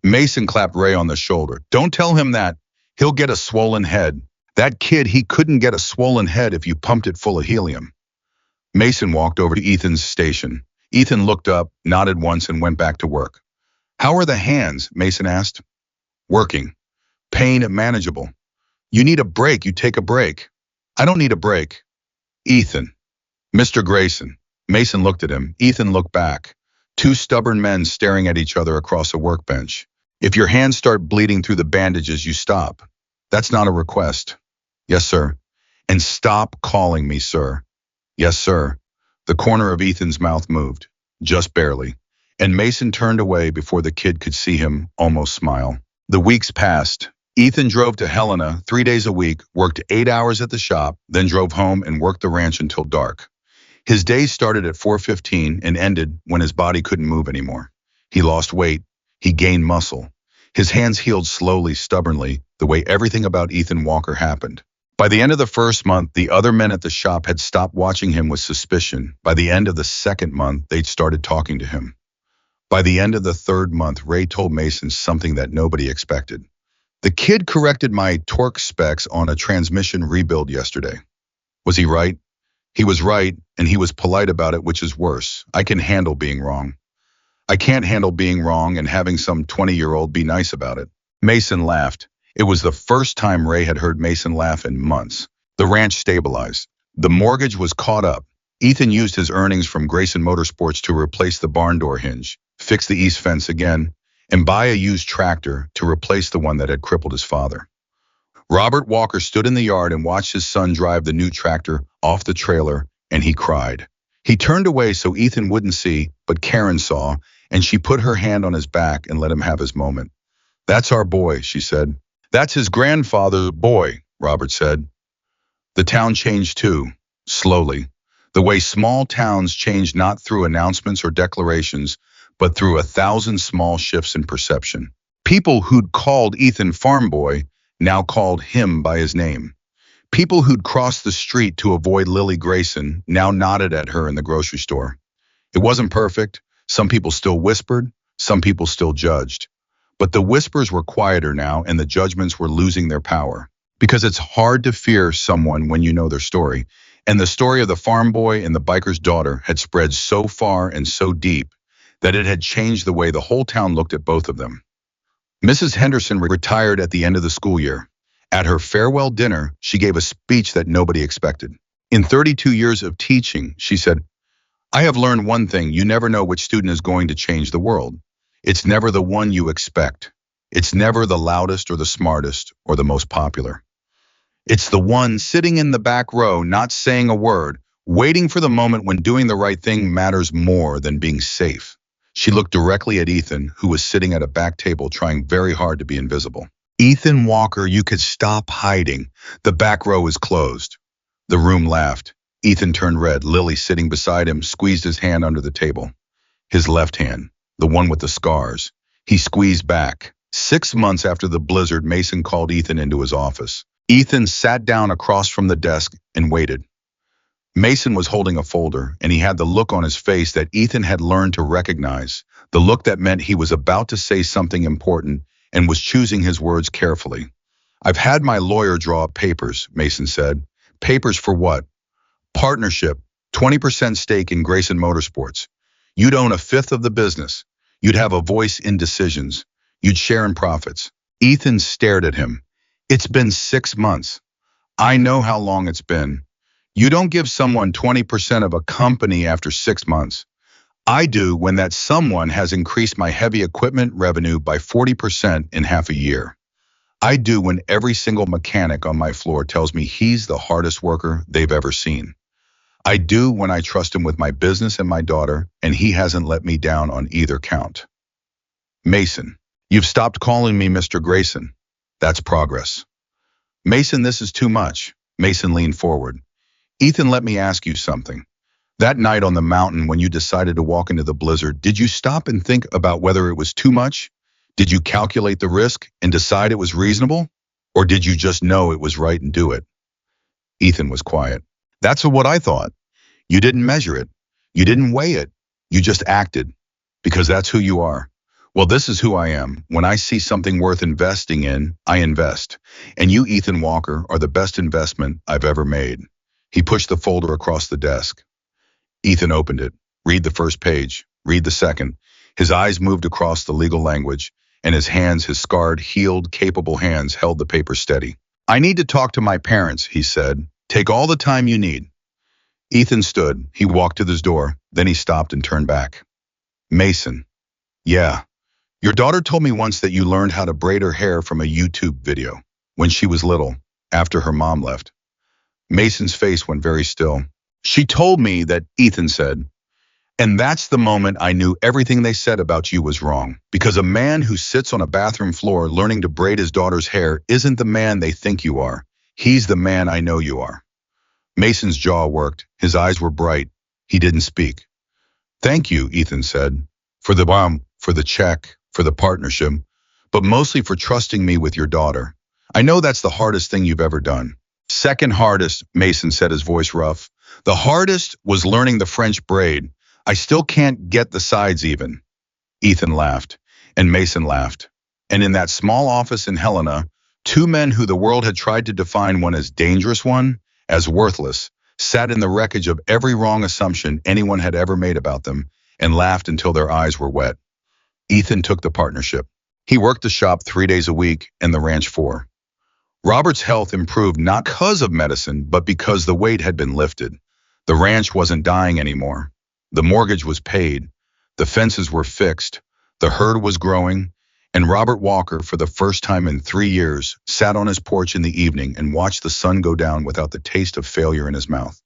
Speaker 1: Mason clapped Ray on the shoulder. "Don't tell him that. He'll get a swollen head. That kid, he couldn't get a swollen head if you pumped it full of helium." Mason walked over to Ethan's station. Ethan looked up, nodded once, and went back to work. "How are the hands?" Mason asked. "Working. Pain manageable. You need a break, you take a break." "I don't need a break." "Ethan." "Mr. Grayson." Mason looked at him. Ethan looked back. Two stubborn men staring at each other across a workbench. "If your hands start bleeding through the bandages, you stop. That's not a request." "Yes, sir." "And stop calling me, sir." "Yes, sir." The corner of Ethan's mouth moved, just barely, and Mason turned away before the kid could see him almost smile. The weeks passed. Ethan drove to Helena 3 days a week, worked 8 hours at the shop, then drove home and worked the ranch until dark. His days started at 4:15 and ended when his body couldn't move anymore. He lost weight. He gained muscle. His hands healed slowly, stubbornly, the way everything about Ethan Walker happened. By the end of the first month, the other men at the shop had stopped watching him with suspicion. By the end of the second month, they'd started talking to him. By the end of the third month, Ray told Mason something that nobody expected. "The kid corrected my torque specs on a transmission rebuild yesterday." Was he right? He was right, and he was polite about it, which is worse. I can handle being wrong. I can't handle being wrong and having some 20-year-old be nice about it. Mason laughed. It was the first time Ray had heard Mason laugh in months. The ranch stabilized. The mortgage was caught up. Ethan used his earnings from Grayson Motorsports to replace the barn door hinge, fix the east fence again, and buy a used tractor to replace the one that had crippled his father. Robert Walker stood in the yard and watched his son drive the new tractor off the trailer, and he cried. He turned away so Ethan wouldn't see, but Karen saw, and she put her hand on his back and let him have his moment. "That's our boy," she said. "That's his grandfather's boy," Robert said. The town changed too, slowly. The way small towns change, not through announcements or declarations, but through 1,000 small shifts in perception. People who'd called Ethan Farm Boy now called him by his name. People who'd crossed the street to avoid Lily Grayson now nodded at her in the grocery store. It wasn't perfect. Some people still whispered, some people still judged. But the whispers were quieter now, and the judgments were losing their power. Because it's hard to fear someone when you know their story. And the story of the farm boy and the biker's daughter had spread so far and so deep that it had changed the way the whole town looked at both of them. Mrs. Henderson retired at the end of the school year. At her farewell dinner, she gave a speech that nobody expected. In 32 years of teaching, she said, "I have learned one thing: you never know which student is going to change the world. It's never the one you expect. It's never the loudest or the smartest or the most popular. It's the one sitting in the back row, not saying a word, waiting for the moment when doing the right thing matters more than being safe." She looked directly at Ethan, who was sitting at a back table trying very hard to be invisible. "Ethan Walker, you could stop hiding. The back row is closed." The room laughed. Ethan turned red. Lily, sitting beside him, squeezed his hand under the table. His left hand, the one with the scars. He squeezed back. 6 months after the blizzard, Mason called Ethan into his office. Ethan sat down across from the desk and waited. Mason was holding a folder, and he had the look on his face that Ethan had learned to recognize, the look that meant he was about to say something important and was choosing his words carefully. "I've had my lawyer draw up papers," Mason said. "Papers for what?" "Partnership, 20% stake in Grayson Motorsports. You'd own a fifth of the business. You'd have a voice in decisions. You'd share in profits." Ethan stared at him. "It's been 6 months. I know how long it's been. You don't give someone 20% of a company after 6 months. I do when that someone has increased my heavy equipment revenue by 40% in half a year. I do when every single mechanic on my floor tells me he's the hardest worker they've ever seen. I do when I trust him with my business and my daughter, and he hasn't let me down on either count." "Mason, you've stopped calling me Mr. Grayson. That's progress." "Mason, this is too much." Mason leaned forward. "Ethan, let me ask you something. That night on the mountain when you decided to walk into the blizzard, did you stop and think about whether it was too much? Did you calculate the risk and decide it was reasonable? Or did you just know it was right and do it?" Ethan was quiet. "That's what I thought. You didn't measure it. You didn't weigh it. You just acted. Because that's who you are. Well, this is who I am. When I see something worth investing in, I invest. And you, Ethan Walker, are the best investment I've ever made." He pushed the folder across the desk. Ethan opened it. "Read the first page. Read the second." His eyes moved across the legal language, and his hands, his scarred, healed, capable hands, held the paper steady. "I need to talk to my parents," he said. "Take all the time you need." Ethan stood. He walked to his door. Then he stopped and turned back. "Mason. Yeah. Your daughter told me once that you learned how to braid her hair from a YouTube video when she was little, after her mom left." Mason's face went very still. "She told me that," Ethan said. "And that's the moment I knew everything they said about you was wrong. Because a man who sits on a bathroom floor learning to braid his daughter's hair isn't the man they think you are. He's the man I know you are." Mason's jaw worked. His eyes were bright. He didn't speak. "Thank you," Ethan said, "for the bomb, for the check, for the partnership, but mostly for trusting me with your daughter. I know that's the hardest thing you've ever done." "Second hardest," Mason said, his voice rough. "The hardest was learning the French braid. I still can't get the sides even." Ethan laughed, and Mason laughed. And in that small office in Helena, two men who the world had tried to define, one as dangerous, one as worthless, sat in the wreckage of every wrong assumption anyone had ever made about them, and laughed until their eyes were wet. Ethan took the partnership. He worked the shop 3 days a week and the ranch 4. Robert's health improved not because of medicine, but because the weight had been lifted. The ranch wasn't dying anymore. The mortgage was paid. The fences were fixed. The herd was growing. And Robert Walker, for the first time in 3 years, sat on his porch in the evening and watched the sun go down without the taste of failure in his mouth.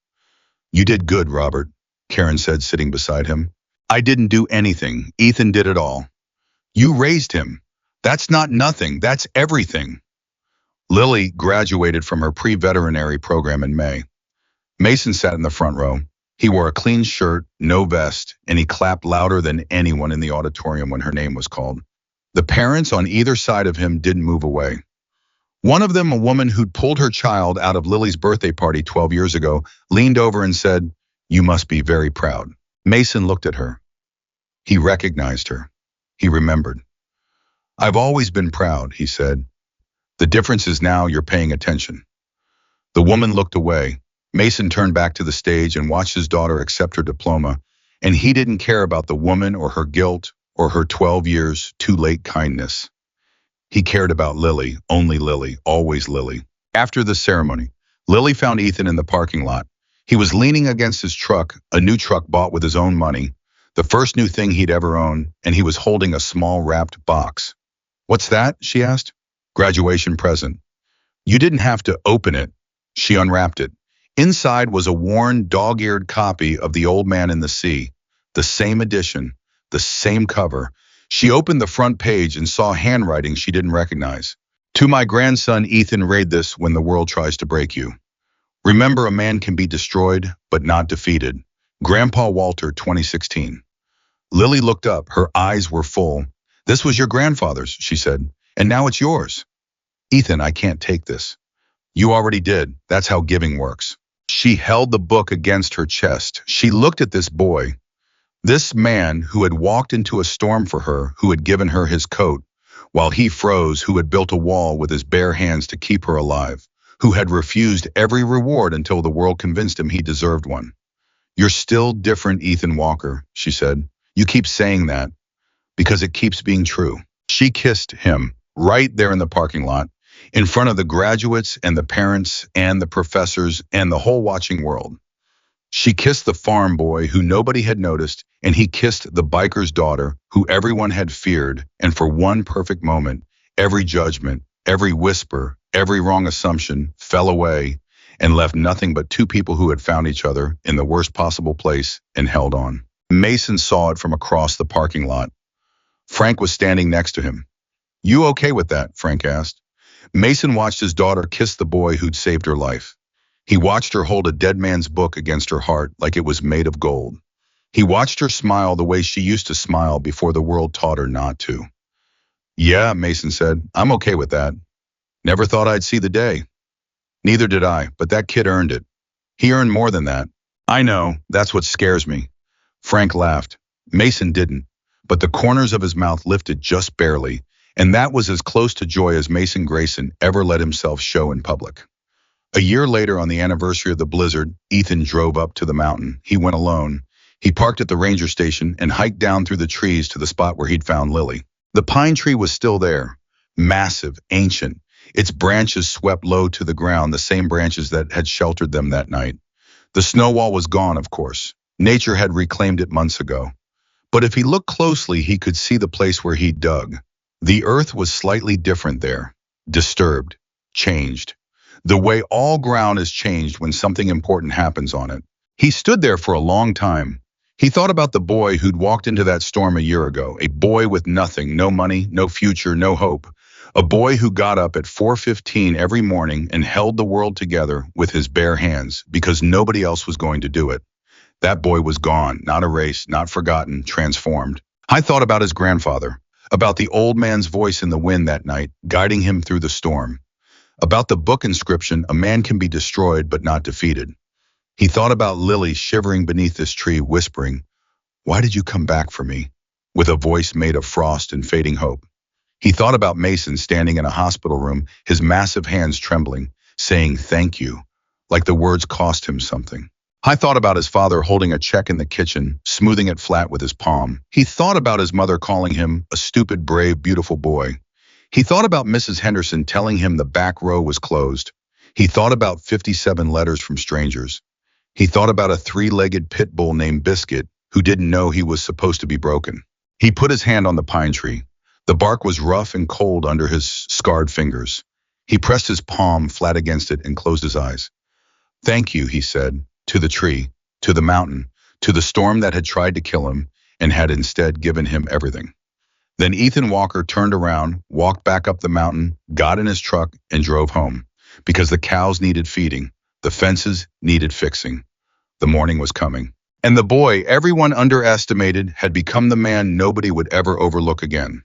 Speaker 1: "You did good, Robert," Karen said, sitting beside him. "I didn't do anything. Ethan did it all. You raised him. That's not nothing. That's everything." Lily graduated from her pre-veterinary program in May. Mason sat in the front row. He wore a clean shirt, no vest, and he clapped louder than anyone in the auditorium when her name was called. The parents on either side of him didn't move away. One of them, a woman who'd pulled her child out of Lily's birthday party 12 years ago, leaned over and said, "You must be very proud." Mason looked at her. He recognized her. He remembered. "I've always been proud," he said. "The difference is now you're paying attention." The woman looked away. Mason turned back to the stage and watched his daughter accept her diploma, and he didn't care about the woman or her guilt or her 12 years too late kindness. He cared about Lily, only Lily, always Lily. After the ceremony, Lily found Ethan in the parking lot. He was leaning against his truck, a new truck bought with his own money, the first new thing he'd ever owned, and he was holding a small wrapped box. "What's that?" she asked. "Graduation present." "You didn't have to open it." She unwrapped it. Inside was a worn, dog-eared copy of The Old Man and the Sea, the same edition, the same cover. She opened the front page and saw handwriting she didn't recognize. "To my grandson Ethan, read this when the world tries to break you. Remember, a man can be destroyed, but not defeated. Grandpa Walter, 2016. Lily looked up. Her eyes were full. This was your grandfather's, she said, and now it's yours. Ethan, I can't take this. You already did. That's how giving works. She held the book against her chest. She looked at this boy, this man who had walked into a storm for her, who had given her his coat, while he froze, who had built a wall with his bare hands to keep her alive, who had refused every reward until the world convinced him he deserved one. You're still different, Ethan Walker, she said. You keep saying that because it keeps being true. She kissed him right there in the parking lot, in front of the graduates and the parents and the professors and the whole watching world. She kissed the farm boy who nobody had noticed, and he kissed the biker's daughter who everyone had feared, and for one perfect moment, every judgment, every whisper, every wrong assumption fell away and left nothing but two people who had found each other in the worst possible place and held on. Mason saw it from across the parking lot. Frank was standing next to him. You okay with that? Frank asked. Mason watched his daughter kiss the boy who'd saved her life. He watched her hold a dead man's book against her heart like it was made of gold. He watched her smile the way she used to smile before the world taught her not to. Yeah, Mason said, I'm okay with that. Never thought I'd see the day. Neither did I, but that kid earned it. He earned more than that. I know, that's what scares me. Frank laughed. Mason didn't, but the corners of his mouth lifted just barely, and that was as close to joy as Mason Grayson ever let himself show in public. A year later, on the anniversary of the blizzard, Ethan drove up to the mountain. He went alone. He parked at the ranger station and hiked down through the trees to the spot where he'd found Lily. The pine tree was still there, massive, ancient. Its branches swept low to the ground, the same branches that had sheltered them that night. The snow wall was gone, of course. Nature had reclaimed it months ago. But if he looked closely, he could see the place where he'd dug. The earth was slightly different there, disturbed, changed. The way all ground is changed when something important happens on it. He stood there for a long time. He thought about the boy who'd walked into that storm a year ago, a boy with nothing, no money, no future, no hope. A boy who got up at 4:15 every morning and held the world together with his bare hands because nobody else was going to do it. That boy was gone, not erased, not forgotten, transformed. I thought about his grandfather, about the old man's voice in the wind that night, guiding him through the storm. About the book inscription, a man can be destroyed but not defeated. He thought about Lily shivering beneath this tree, whispering, why did you come back for me? With a voice made of frost and fading hope. He thought about Mason standing in a hospital room, his massive hands trembling, saying thank you, like the words cost him something. I thought about his father holding a check in the kitchen, smoothing it flat with his palm. He thought about his mother calling him a stupid, brave, beautiful boy. He thought about Mrs. Henderson telling him the back row was closed. He thought about 57 letters from strangers. He thought about a three-legged pit bull named Biscuit who didn't know he was supposed to be broken. He put his hand on the pine tree. The bark was rough and cold under his scarred fingers. He pressed his palm flat against it and closed his eyes. Thank you, he said, to the tree, to the mountain, to the storm that had tried to kill him and had instead given him everything. Then Ethan Walker turned around, walked back up the mountain, got in his truck, and drove home. Because the cows needed feeding, the fences needed fixing. The morning was coming. And the boy everyone underestimated had become the man nobody would ever overlook again.